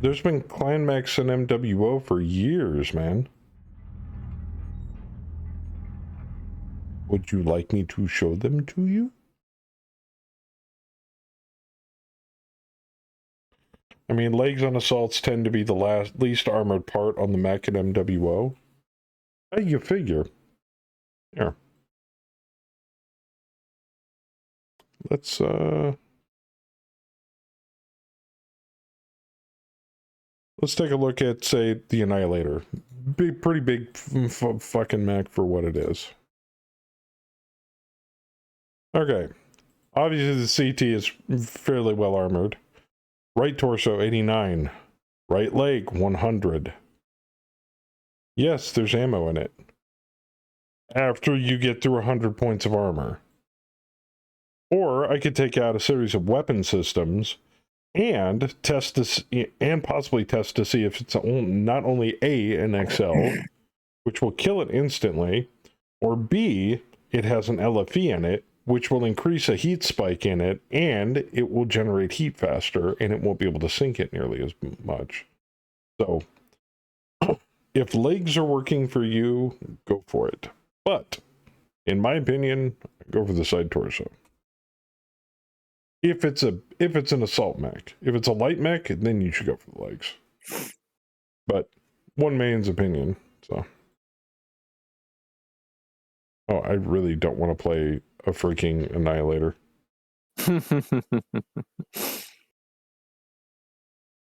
There's been clan mechs and MWO for years, man. Would you like me to show them to you? I mean, legs on assaults tend to be the least armored part on the mech and MWO. Hey, you figure. Here. Let's take a look at, say, the Annihilator. Pretty big fucking mech for what it is. Okay. Obviously, the CT is fairly well armored. Right torso, 89. Right leg, 100. Yes, there's ammo in it. After you get through 100 points of armor. Or I could take out a series of weapon systems and test this, and possibly test to see if it's not only A, an XL, which will kill it instantly, or B, it has an LFE in it, which will increase a heat spike in it, and it will generate heat faster, and it won't be able to sink it nearly as much. So, if legs are working for you, go for it. But, in my opinion, go for the side torso. If it's an assault mech. If it's a light mech, then you should go for the legs. But, one man's opinion, so. Oh, I really don't want to play a freaking Annihilator.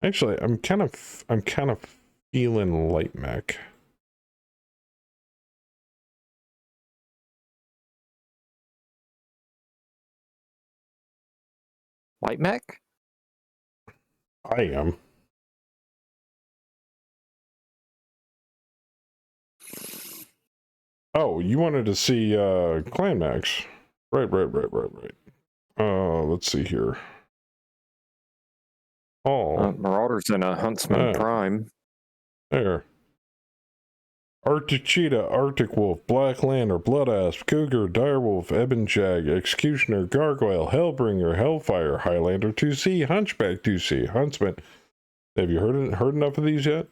Actually, I'm kind of feeling light mech. Light mech? I am. Oh, you wanted to see clan mechs. Right. Let's see here. Oh. Marauder's in a Huntsman Prime. There. Arctic Cheetah, Arctic Wolf, Black Lantern, Blood Asp, Cougar, Direwolf, Ebon Jag, Executioner, Gargoyle, Hellbringer, Hellfire, Highlander 2C, Hunchback 2C, Huntsman. Have you heard enough of these yet?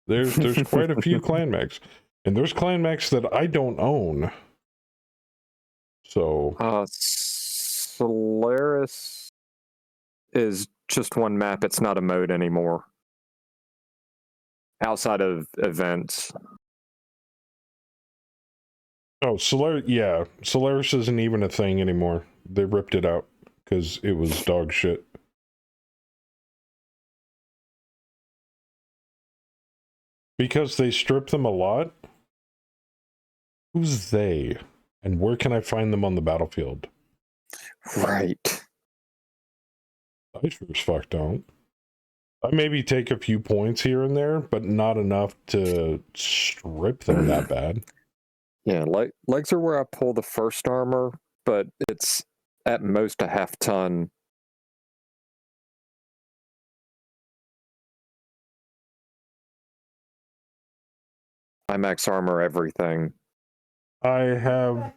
There's quite a few clan mechs. And there's clan mechs that I don't own. So Solaris is just one map, it's not a mode anymore. Outside of events. Oh, Solaris isn't even a thing anymore. They ripped it out because it was dog shit. Because they stripped them a lot? Who's they? And where can I find them on the battlefield? Right. I sure as fuck don't. I maybe take a few points here and there, but not enough to strip them that bad. Yeah, legs are where I pull the first armor, but it's at most a half ton. I max armor everything. I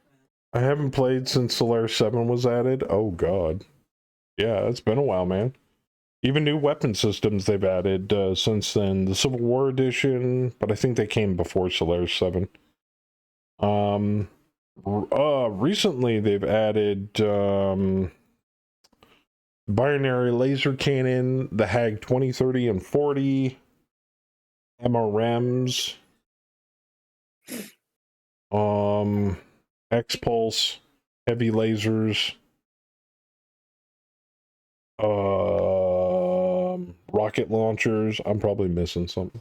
haven't played since Solaris 7 was added. Oh god. Yeah, it's been a while, man. Even new weapon systems they've added since then. The Civil War edition, but I think they came before Solaris 7. Recently they've added binary laser cannon, the HAG 20, 30, and 40. MRMs, X-Pulse, heavy lasers, rocket launchers. I'm probably missing something.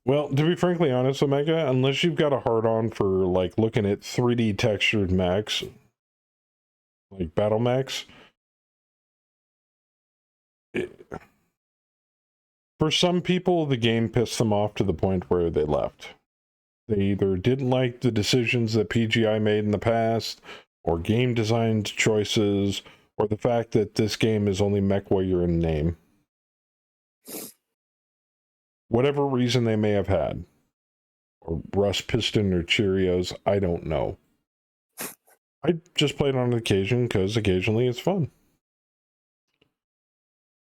Well, to be frankly honest, Omega, unless you've got a hard-on for, like, looking at 3D textured mechs, like battle mechs, for some people, the game pissed them off to the point where they left. They either didn't like the decisions that PGI made in the past, or game design choices, or the fact that this game is only MechWarrior in name. Whatever reason they may have had. Or Rust Piston or Cheerios, I don't know. I just played on occasion because occasionally it's fun.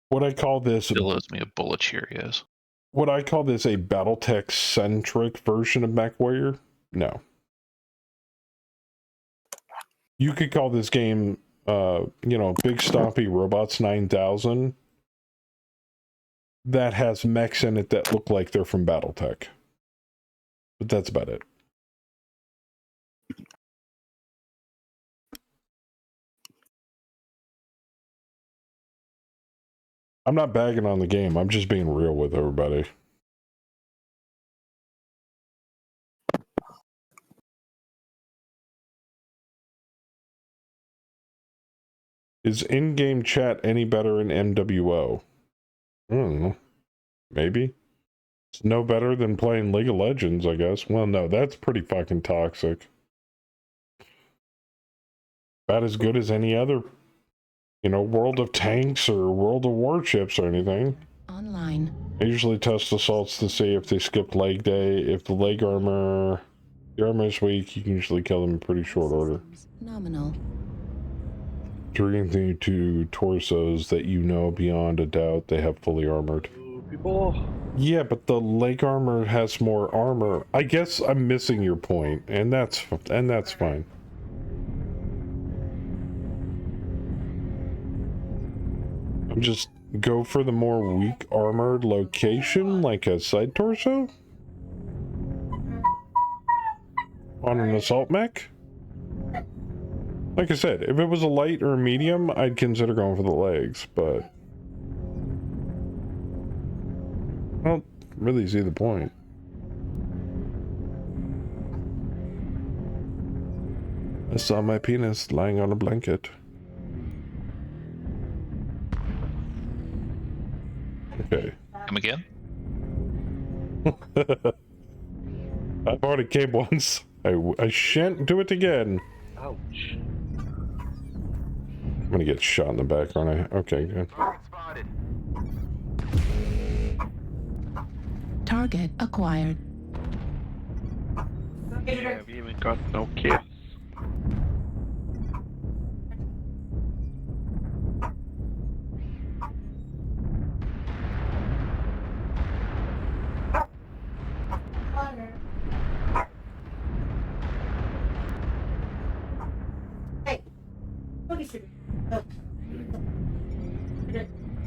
What I call this... Still owes me a bowl of Cheerios. Would I call this a Battletech-centric version of MechWarrior? No. You could call this game, you know, Big Stompy Robots 9000. That has mechs in it that look like they're from Battletech. But that's about it. I'm not bagging on the game. I'm just being real with everybody. Is in-game chat any better in MWO? I don't know. Maybe. It's no better than playing League of Legends, I guess. Well, no, that's pretty fucking toxic. About as good as any other, you know, World of Tanks or World of Warships or anything. Online. I usually test assaults to see if they skipped leg day. If the armor is weak, you can usually kill them in pretty short order. Nominal. Drinking to torsos that you know beyond a doubt they have fully armored. People. Yeah, but the leg armor has more armor. I guess I'm missing your point, and that's fine. I'm just go for the more weak armored location, like a side torso on an assault mech. Like I said, if it was a light or a medium, I'd consider going for the legs, but I don't really see the point. I saw my penis lying on a blanket. Okay. Come again? I've already came once. I shan't do it again. Ouch. I'm gonna get shot in the back, aren't I? Okay, good. Target acquired. Yeah, we even got no kills.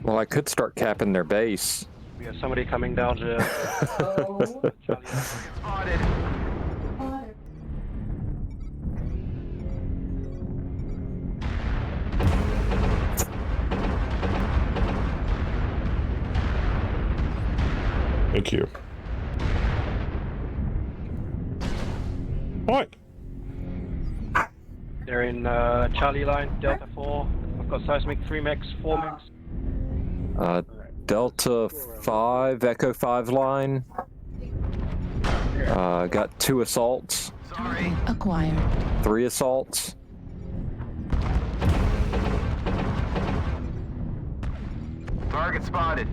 Well, I could start capping their base. We have somebody coming down to. Spotted. Thank you. What? They're in Charlie line, Delta 4. I've got seismic 3 mechs, 4 mechs. Delta 5, Echo 5 line. Got 2 assaults. Target acquired. 3 assaults. Target spotted.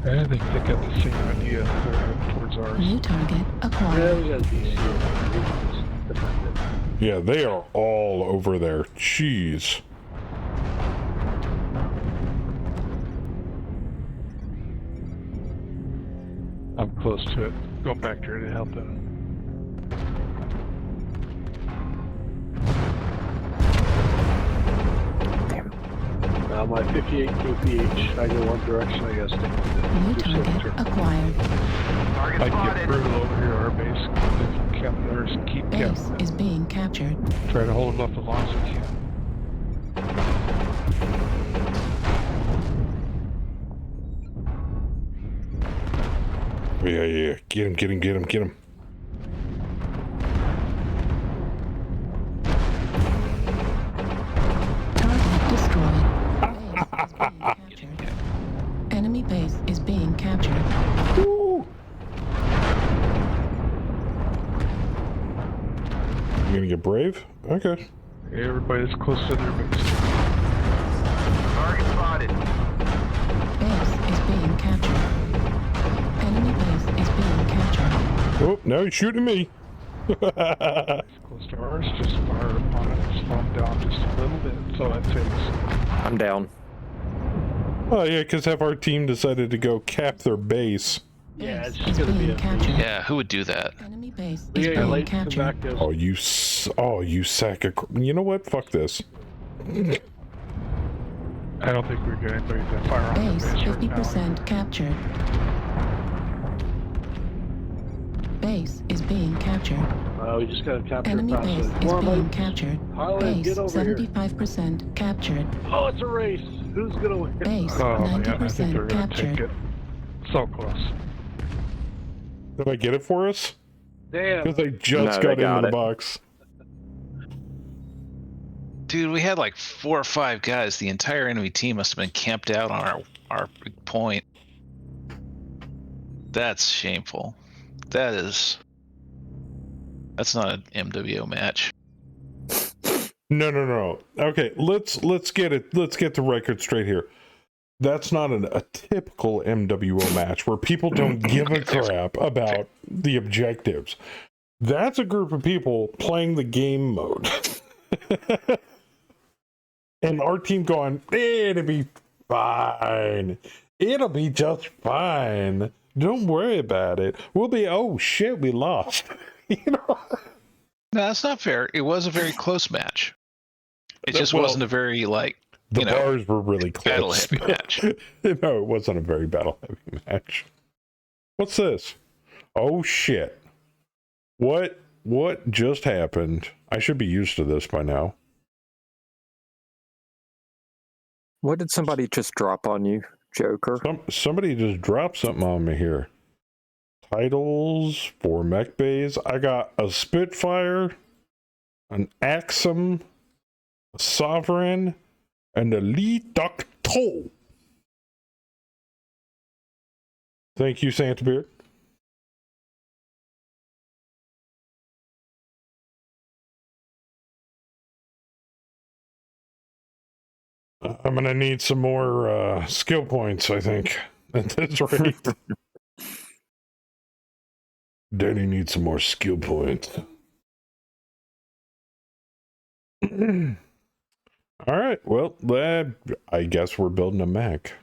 I think they got the same idea towards ours. New target acquired. Yeah, they are all over there. Jeez. I'm close to it. Going back there to help them. My 58 kph. I go one direction, I guess. New target acquired. Target I'd get spotted. brutal over here, our base. Keep Base is being captured. Try to hold it up as long as we can. Yeah. Get him. Target destroyed. Base is being captured. Enemy base is being captured. Woo! You gonna get brave? Okay. Everybody's close to their base. Target spotted. Base is being captured. Enemy base is being captured. Oh, now he's shooting me. Close to ours, just fire upon it, slow them down just a little bit, so that takes. I'm down. Oh yeah, because half our team decided to go cap their base. Yeah, Base it's is just gonna be being a captured. Yeah, who would do that? Enemy base is Yeah, being late come captured. back goes. You sack of. You know what? Fuck this. I don't think we've got anybody to fire on Base their base right now. 50% captured. Base is being captured. We just gotta capture Enemy it base fast. is Come on, being Mike. captured. Highland, Base get over here. 75% captured. Oh, it's a race. Who's gonna win? Base Oh yeah, I think they're 90% gonna take captured. it. So close. Did I get it for us? Damn. Because they just No, got they got into the it. box. Dude, we had like 4 or 5 guys. The entire enemy team must have been camped out on our point. That's shameful. That's not an MWO match. No. Okay, let's get it. Let's get the record straight here. That's not a typical MWO match where people don't give a crap about the objectives. That's a group of people playing the game mode. And our team going, it'll be fine. It'll be just fine. Don't worry about it. We'll be, oh shit, we lost. You know? No, that's not fair. It was a very close match. It just Well, wasn't a very, like, The you know, bars were really close. battle heavy match. No, it wasn't a very battle heavy match. What's this? Oh shit. What just happened? I should be used to this by now. What did somebody just drop on you, Joker? Somebody just dropped something on me here. Titles for mech bays. I got a Spitfire, an Axum, a Sovereign, and a Lee Doctor. Thank you, Santa Beard. I'm gonna need some more skill points, I think, at this rate. Danny needs some more skill points. All right, well, I guess we're building a mech.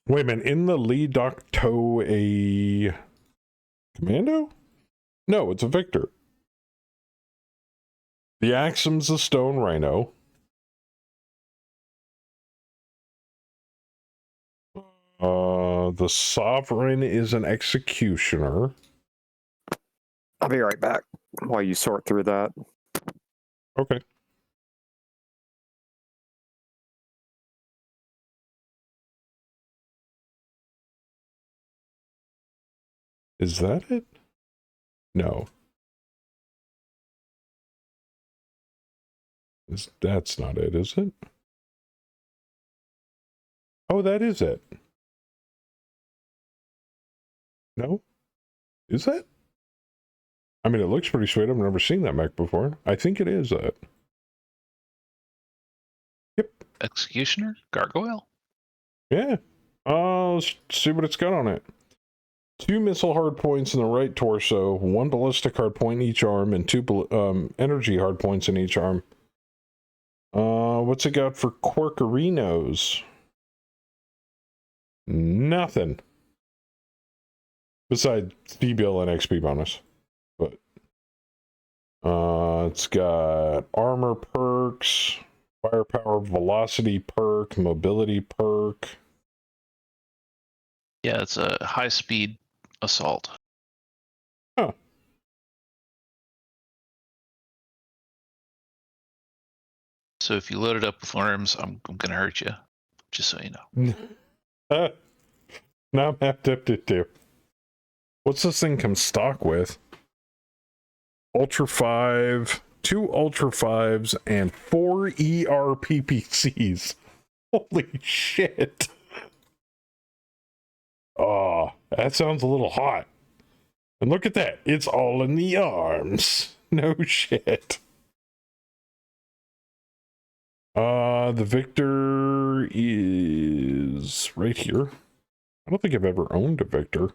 Wait a minute, in the Lee Docto a commando? No, it's a Victor. The Axum's a Stone Rhino. The Sovereign is an Executioner. I'll be right back while you sort through that. Okay. Is that it? No. That's not it, is it? Oh, that is it. No? Is that? I mean, it looks pretty sweet. I've never seen that mech before. I think it is that. Yep. Executioner? Gargoyle? Yeah. Let's see what it's got on it. 2 missile hard points in the right torso, 1 ballistic hard point in each arm, and 2 energy hard points in each arm. What's it got for Quirkerinos? Nothing. Besides DBL and XP bonus. But It's got armor perks, firepower, velocity perk, mobility perk. Yeah, it's a high-speed assault. Huh. So if you load it up with arms, I'm gonna hurt you. Just so you know. Now I'm tempted to. What's this thing come stock with? Ultra 5, 2 Ultra 5s, and 4 ERPPCs. Holy shit. Oh, that sounds a little hot. And look at that. It's all in the arms. No shit. The Victor is right here. I don't think I've ever owned a Victor.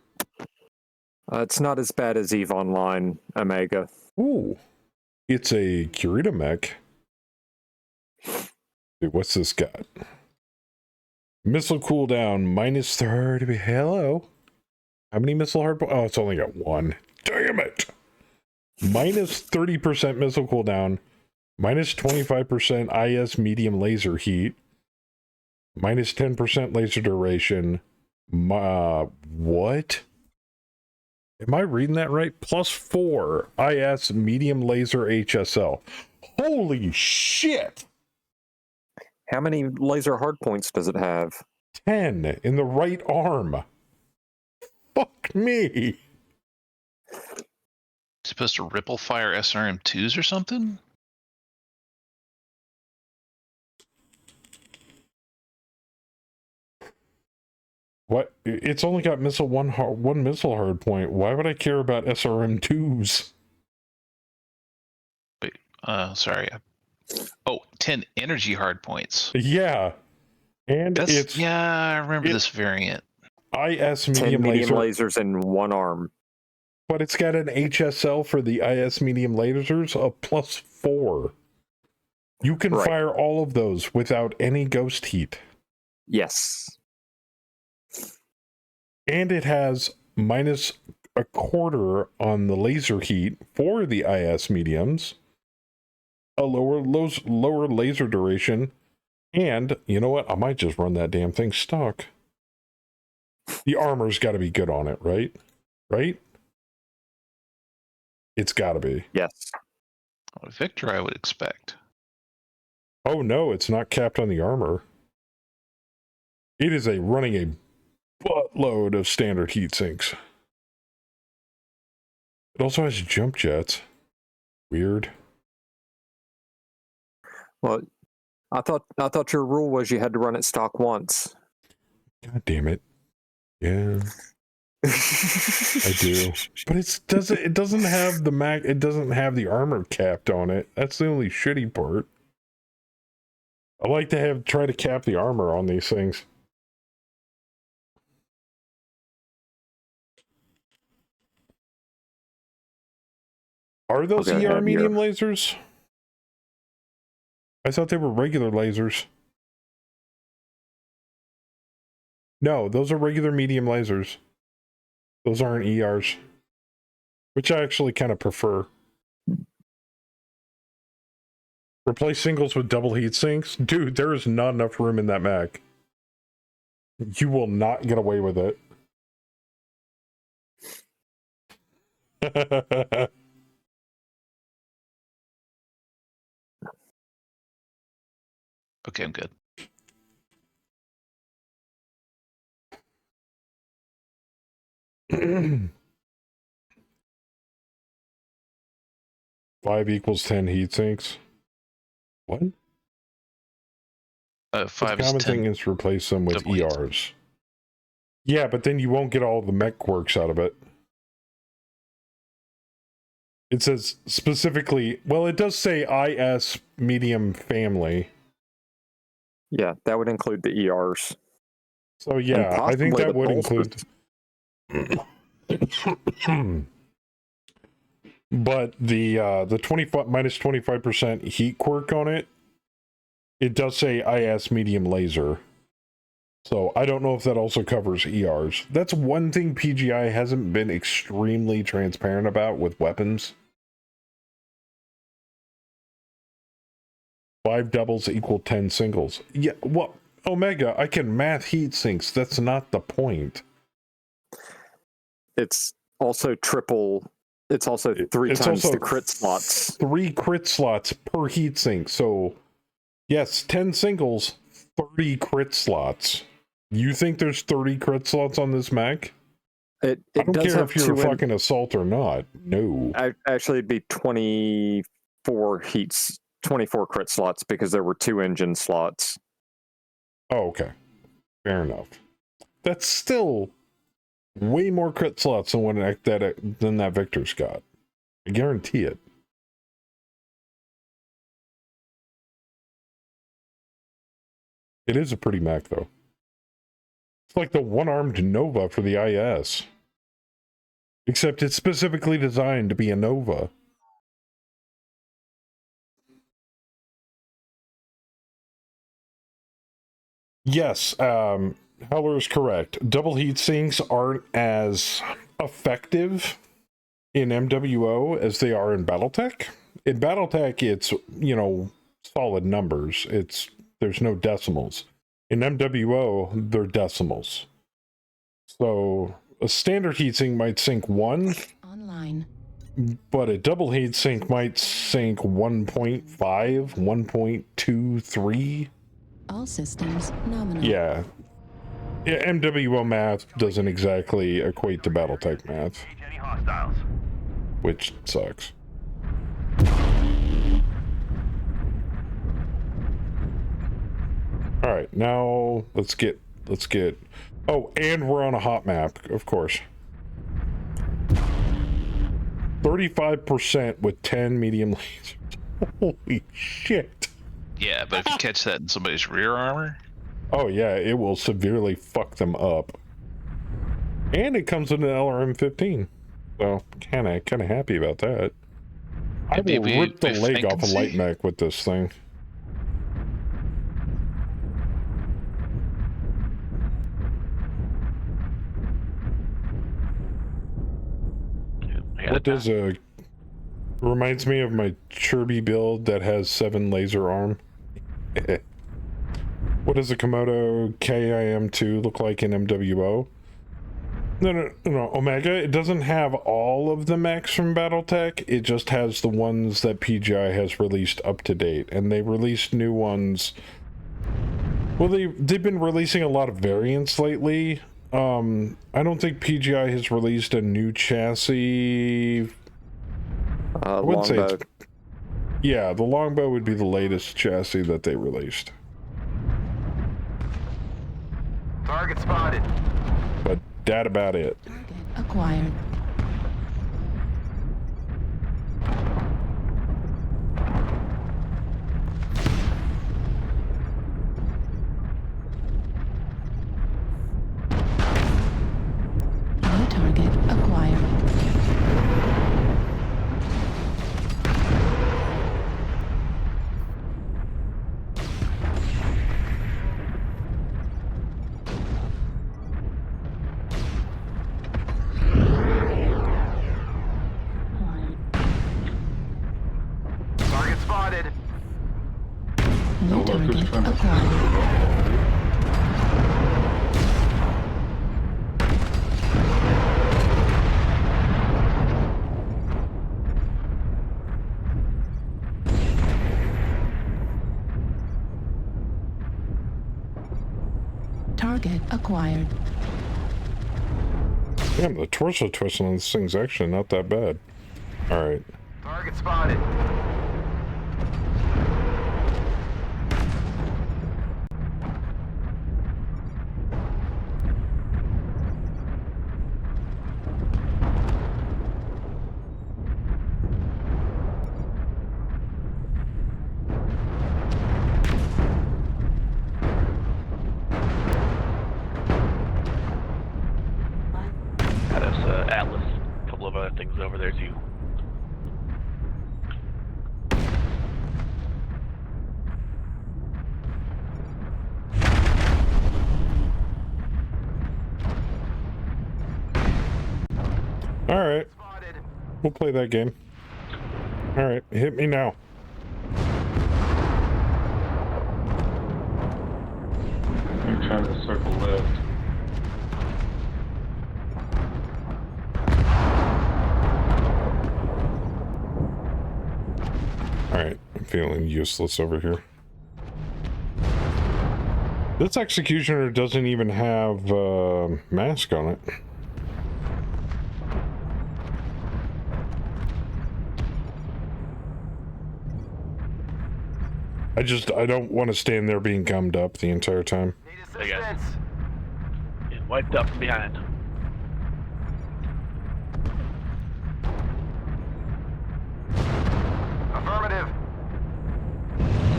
It's not as bad as EVE Online Omega. Ooh. It's a Kurita mech. Dude, what's this got? Missile cooldown minus 30. Hello. How many missile hardpoint? Oh, it's only got one. Damn it. Minus 30% missile cooldown. Minus 25% IS medium laser heat. Minus 10% laser duration. What? Am I reading that right? Plus 4 IS medium laser HSL. Holy shit! How many laser hardpoints does it have? 10 in the right arm. Fuck me. Supposed to ripple fire SRM2s or something? What? It's only got one missile hard point. Why would I care about SRM2s? Wait, sorry. Oh, 10 energy hard points. Yeah. And it's... Yeah, I remember this variant. IS 10 medium laser. lasers in one arm. But it's got an HSL for the IS medium lasers of plus 4. You can fire all of those without any ghost heat. Yes. And it has minus a quarter on the laser heat for the IS mediums, a lower laser duration, and you know what? I might just run that damn thing stock. The armor's got to be good on it, right? Right? It's got to be. Yes. Well, Victor, I would expect. Oh no, it's not capped on the armor. It is running a buttload of standard heat sinks. It also has jump jets. Weird. Well, I thought your rule was you had to run it stock once. God damn it. Yeah. I do. But it doesn't have the armor capped on it. That's the only shitty part. I like to try to cap the armor on these things. Are those ER medium lasers? I thought they were regular lasers. No, those are regular medium lasers. Those aren't ERs. Which I actually kind of prefer. Replace singles with double heat sinks? Dude, there is not enough room in that Mech. You will not get away with it. Okay, I'm good. Five equals 10 heat sinks. What? 5 the is common 10. thing is to replace them with double heat. ERs. Yeah, but then you won't get all the mech quirks out of it. It says specifically, well, it does say IS medium family. Yeah, that would include the ERs. So yeah, I think that would include. But the 25 minus 25% heat quirk on it, it does say IS medium laser. So I don't know if that also covers ERs. That's one thing PGI hasn't been extremely transparent about with weapons. 5 doubles equal 10 singles. Yeah, well, Omega, I can math heat sinks. That's not the point. It's also triple. It's also three times the crit slots. 3 crit slots per heat sink. So, yes, 10 singles, 30 crit slots. You think there's 30 crit slots on this mech? It I don't does care have if you're a fucking assault or not. No. Actually, it'd be 24 heats, 24 crit slots because there were 2 engine slots. Oh, okay. Fair enough. That's still way more crit slots than that Victor's got. I guarantee it. It is a pretty mech, though. It's like the one-armed Nova for the IS. Except it's specifically designed to be a Nova. Yes, Heller is correct. Double heat sinks aren't as effective in MWO as they are in Battletech. In Battletech, it's, solid numbers. There's no decimals. In MWO, they're decimals. So a standard heatsink might sink 1. Online. But a double heat sink might sink 1.5, 1.23. All systems nominal. Yeah. MWO math doesn't exactly equate to Battletech math. Any hostiles? Which sucks. Alright, now let's get oh, and we're on a hot map, of course. 35% with 10 medium lasers. Holy shit. Yeah, but if you catch that in somebody's rear armor... Oh yeah, it will severely fuck them up. And it comes with an LRM-15. So, kinda happy about that. I will rip the leg off a light mech with this thing. What does a... Reminds me of my Chirby build that has 7 laser arm. What does a Komodo KIM-2 look like in MWO? No, Omega, it doesn't have all of the mechs from Battletech. It just has the ones that PGI has released up to date. And they released new ones. Well, they've been releasing a lot of variants lately. I don't think PGI has released a new chassis. I wouldn't say it's... Yeah, the longbow would be the latest chassis that they released. Target spotted. But that about it. Target acquired. New target acquired. Target spotted. New target acquired. Target acquired. Damn, the torso twist on this thing's actually not that bad. Alright. Target spotted. That's Atlas. A couple of other things over there too. Alright. We'll play that game. Alright, hit me now. trying to circle left. Alright, I'm feeling useless over here. This executioner doesn't even have a mask on it. I don't want to stand there being gummed up the entire time. Need assistance. Getting wiped up from behind. Affirmative.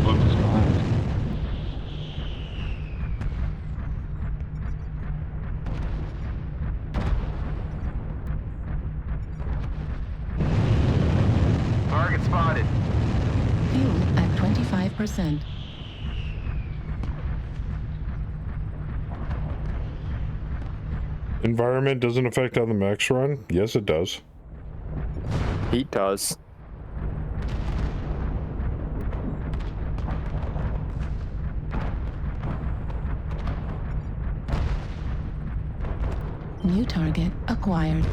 Look is behind. Target spotted. Fuel at 25%. Environment doesn't affect how the mechs run? Yes, it does. Heat does. New target acquired.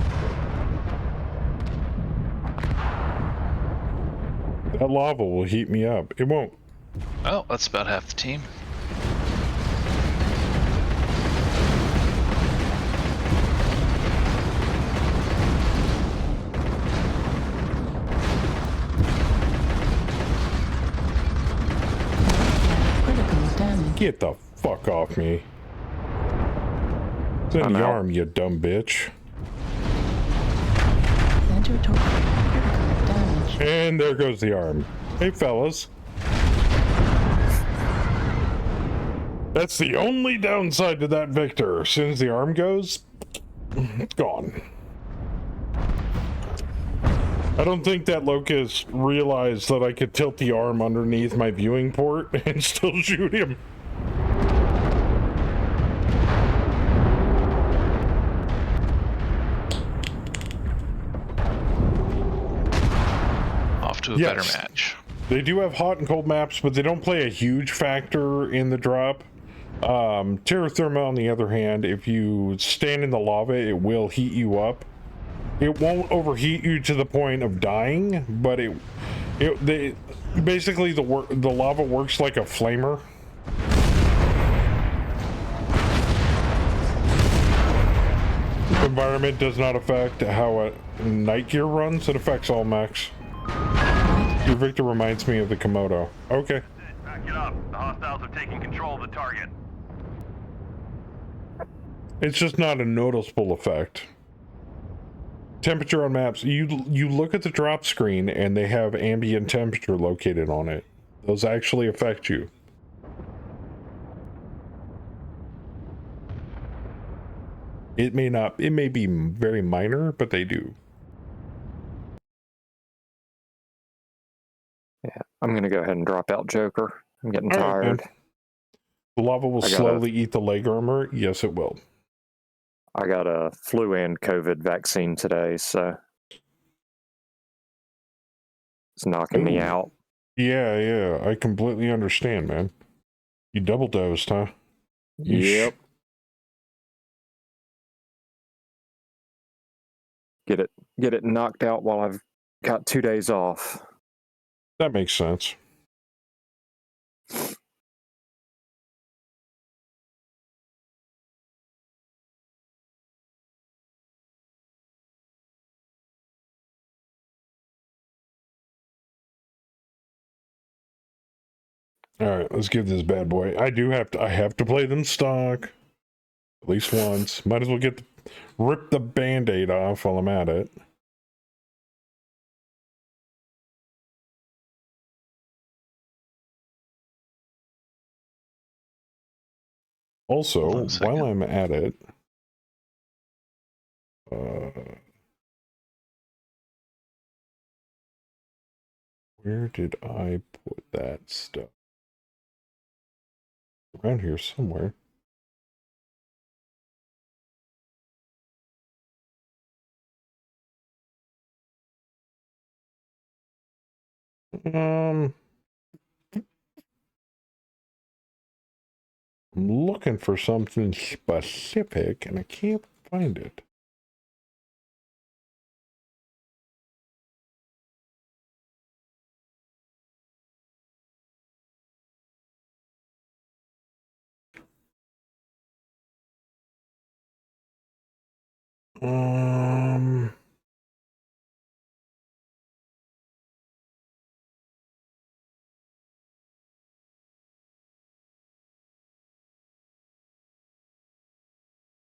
That lava will heat me up. It won't. Oh, that's about half the team. Critical damage. Get the fuck off me. It's in I'm the out. arm, you dumb bitch. Center torso. Critical damage. And there goes the arm. Hey, fellas. That's the only downside to that Victor. As soon as the arm goes, it's gone. I don't think that Locust realized that I could tilt the arm underneath my viewing port and still shoot him. Off to a Yes. better match. They do have hot and cold maps, but they don't play a huge factor in the drop. Terra Therma, on the other hand, if you stand in the lava, it will heat you up. It won't overheat you to the point of dying, but basically the lava works like a flamer. Environment does not affect how a night gear runs. It affects all mechs. Your Victor reminds me of the Komodo. Okay. Back it up. The hostiles have taken control of the target. It's just not a noticeable effect. Temperature on maps. You look at the drop screen and they have ambient temperature located on it. Those actually affect you. It may be very minor, but they do. Yeah, I'm gonna go ahead and drop out Joker. I'm getting All right, tired. man. The lava will slowly eat the leg armor. Yes, it will. I got a flu and COVID vaccine today, so it's knocking me Ooh. out. Yeah, I completely understand, man. You double dosed, huh? Yep. Get it knocked out while I've got 2 days off. That makes sense. All right, let's give this bad boy. I have to play them stock at least once. Might as well rip the band-aid off while I'm at it. Also, while I'm at it, where did I put that stuff? Around here somewhere. I'm looking for something specific, and I can't find it.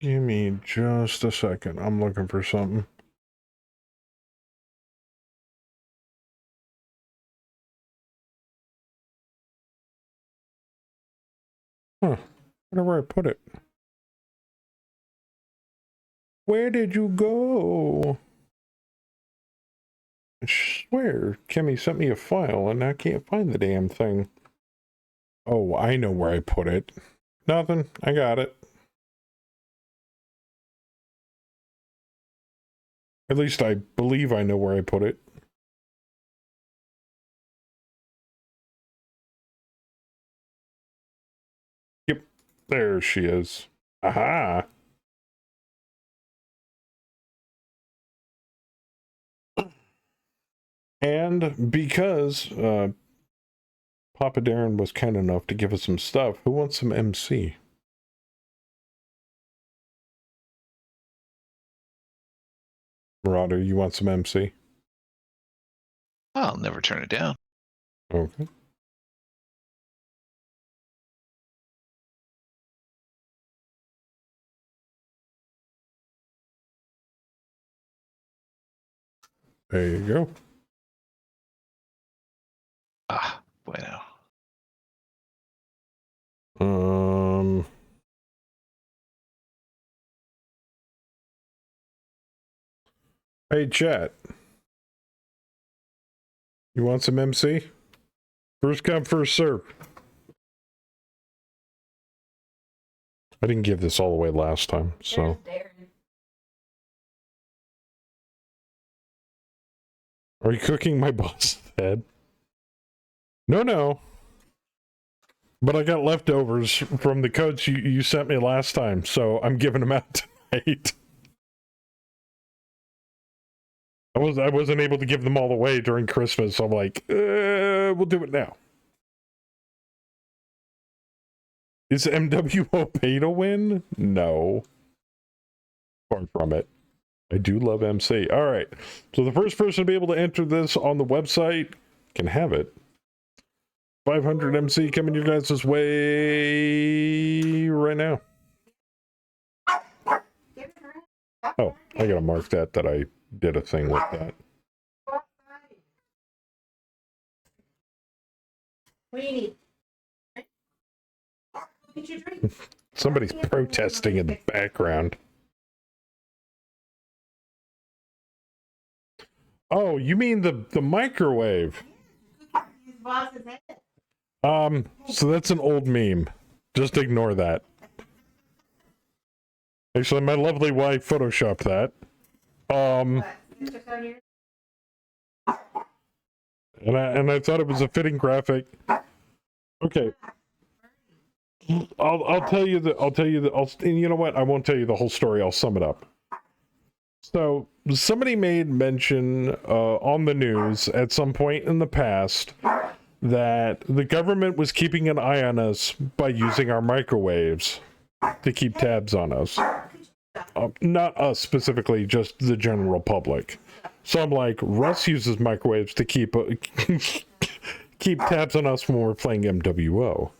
Give me just a second. I'm looking for something. Huh. I wonder where I put it. Where did you go? I swear, Kimmy sent me a file and I can't find the damn thing. Oh, I know where I put it. Nothing. I got it. At least I believe I know where I put it. Yep. There she is. Aha. And because Papa Darren was kind enough to give us some stuff, who wants some MC? Marauder, you want some MC? I'll never turn it down. Okay. There you go. Ah, bueno. Hey, chat. You want some MC? First come, first serve. I didn't give this all away last time, so. Are you cooking my boss's head? No. But I got leftovers from the codes you sent me last time, so I'm giving them out tonight. I wasn't able to give them all away during Christmas, so I'm like, we'll do it now. Is MWO pay to win? No. Far from it. I do love MC. All right. So the first person to be able to enter this on the website can have it. 500 MC coming your guys' way right now. Oh, I gotta mark that I did a thing with that. What do you need? Get your drink. Somebody's protesting in the background. Oh, you mean the microwave? So that's an old meme. Just ignore that. Actually, my lovely wife photoshopped that. And I thought it was a fitting graphic. Okay. I'll tell you and you know what? I won't tell you the whole story. I'll sum it up. So somebody made mention on the news at some point in the past that the government was keeping an eye on us by using our microwaves to keep tabs on us. Not us specifically, just the general public. So I'm like, Russ uses microwaves to keep tabs on us when we're playing MWO.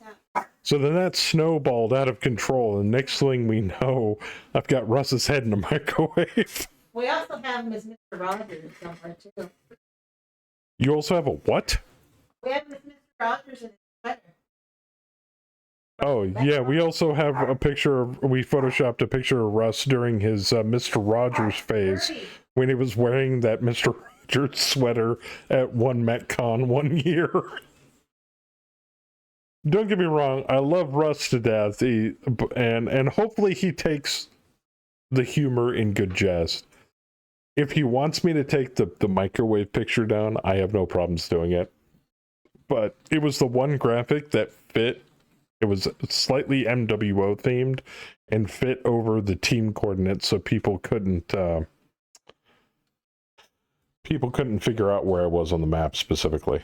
So then that snowballed out of control, and next thing we know, I've got Russ's head in a microwave. We also have him as Mr. Rogers somewhere too. You also have a what? We have Mr. Rogers in his sweater. Oh, yeah, we also have a picture we photoshopped a picture of Russ during his Mr. Rogers phase when he was wearing that Mr. Rogers sweater at one MechCon one year. Don't get me wrong, I love Russ to death, and hopefully he takes the humor in good jest. If he wants me to take the microwave picture down, I have no problems doing it. But it was the one graphic that fit It was slightly MWO themed and fit over the team coordinates, so people couldn't figure out where I was on the map specifically.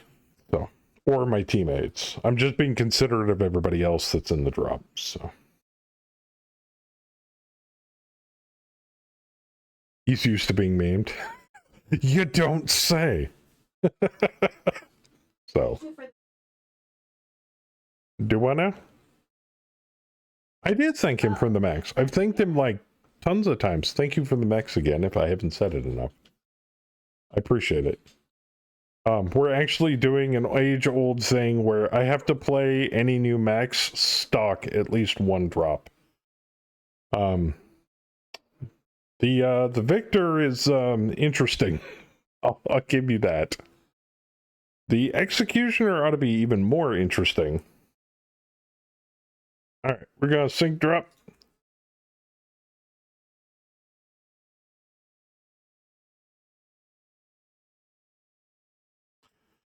So, or my teammates. I'm just being considerate of everybody else that's in the drop. So he's used to being memed. You don't say. So, do I now? I did thank him for the mechs. I've thanked him like tons of times. Thank you for the mechs again, if I haven't said it enough. I appreciate it. We're actually doing an age-old thing where I have to play any new mechs stock at least one drop. The Victor is interesting. I'll give you that. The Executioner ought to be even more interesting. Alright, we're gonna sync drop.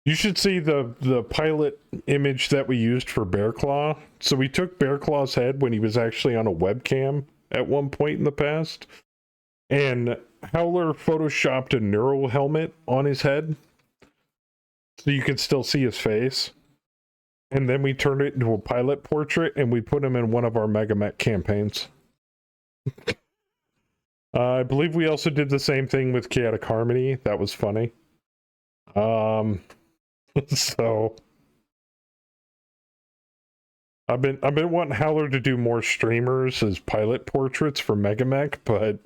You should see the pilot image that we used for Bearclaw. So we took Bearclaw's head when he was actually on a webcam at one point in the past. And Howler photoshopped a neural helmet on his head. So you could still see his face. And then we turned it into a pilot portrait and we put him in one of our Mega Mech campaigns. I believe we also did the same thing with Chaotic Harmony. That was funny. So I've been wanting Howler to do more streamers as pilot portraits for Mega Mech, but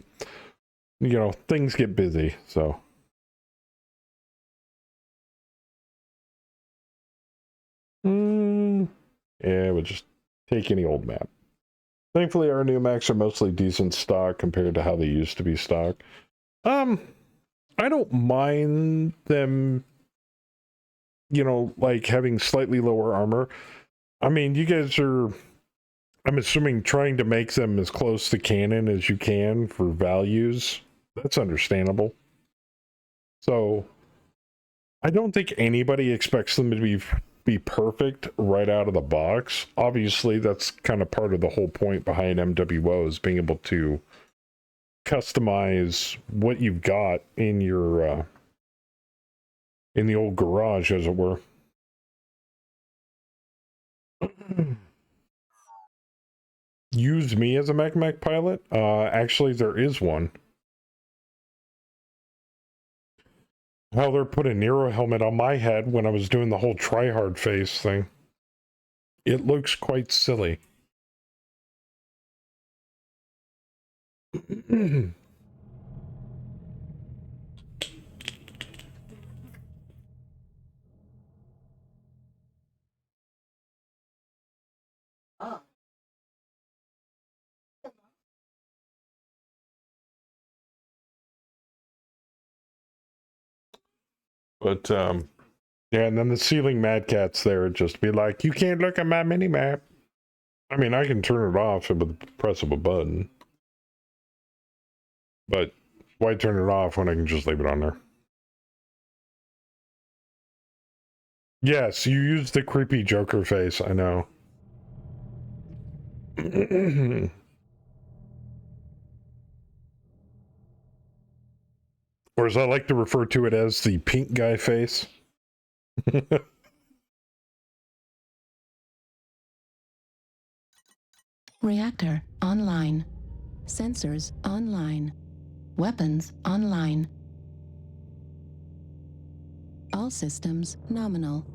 you know, things get busy, so. Yeah, we'll just take any old map. Thankfully, our new mechs are mostly decent stock compared to how they used to be stock. I don't mind them, you know, like having slightly lower armor. I mean, you guys are, I'm assuming, trying to make them as close to canon as you can for values. That's understandable. So, I don't think anybody expects them to be perfect right out of the box. Obviously, that's kind of part of the whole point behind MWOs, being able to customize what you've got in your in the old garage, as it were. Use me as a Mech pilot? Actually, there is one. Howler put a Nero helmet on my head when I was doing the whole try-hard face thing. It looks quite silly. But, yeah, and then the ceiling Mad Cat's there just be like, you can't look at my mini-map. I mean, I can turn it off with the press of a button. But why turn it off when I can just leave it on there? Yes, you use the creepy Joker face, I know. Or as I like to refer to it as, the pink guy face. Reactor online. Sensors online. Weapons online. All systems nominal.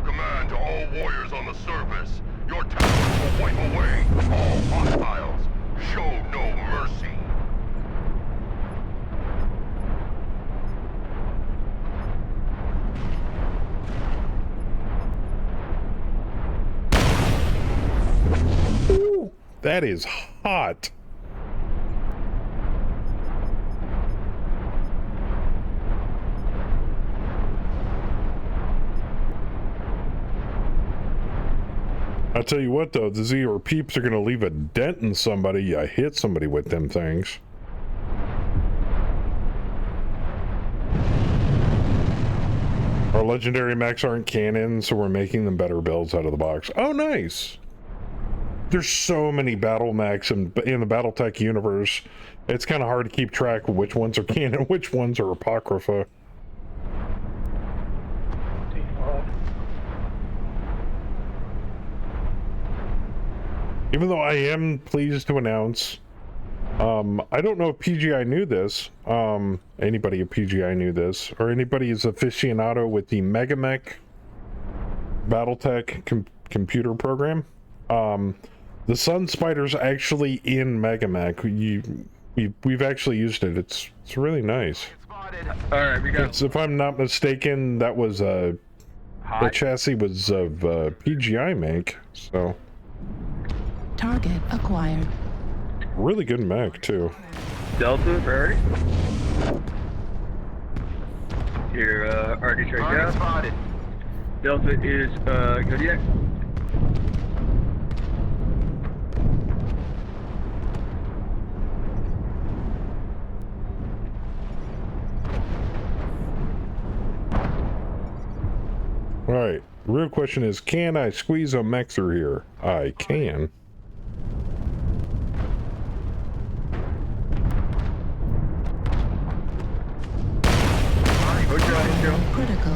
Command to all warriors on the surface. Your talents will wipe away all hostiles. Show no mercy. Ooh, that is hot. I'll tell you what though, the Zero peeps are gonna leave a dent in somebody. You hit somebody with them things. Or legendary mechs aren't canon, so we're making them better builds out of the box. Oh, nice. There's so many battle mechs in the BattleTech universe. It's kind of hard to keep track of which ones are canon, which ones are apocrypha. Even though I am pleased to announce, I don't know if PGI knew this, anybody at PGI knew this, or anybody is aficionado with the MegaMech BattleTech computer program. The Sun Spider's actually in MegaMech. We've actually used it. It's really nice. Alright, we got... If I'm not mistaken, that was the chassis was of PGI make, so... Target acquired. Really good mech, too. Delta, ready? Here, Artie straight down. Spotted. Delta is, good yet? Alright, the real question is, can I squeeze a mech through here? I can. Critical.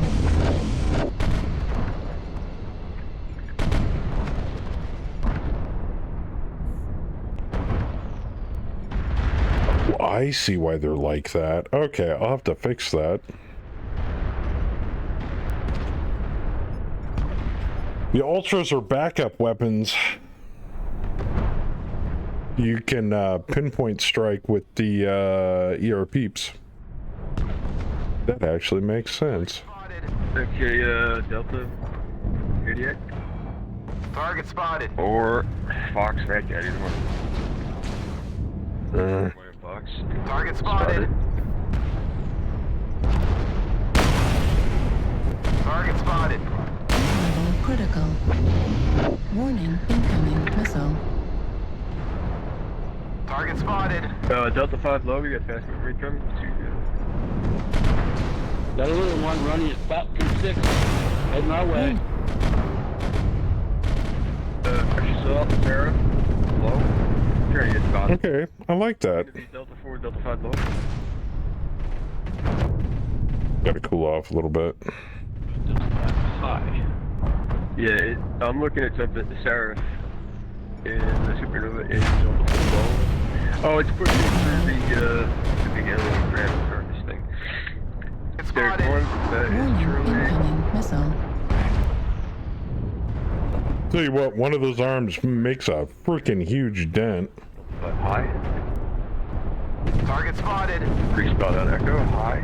Well, I see why they're like that. Okay, I'll have to fix that. The Ultras are backup weapons. You can pinpoint strike with the ER peeps. That actually makes sense. Okay, Delta, good yet? Target spotted. Or Fox, right? Yeah, either one. Fox. Target spotted. Target spotted. Level critical. Warning, incoming missile. Target spotted. Delta 5 low, we got fast movement coming. Got a little one running at about 2-6, heading our way. Pressure assault, Sarah, low. Trying to get spotted. Okay, I like that. Delta 4, Delta 5 low. Gotta cool off a little bit. High. Yeah, I'm looking at something, Sarah, in the Supernova in Delta 4 low. Oh, it's pushing through the big alien ground surface thing. There's one that is truly... Missile. Tell you what, one of those arms makes a freaking huge dent. High. Target spotted. Respot on Echo. High.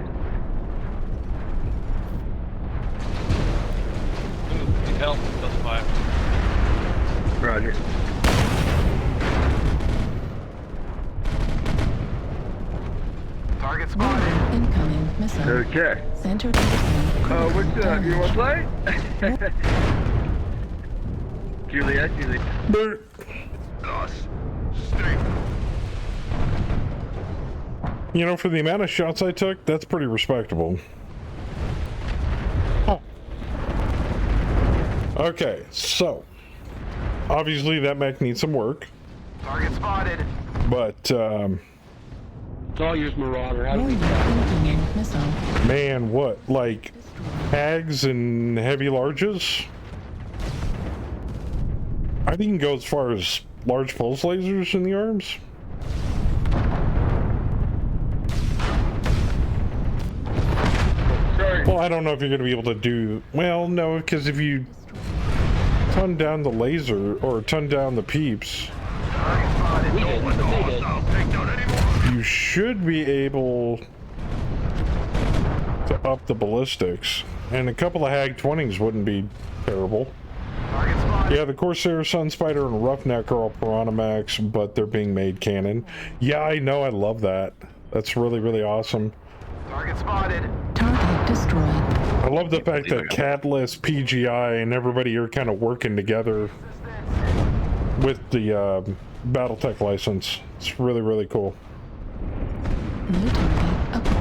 Ooh, need help. Delta 5. Roger. Target spotted. Incoming missile. Okay. Center what's that? You want to play? Juliet. Us. Stay. You know, for the amount of shots I took, that's pretty respectable. Oh. Okay, so obviously that mech needs some work. Target spotted. But It's all yours, Marauder. How do we missile. man, what, like hags and heavy larges? I think you can go as far as large pulse lasers in the arms. Sorry. Well, I don't know if you're going to be able to do... Well, no, because if you ton down the laser, or ton down the peeps, you should be able to up the ballistics. And a couple of Hag 20s wouldn't be terrible. Yeah, the Corsair, Sunspider, and Roughneck are all Piranha Max, but they're being made canon. Yeah, I know, I love that. That's really, really awesome. Target spotted. Target destroyed. I love the fact that Catalyst, PGI, and everybody are kind of working together with the BattleTech license. It's really, really cool. New target acquired.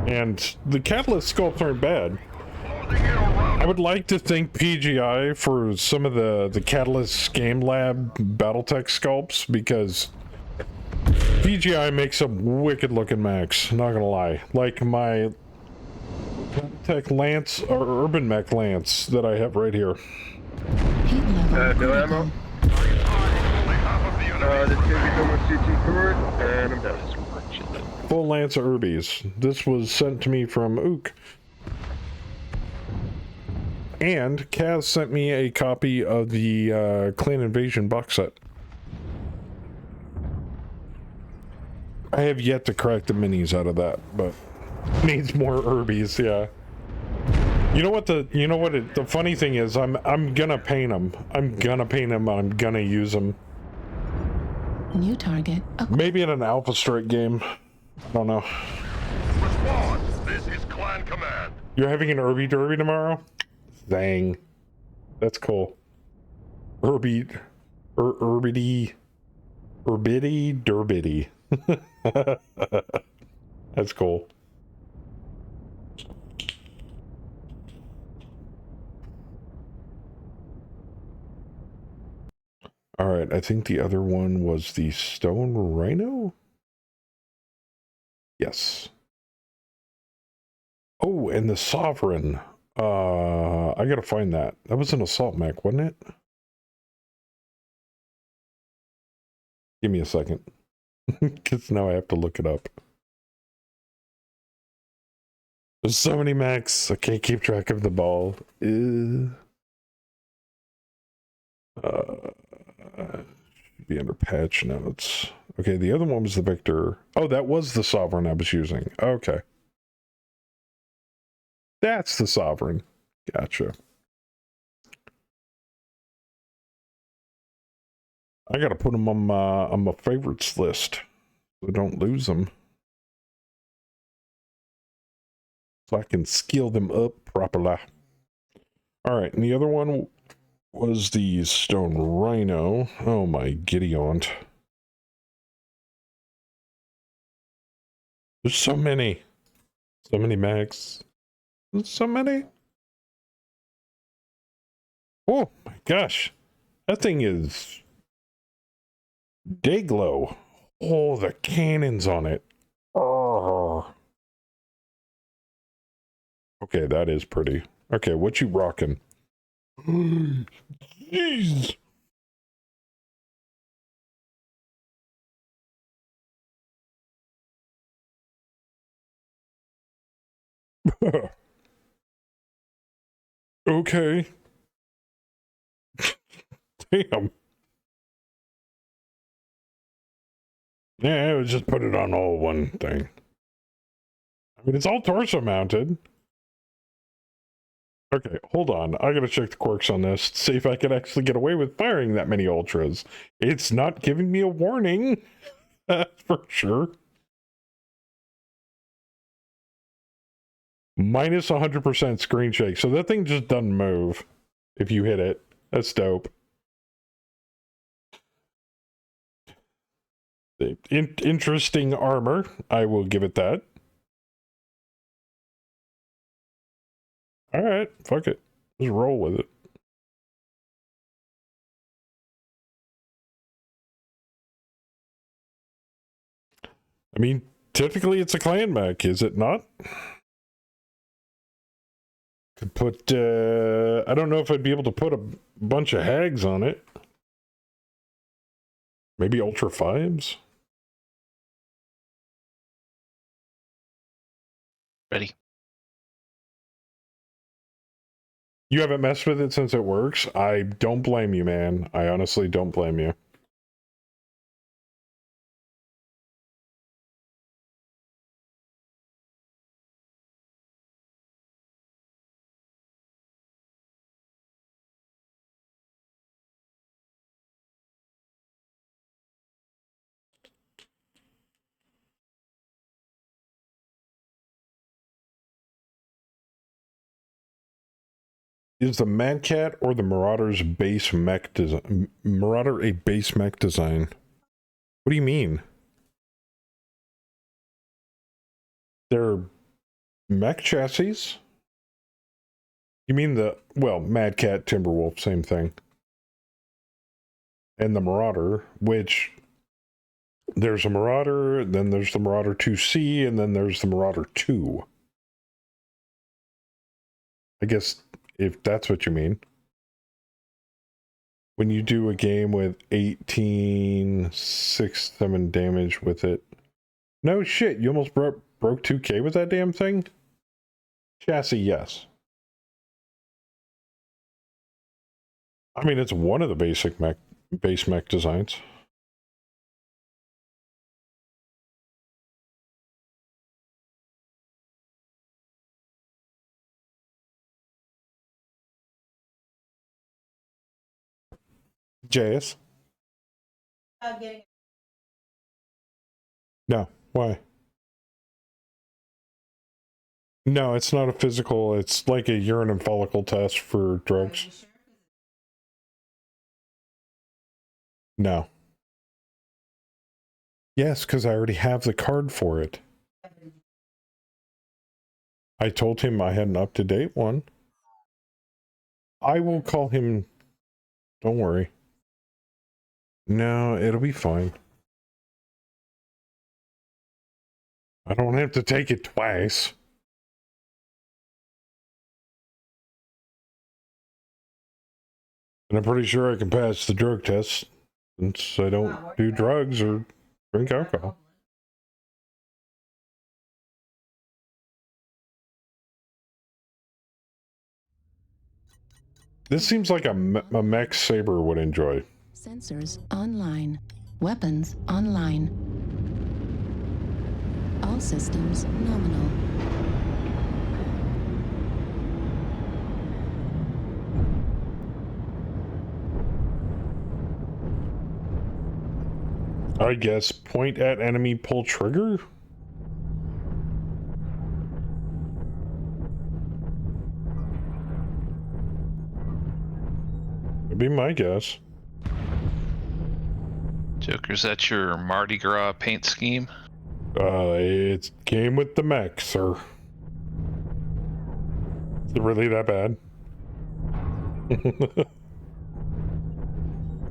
And the Catalyst sculpts aren't bad. I would like to thank PGI for some of the Catalyst Game Lab Battletech sculpts, because PGI makes some wicked looking mechs, not gonna lie. Like my Battletech Lance, or Urban Mech Lance that I have right here. No ammo. This could be someone CT turret, and I'm done. Full Lance of Urbies. This was sent to me from Ook. And Kaz sent me a copy of the Clan Invasion box set. I have yet to crack the minis out of that, but needs more Urbies, yeah. You know what the funny thing is, I'm gonna paint them. I'm gonna use them. New target. Maybe in an Alpha Strike game. I don't know. Response. This is Clan Command. You're having an Urby Derby tomorrow? Dang. That's cool. Urbity Derbity. That's cool. Alright, I think the other one was the Stone Rhino? Yes. Oh, and the Sovereign. I gotta find that. That was an assault mech, wasn't it? Give me a second. Because now I have to look it up. There's so many mechs. I can't keep track of the ball. Should be under patch notes. Okay, the other one was the Victor. Oh, that was the Sovereign I was using. Okay. That's the Sovereign. Gotcha. I gotta put them on my favorites list so I don't lose them. So I can skill them up properly. Alright, and the other one was the Stone Rhino. Oh my giddy aunt. There's so many. So many mechs. There's so many. Oh my gosh. That thing is Dayglow. Oh, the cannons on it. Oh. Okay, that is pretty. Okay, what you rocking? Jeez. Okay. Damn. Yeah, I would just put it on all one thing. I mean, it's all torso mounted. Okay, hold on. I gotta check the quirks on this to see if I can actually get away with firing that many ultras. It's not giving me a warning. That's for sure. Minus 100% screen shake. So that thing just doesn't move if you hit it. That's dope. Interesting armor. I will give it that. Alright, fuck it. Just roll with it. I mean, technically it's a clan mech, is it not? Could put, I don't know if I'd be able to put a bunch of hags on it. Maybe Ultra 5s? Ready. You haven't messed with it since it works? I don't blame you, man. I honestly don't blame you. Is the Mad Cat or the Marauder's base mech design? Marauder a base mech design? What do you mean? They're Mech chassis? You mean the, well, Mad Cat, Timberwolf, same thing. And the Marauder, which there's a Marauder, then there's the Marauder 2C, and then there's the Marauder 2. I guess if that's what you mean. When you do a game with 18, 6, 7 damage with it. No shit, you almost broke 2K with that damn thing? Chassis, yes. I mean, it's one of the base mech designs. JS? No, why? No, it's not a physical. It's like a urine and follicle test for drugs. No. Yes, because I already have the card for it. I told him I had an up-to-date one. I will call him. Don't worry. No, it'll be fine. I don't have to take it twice. And I'm pretty sure I can pass the drug test since I don't do drugs or drink alcohol. This seems like a Mech Saber would enjoy. Sensors online. Weapons online. All systems nominal. I guess point at enemy, pull trigger? Would be my guess. Joker, is that your Mardi Gras paint scheme? It came with the mech, sir. Is it really that bad?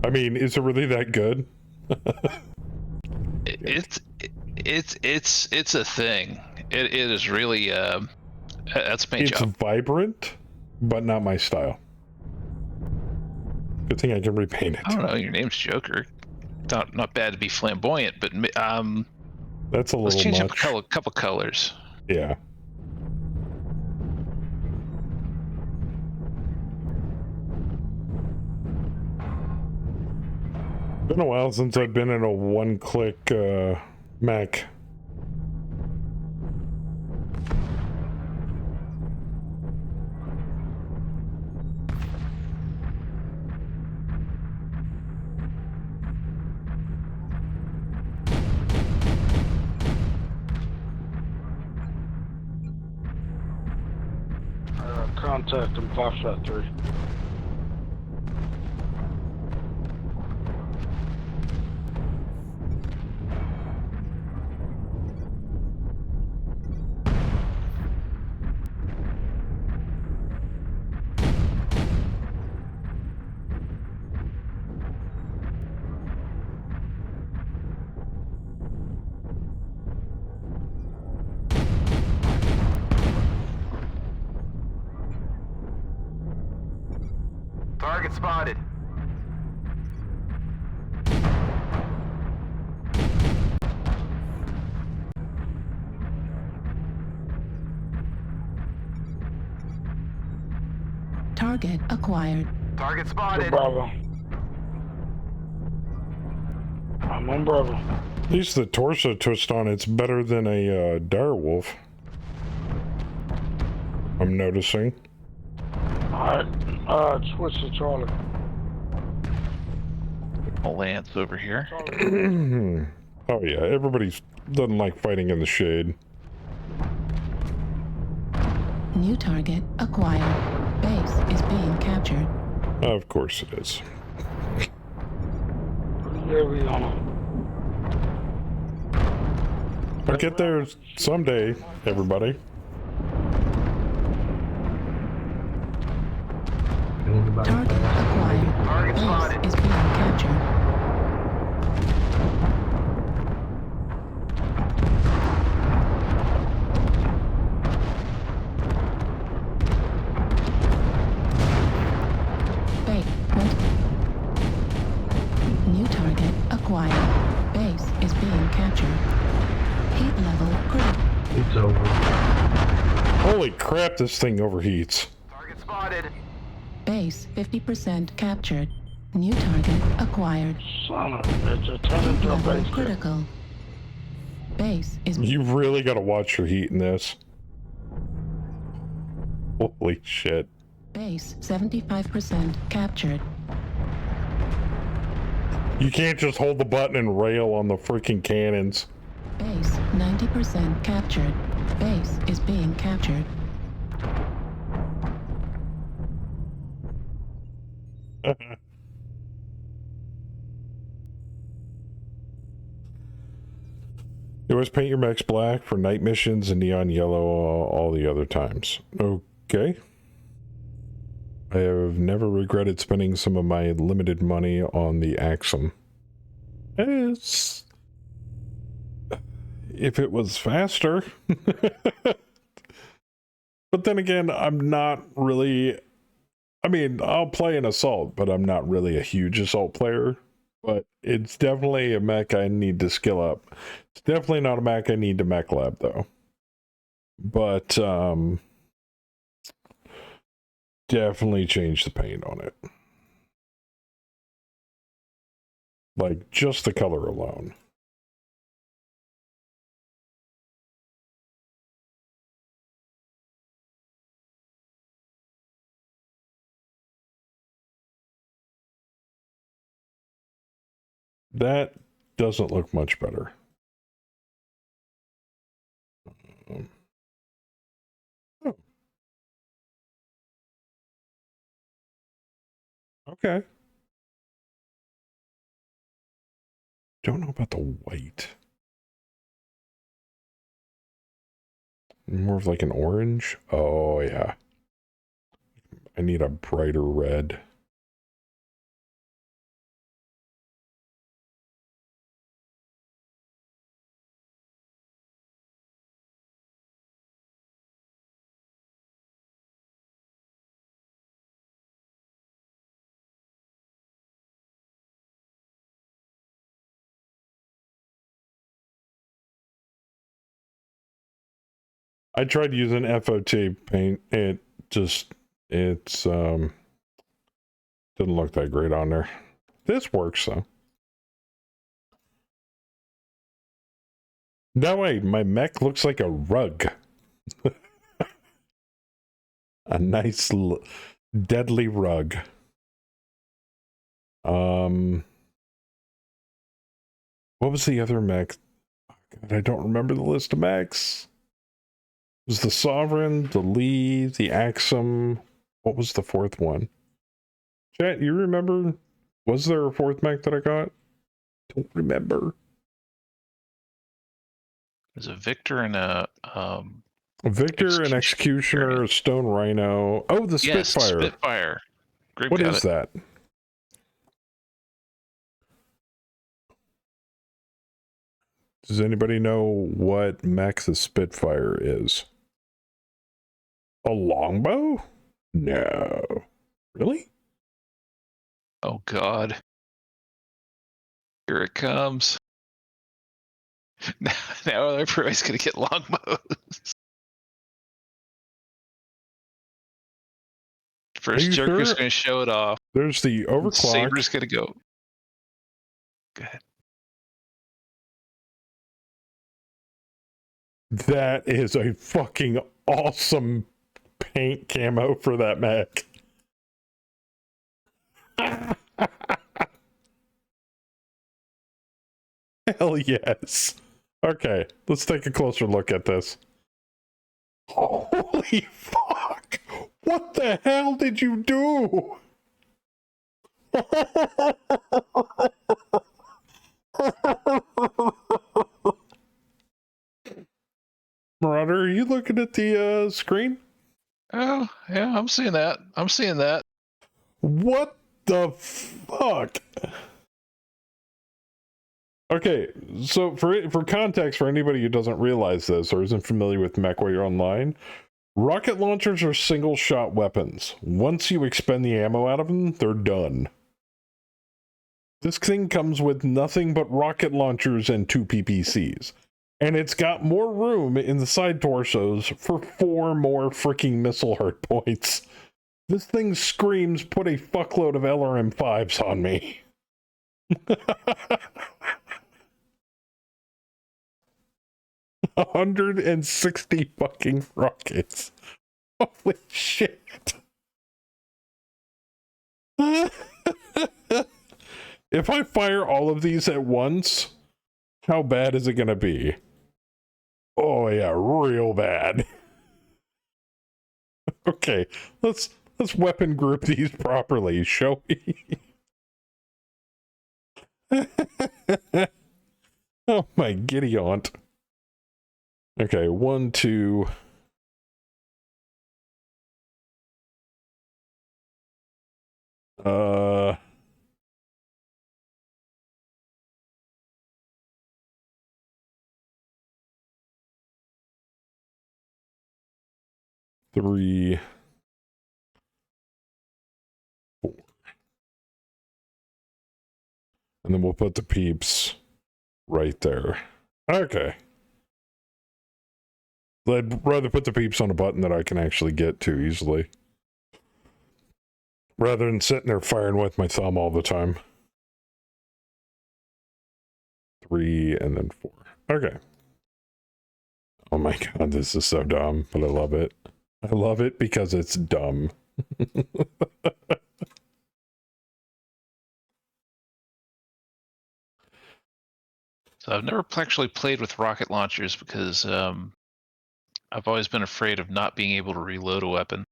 I mean, is it really that good? It's a thing. It is really that's my job. It's vibrant, but not my style. Good thing I can repaint it. I don't know. Your name's Joker. Not bad to be flamboyant, but that's a little let's change much. up a couple colors. Yeah. Been a while since I've been in a one-click Mac. Contact him, 5-3. Target spotted. Target acquired. Target spotted. Bravo. I'm on Bravo. At least the torso twist on it's better than a direwolf. I'm noticing. Alright, switch to Charlie. A lance over here. Oh yeah, everybody doesn't like fighting in the shade. New target acquired. Base is being captured. Of course it is. Heavy on him. I'll get there someday, everybody. acquired. Base is being captured. Heat level critical. It's over. Holy crap, this thing overheats. Target spotted. Base 50% captured. New target acquired. Son of a bitch, I turned Heat into a level base. critical. Base is You've really got to watch your heat in this. Holy shit. base 75% captured. You can't just hold the button and rail on the freaking cannons. Base 90% captured. Base is being captured. You always paint your mechs black for night missions and neon yellow all the other times. Okay. I have never regretted spending some of my limited money on the Axum. It's... If it was faster. But then again, I'm not really... I mean, I'll play an Assault, but I'm not really a huge Assault player. But it's definitely a mech I need to skill up. It's definitely not a mech I need to mech lab, though. But, definitely change the paint on it. Like, just the color alone. That doesn't look much better. Oh. Okay. Don't know about the white. More of like an orange? Oh, yeah. I need a brighter red. I tried using FOT paint. It's doesn't look that great on there. This works though. No way, my mech looks like a rug. A nice deadly rug. What was the other mech? Oh, God, I don't remember the list of mechs. It was the Sovereign, the Lee, the Axum. What was the fourth one? Chat, you remember? Was there a fourth mech that I got? Don't remember. There's a Victor and a Victor, an Executioner, a Stone Rhino. Oh, the Spitfire. Yes, Spitfire. Group what is that? Does anybody know what mech the Spitfire is? A longbow? No. Really? Oh, God. Here it comes. Now everybody's going to get longbows. First Joker's going to show it off. There's the overclock. Saber's going to go. Go ahead. That is a fucking awesome paint camo for that mech. Hell yes. Okay, let's take a closer look at this. Holy fuck! What the hell did you do? Marauder, are you looking at the screen? Oh, yeah, I'm seeing that. I'm seeing that. What the fuck? Okay, so for context, for anybody who doesn't realize this or isn't familiar with mech while you're online, rocket launchers are single-shot weapons. Once you expend the ammo out of them, they're done. This thing comes with nothing but rocket launchers and 2 PPCs. And it's got more room in the side torsos for 4 more freaking missile hurt points. This thing screams, put a fuckload of LRM-5s on me. 160 fucking rockets. Holy shit. If I fire all of these at once, how bad is it gonna be? Oh yeah, real bad. Okay, let's weapon group these properly, shall we? Oh my giddy aunt. Okay, 1, 2. Three, 4. And then we'll put the peeps right there. Okay. I'd rather put the peeps on a button that I can actually get to easily. Rather than sitting there firing with my thumb all the time. 3 and then 4. Okay. Oh my god, this is so dumb, but I love it. I love it because it's dumb. So I've never actually played with rocket launchers because I've always been afraid of not being able to reload a weapon.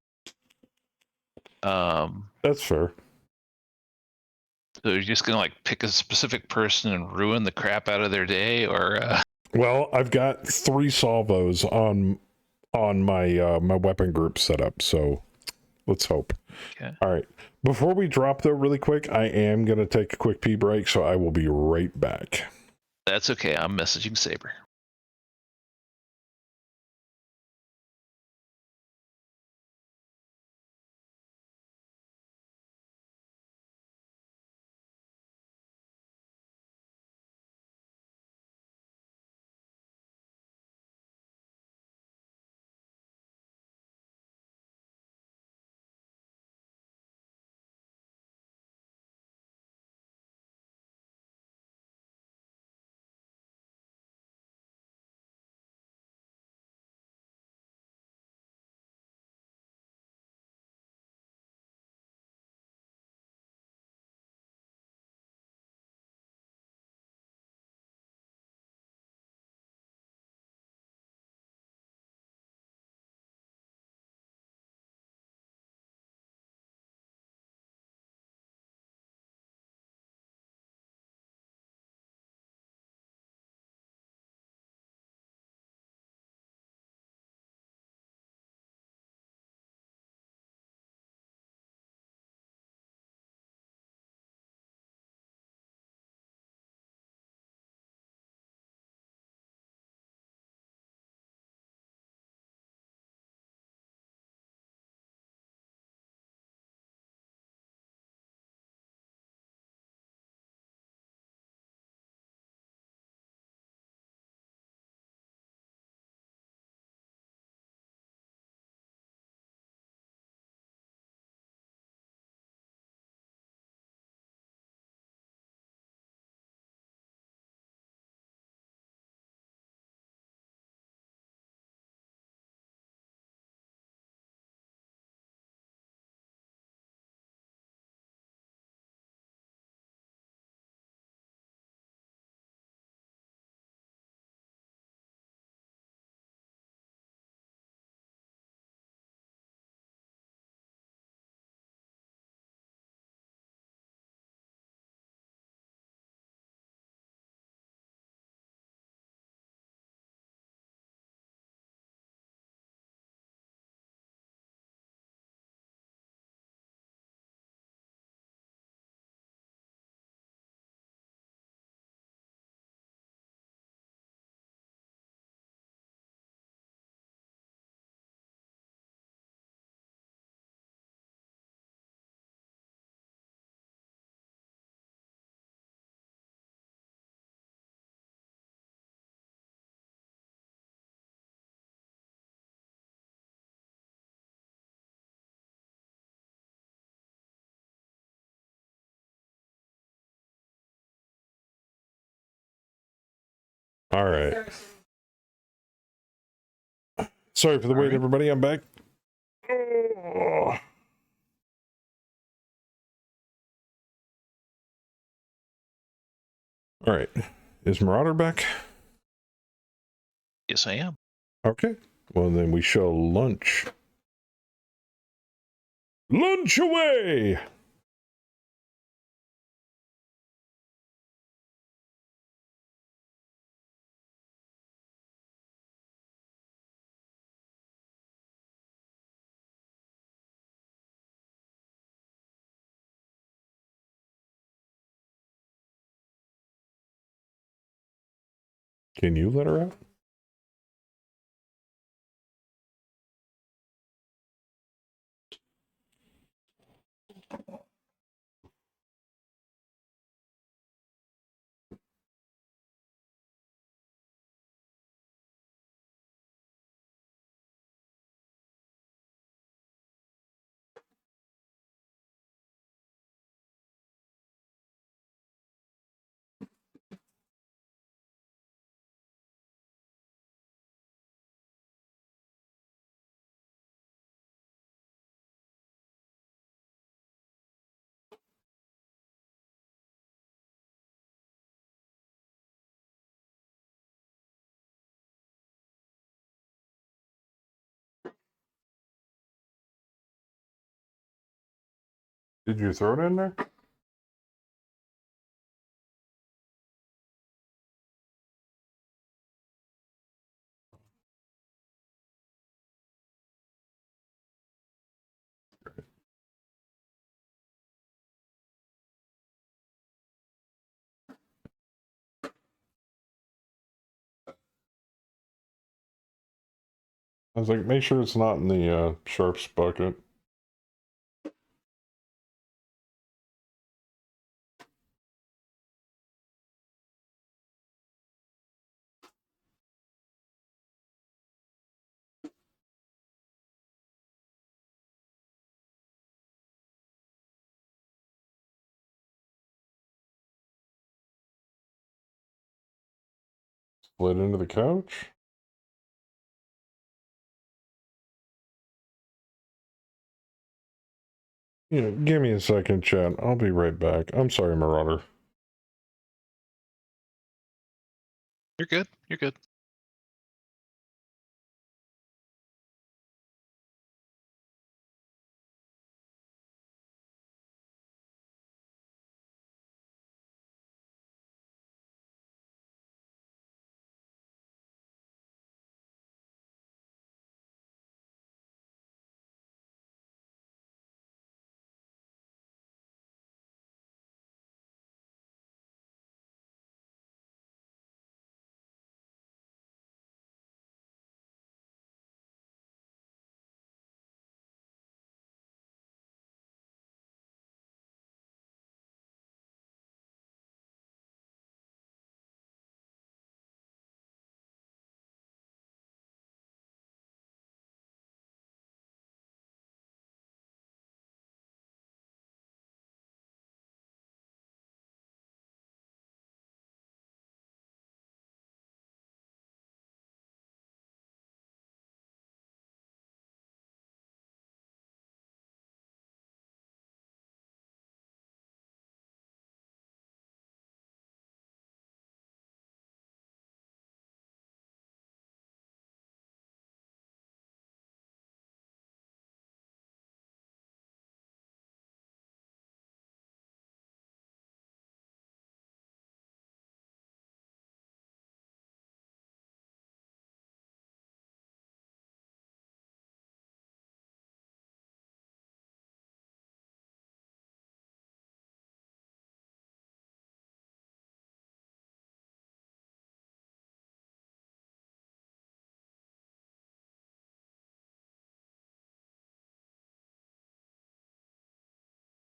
That's fair. So you're just gonna like pick a specific person and ruin the crap out of their day, or? Well, I've got 3 salvos on my my weapon group setup, so let's hope. Okay. All right. Before we drop though, really quick, I am gonna take a quick pee break, so I will be right back. That's okay. I'm messaging Saber. All right. Sorry for the wait, everybody. I'm back. Oh. All right. Is Marauder back? Yes, I am. Okay. Well, then we shall lunch. Lunch away! Can you let her out? Did you throw it in there? I was like, make sure it's not in the sharps bucket. Split into the couch? Yeah, give me a second, chat. I'll be right back. I'm sorry, Marauder. You're good. You're good.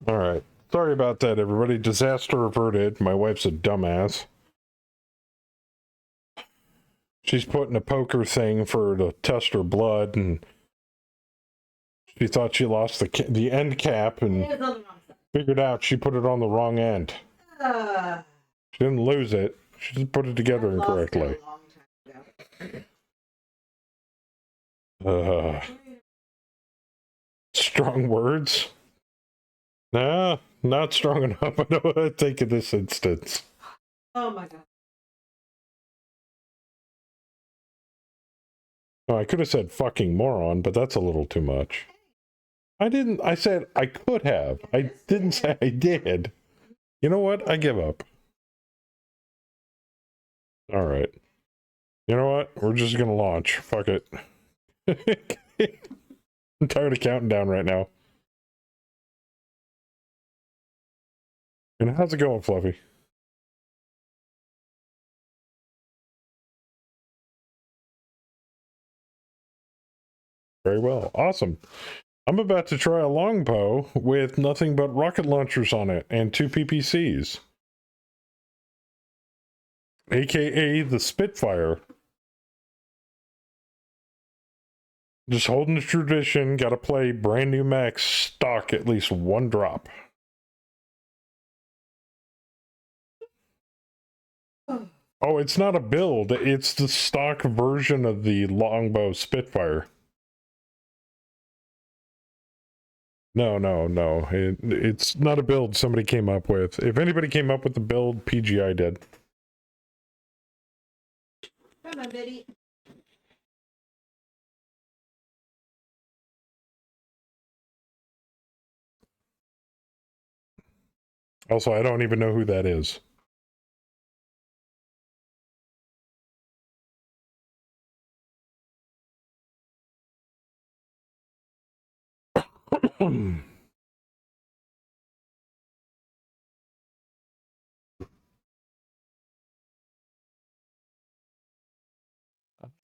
All right. Sorry about that, everybody. Disaster averted. My wife's a dumbass. She's putting a poker thing for to test her blood, and she thought she lost the end cap, and figured out she put it on the wrong end. She didn't lose it. She just put it together incorrectly. Strong words? Nah, not strong enough. I know what I think in this instance. Oh my god. Oh, I could have said fucking moron, but that's a little too much. I said I could have. I didn't say I did. You know what? I give up. Alright. You know what? We're just gonna launch. Fuck it. I'm tired of counting down right now. And how's it going, Fluffy? Very well. Awesome. I'm about to try a longbow with nothing but rocket launchers on it and 2 PPCs. AKA the Spitfire. Just holding the tradition, gotta play brand new Mech stock at least 1 drop. Oh, it's not a build, it's the stock version of the longbow Spitfire. No. It's not a build somebody came up with. If anybody came up with the build, PGI did. Come on, Betty. Also, I don't even know who that is.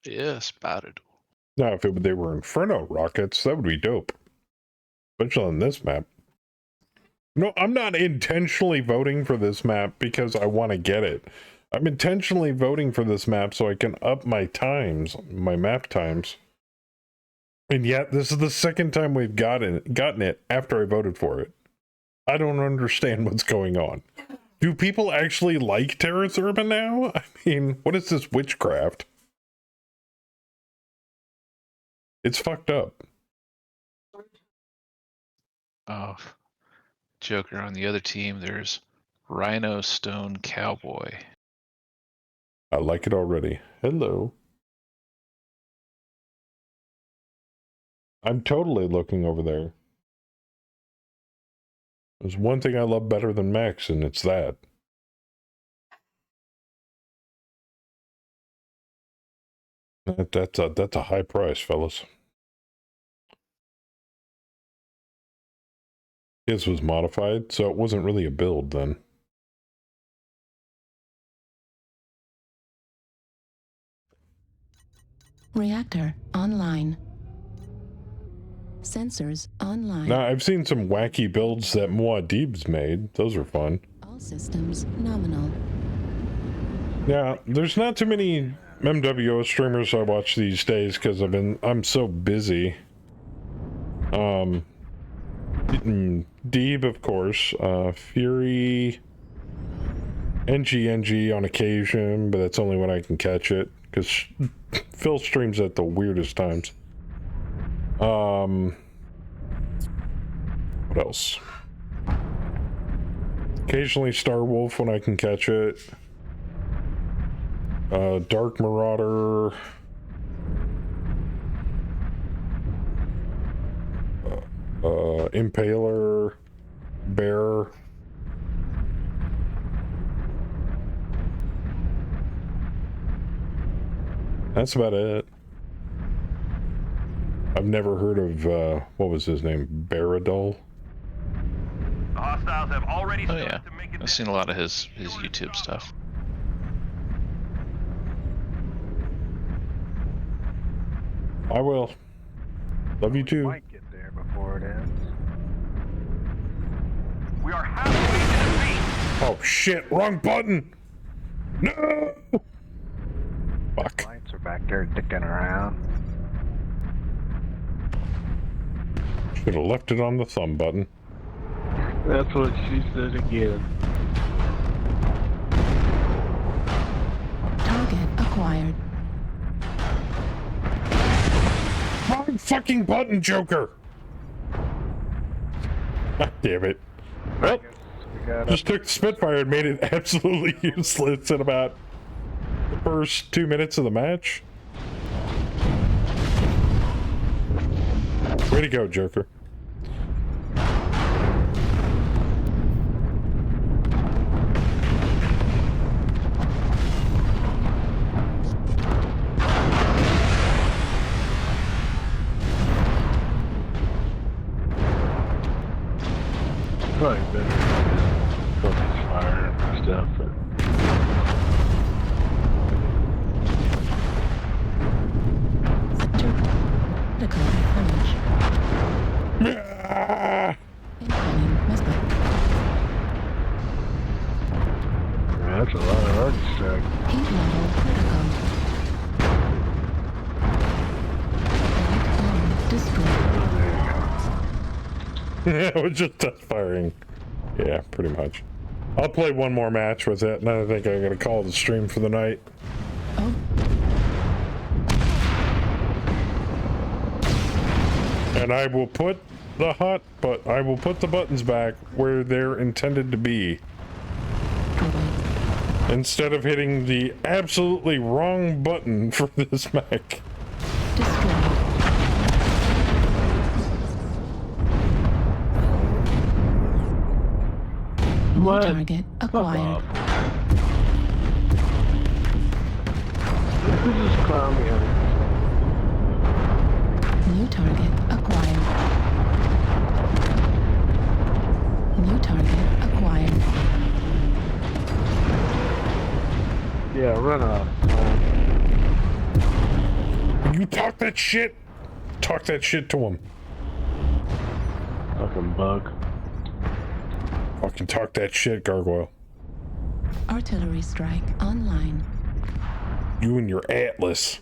Yeah, spotted. Now, if they were Inferno rockets, that would be dope. Especially on this map. No, I'm not intentionally voting for this map because I want to get it. I'm intentionally voting for this map so I can up my times, my map times. And yet, this is the second time we've gotten it after I voted for it. I don't understand what's going on. Do people actually like Terrace Urban now? I mean, what is this witchcraft? It's fucked up. Oh, Joker on the other team, there's Rhino Stone Cowboy. I like it already. Hello. I'm totally looking over there. There's one thing I love better than Mechs, and it's that. That's a high price, fellas. His was modified, so it wasn't really a build then. Reactor online. Sensors online. Now, I've seen some wacky builds that Muad'Dib's made. Those are fun. All systems nominal. Yeah, there's not too many MWO streamers I watch these days because I'm so busy. Deeb, of course, Fury, NG on occasion, but that's only when I can catch it because Phil streams at the weirdest times. What else? Occasionally Star Wolf when I can catch it. Dark Marauder. Impaler. Bear. That's about it. I've never heard of, what was his name? Baradol? The hostiles have already Oh yeah, I've seen a lot of his YouTube stuff. I will. Love you too. Might get there before it ends. We are halfway to defeat. Oh shit, wrong button! No! Fuck. Lights are back there dicking around. Should have left it on the thumb button. That's what she said again. fucking button, Joker! God damn it. Well, just took the Spitfire and made it absolutely useless in about the first 2 minutes of the match. Way to go, Joker. Probably better to put his fire and stuff, but Critical damage. Incoming missile. that's a lot of arc strike. Heat level critical. Light arm destroyed. Yeah, it was just test firing. Yeah, pretty much. I'll play one more match with it, and then I think I'm gonna call the stream for the night. Oh. And I will put I will put the buttons back where they're intended to be. Instead of hitting the absolutely wrong button for this mech. New target acquired. Who's this clown behind? New target acquired. New target acquired. Yeah, run off. You talk that shit. Talk that shit to him. Fucking bug. Fucking talk that shit, Gargoyle. Artillery strike online. You and your Atlas.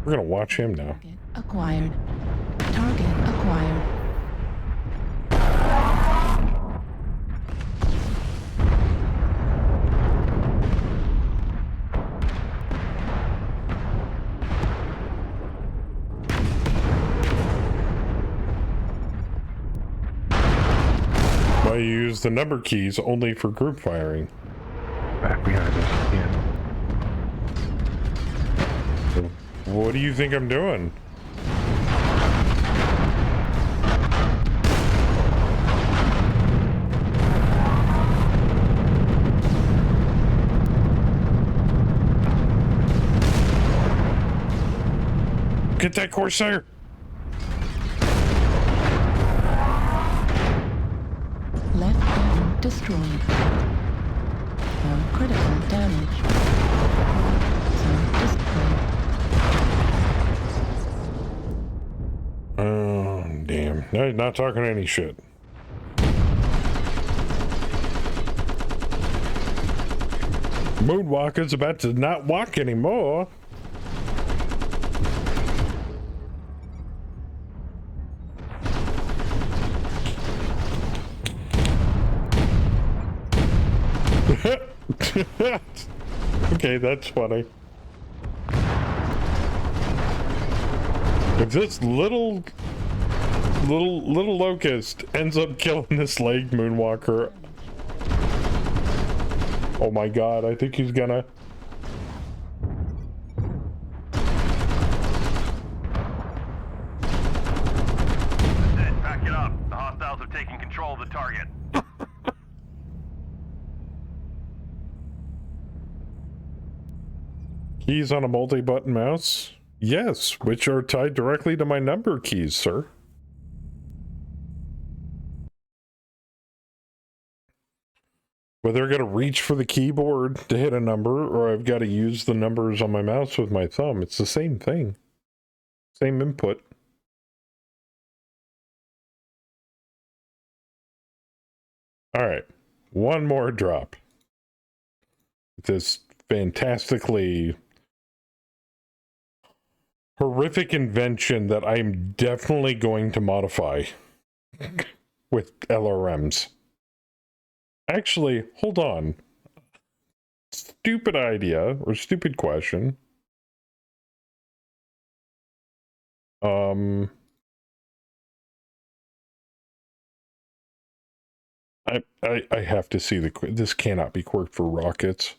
We're gonna watch him now. Target acquired. Target acquired. I use the number keys only for group firing. Back behind us again. What do you think I'm doing? Get that Corsair! Left arm destroyed. Critical damage. Destroyed. Oh, damn. No, he's not talking any shit. Moonwalker's about to not walk anymore. Okay, that's funny. If this little locust ends up killing this leg Moonwalker, oh my god, I think he's gonna. Back it up. The hostiles have taken control of the target. Keys on a multi-button mouse? Yes, which are tied directly to my number keys, sir. Whether I gotta reach for the keyboard to hit a number, or I've got to use the numbers on my mouse with my thumb, it's the same thing. Same input. Alright, one more drop. This fantastically horrific invention that I'm definitely going to modify with LRMs. Actually, hold on. Stupid idea or stupid question. I have to see this cannot be quirked for rockets.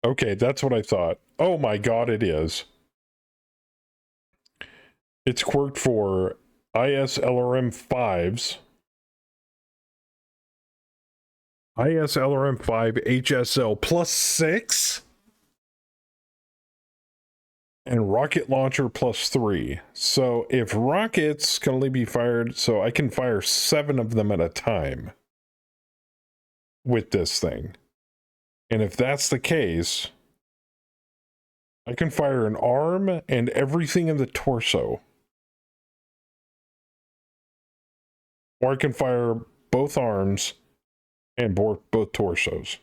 Okay, that's what I thought. Oh my god, it is. It's quirked for ISLRM 5s. ISLRM 5 HSL +6. And rocket launcher +3. So if rockets can only be fired, so I can fire 7 of them at a time with this thing. And if that's the case, I can fire an arm and everything in the torso. Or I can fire both arms and both torsos.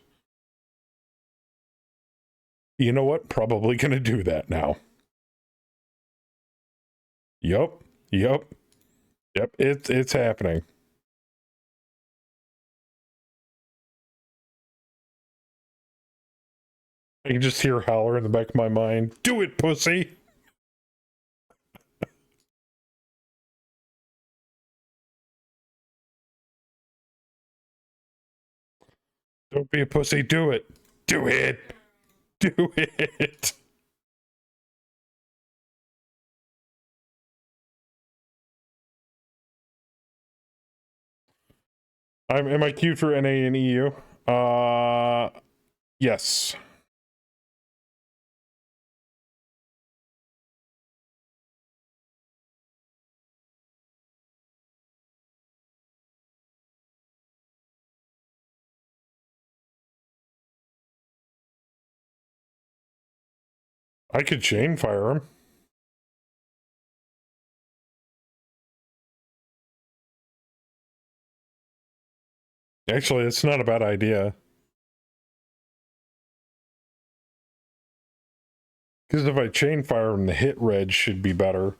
You know what? Probably gonna do that now. Yup. It's happening. I can just hear Howler in the back of my mind. Do it, pussy! Don't be a pussy, do it! Do it! Do it! Am I queued for NA and EU? Yes. I could chain fire him. Actually, it's not a bad idea. Because if I chain fire him, the hit reg should be better.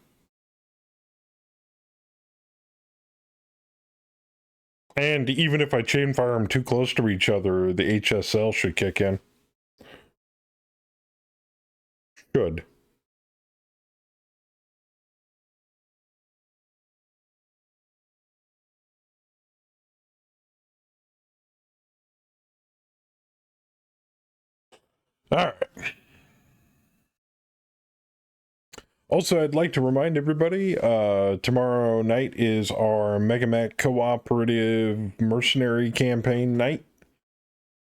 And even if I chain fire them too close to each other, the HSL should kick in. Should. Alright. Also, I'd like to remind everybody, tomorrow night is our Mech Cooperative Mercenary Campaign night.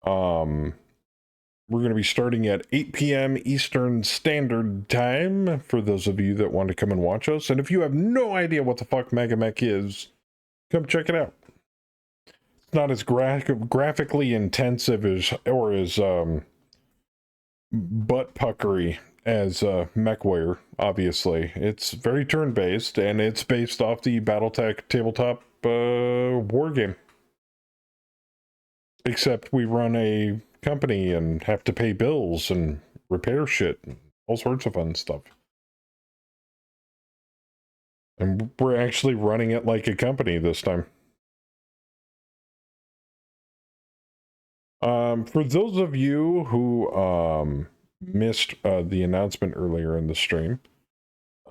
We're going to be starting at 8 p.m. Eastern Standard Time, for those of you that want to come and watch us. And if you have no idea what the fuck Mech is, come check it out. It's not as graphically intensive as, or as, butt puckery as MechWarrior, obviously. It's very turn-based, and it's based off the Battletech tabletop war game. Except we run a company and have to pay bills and repair shit and all sorts of fun stuff. And we're actually running it like a company this time. For those of you who missed the announcement earlier in the stream,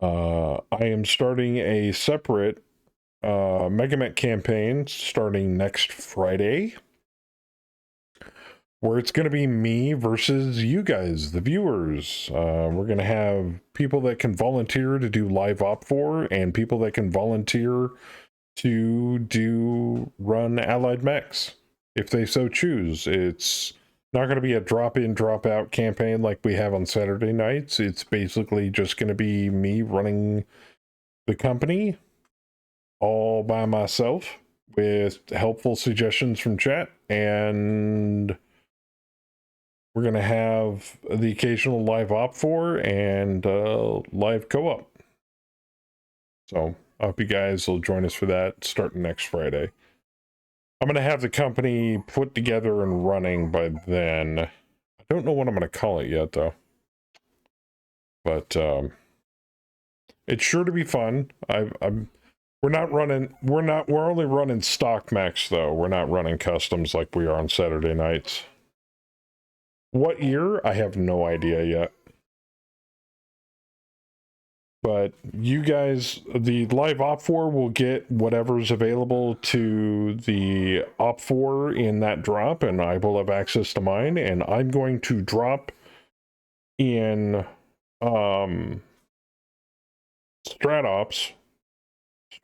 I am starting a separate Mech campaign starting next Friday, where it's going to be me versus you guys, the viewers. We're going to have people that can volunteer to do live op for, and people that can volunteer to run allied mechs, if they so choose. It's not going to be a drop-in, drop-out campaign like we have on Saturday nights. It's basically just going to be me running the company all by myself with helpful suggestions from chat, and we're going to have the occasional live op for and live co-op. So I hope you guys will join us for that starting next Friday. I'm going to have the company put together and running by then. I don't know what I'm going to call it yet, though. But it's sure to be fun. We're only running stock mechs, though. We're not running customs like we are on Saturday nights. What year? I have no idea yet. But you guys, the live op 4 will get whatever's available to the op 4 in that drop, and I will have access to mine, and I'm going to drop in StratOps.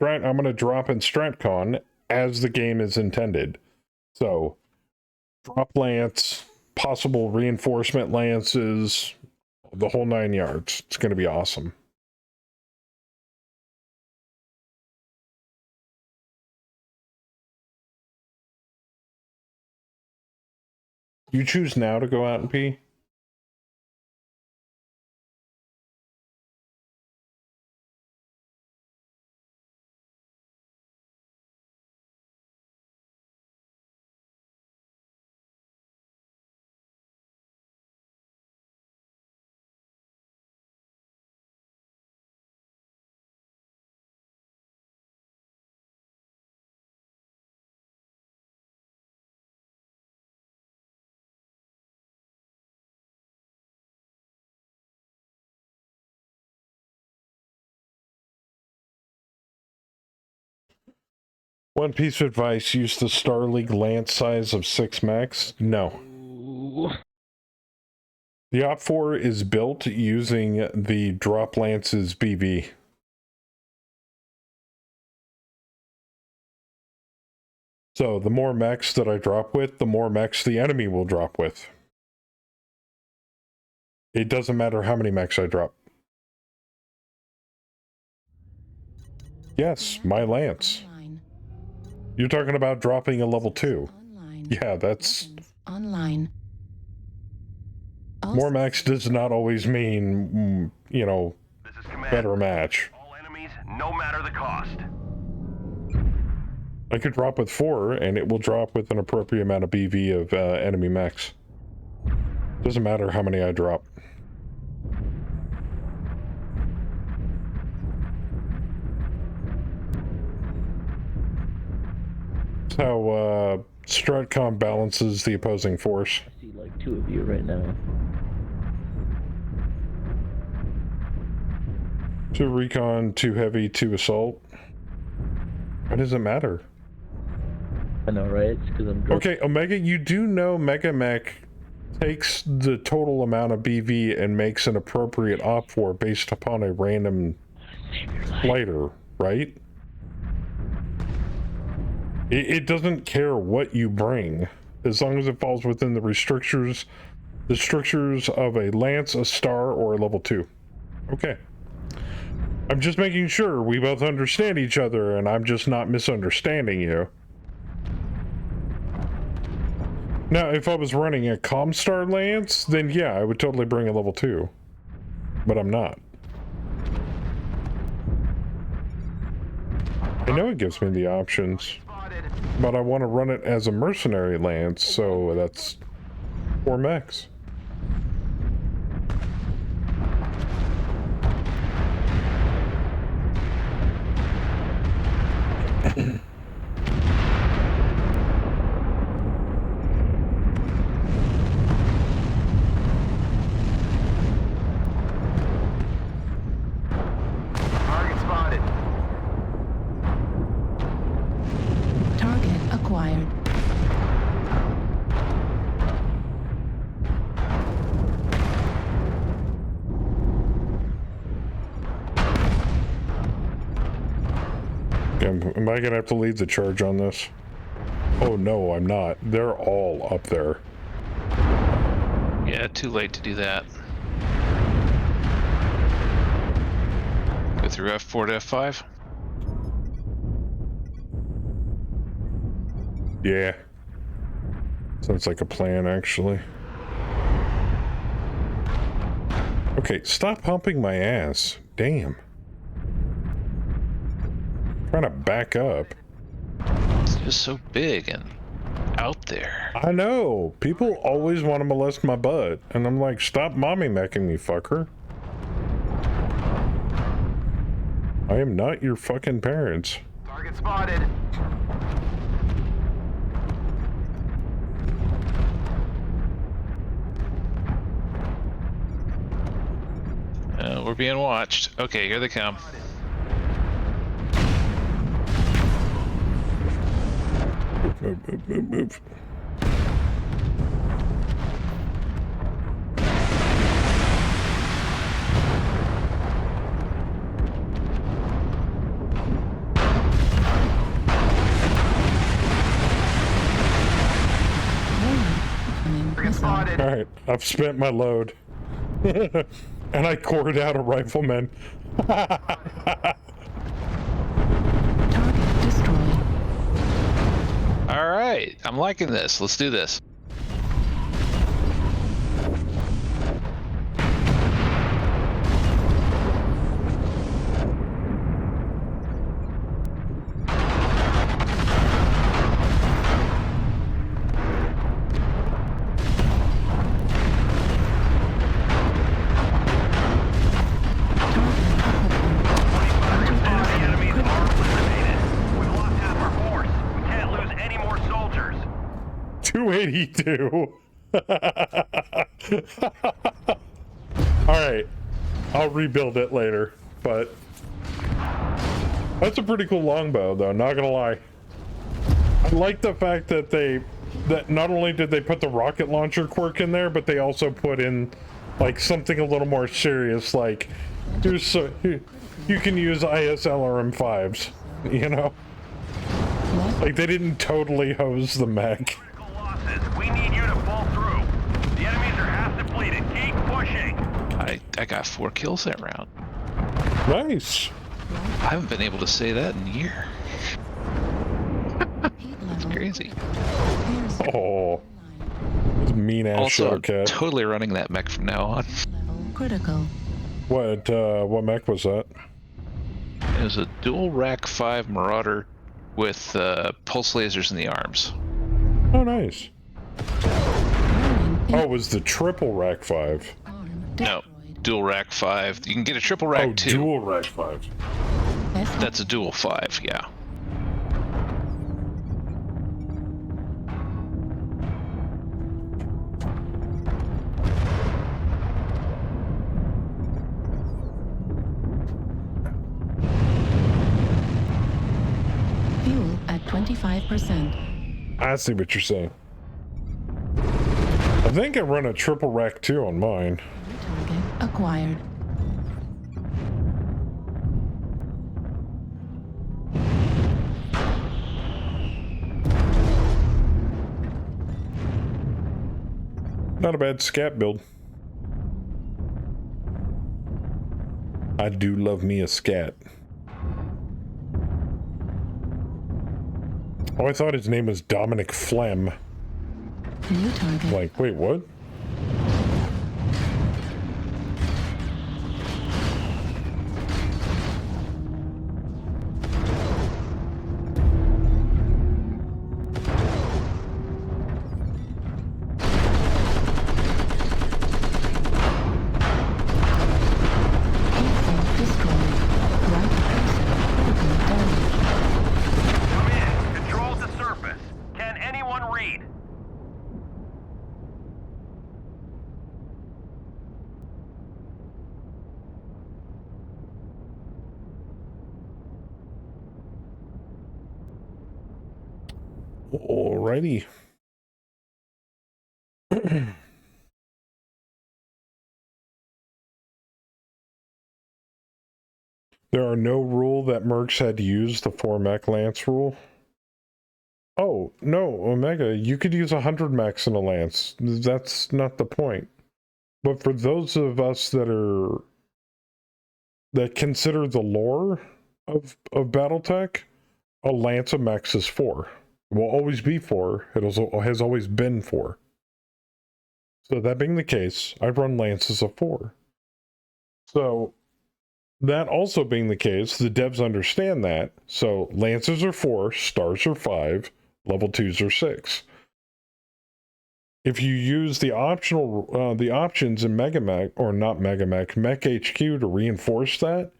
I'm going to drop in StratCon as the game is intended. So, drop lance, possible reinforcement lances, the whole 9 yards. It's going to be awesome. You choose now to go out and pee? One piece of advice, use the Star League lance size of 6 max. No. The Op 4 is built using the drop lances BV. So the more mechs that I drop with, the more mechs the enemy will drop with. It doesn't matter how many mechs I drop. Yes, my lance. You're talking about dropping a level 2. Yeah, that's... Online. More max does not always mean, you know, better match. All enemies, no matter the cost. I could drop with 4, and it will drop with an appropriate amount of BV of enemy mechs. Doesn't matter how many I drop. That's how StratCom balances the opposing force. I see like 2 of you right now. 2 recon, 2 heavy, 2 assault. Why does it matter? I know, right? It's because I'm drunk. Okay, Omega, you do know Mega Mech takes the total amount of BV and makes an appropriate op for based upon a random fighter, right? It doesn't care what you bring, as long as it falls within the strictures of a lance, a star, or a level 2. Okay. I'm just making sure we both understand each other, and I'm just not misunderstanding you. Now, if I was running a Comstar Lance, then yeah, I would totally bring a level 2. But I'm not. I know it gives me the options, but I want to run it as a mercenary lance, so that's 4 mechs. Target spotted. Target acquired. Am I gonna have to lead the charge on this? Oh no, I'm not. They're all up there. Yeah, too late to do that. Go through F4 to F5. Yeah. Sounds like a plan, actually. Okay, stop humping my ass. Damn. Trying to back up. It's just so big and out there. I know. People always want to molest my butt. And I'm like, stop mommy mecking me, fucker. I am not your fucking parents. Target spotted. we're being watched. Okay, here they come. Move. Alright, I've spent my load. And I cored out a rifleman. Target destroyed. Alright, I'm liking this. Let's do this. The enemies are eliminated. We've lost half our force. We can't lose any more soldiers. 282. Alright. I'll rebuild it later, but that's a pretty cool longbow though, not gonna lie. I like the fact that that not only did they put the rocket launcher quirk in there, but they also put in like something a little more serious, like you can use ISLRM5s, you know? Like they didn't totally hose the mech. We need you to pull through. The enemies are half depleted. Keep pushing. I got 4 kills that round. Nice. I haven't been able to say that in a year. It's crazy. Oh, mean ass Also, shotcat. totally running that mech from now on. Critical. What mech was that? It was a dual rack 5 Marauder with pulse lasers in the arms. Oh, nice. Oh, it was the triple rack 5. No, dual rack 5. You can get a triple rack 2. Dual rack 5. That's a dual 5, yeah. Fuel at 25%. I see what you're saying. I think I run a triple rack 2 on mine. Target acquired. Not a bad scat build. I do love me a scat. Oh, I thought his name was Dominic Flem. New target. Like, wait, what? Alrighty. There are no rule that mercs had to use the 4 mech lance rule. Oh, no, Omega, you could use 100 mechs in a lance. That's not the point. But for those of us that consider the lore of Battletech, a lance of mechs is 4. It will always be 4. It has always been 4. So that being the case, I run lances of 4. So that also being the case, the devs understand that. So lances are 4, stars are 5, level 2s are 6. If you use the options in Megamech, or not Megamech, Mech HQ to reinforce that,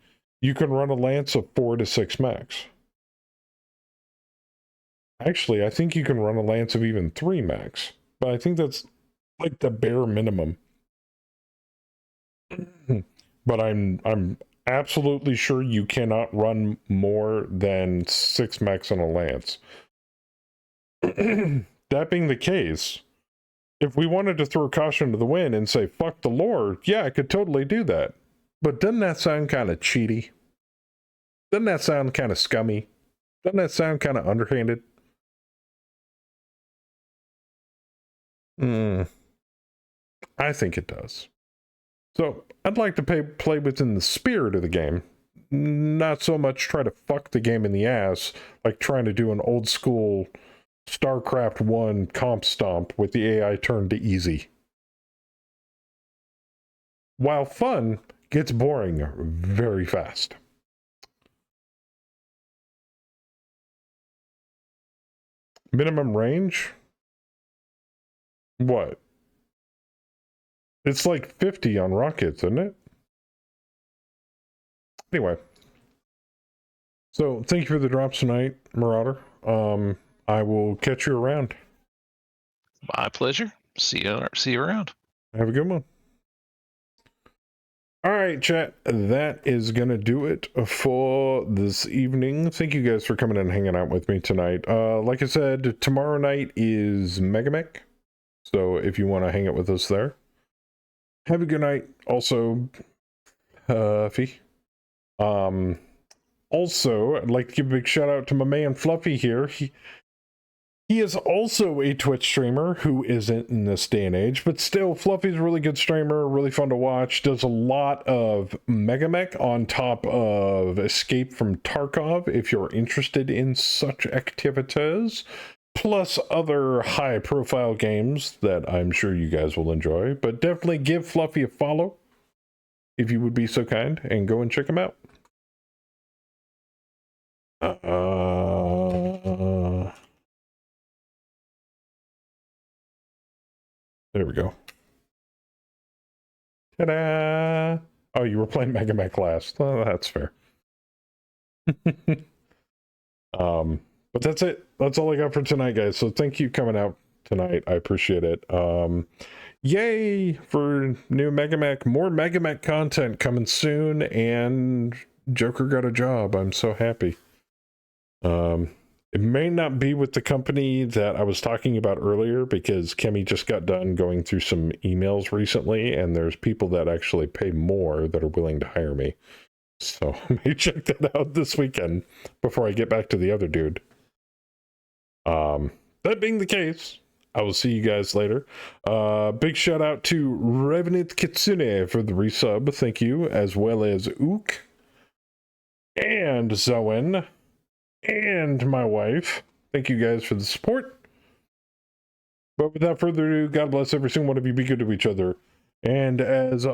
you can run a lance of 4 to 6 mechs. Actually, I think you can run a lance of even 3 mechs, but I think that's like the bare minimum. But I'm absolutely sure you cannot run more than 6 mechs on a lance. That being the case, if we wanted to throw caution to the wind and say, fuck the lore, yeah, I could totally do that. But doesn't that sound kind of cheaty? Doesn't that sound kind of scummy? Doesn't that sound kind of underhanded? I think it does. So, I'd like to play within the spirit of the game. Not so much try to fuck the game in the ass, like trying to do an old school StarCraft 1 comp stomp with the AI turned to easy. While fun, gets boring very fast. Minimum range? What? It's like 50 on rockets, isn't it? Anyway. So, thank you for the drops tonight, Marauder. I will catch you around. My pleasure. See you around. Have a good one. All right, chat. That is going to do it for this evening. Thank you guys for coming and hanging out with me tonight. Like I said, tomorrow night is Mech. So if you want to hang out with us there. Have a good night. Also, Fee. Also, I'd like to give a big shout out to my man Fluffy here. He is also a Twitch streamer who isn't in this day and age, but still, Fluffy's a really good streamer, really fun to watch, does a lot of Mech on top of Escape from Tarkov, if you're interested in such activities, plus other high-profile games that I'm sure you guys will enjoy, but definitely give Fluffy a follow, if you would be so kind, and go and check him out. There we go. Ta-da! Oh, you were playing Mech last. Oh, that's fair. But that's it. That's all I got for tonight, guys. So thank you coming out tonight. I appreciate it. Yay for new Mech. More Mech content coming soon, and Joker got a job. I'm so happy. It may not be with the company that I was talking about earlier, because Kemi just got done going through some emails recently, and there's people that actually pay more that are willing to hire me. So I may check that out this weekend before I get back to the other dude. That being the case, I will see you guys later. Big shout out to Revenant Kitsune for the resub. Thank you. As well as Ook and Zoen and my wife. Thank you guys for the support. But without further ado, God bless every single one of you. Be good to each other. And as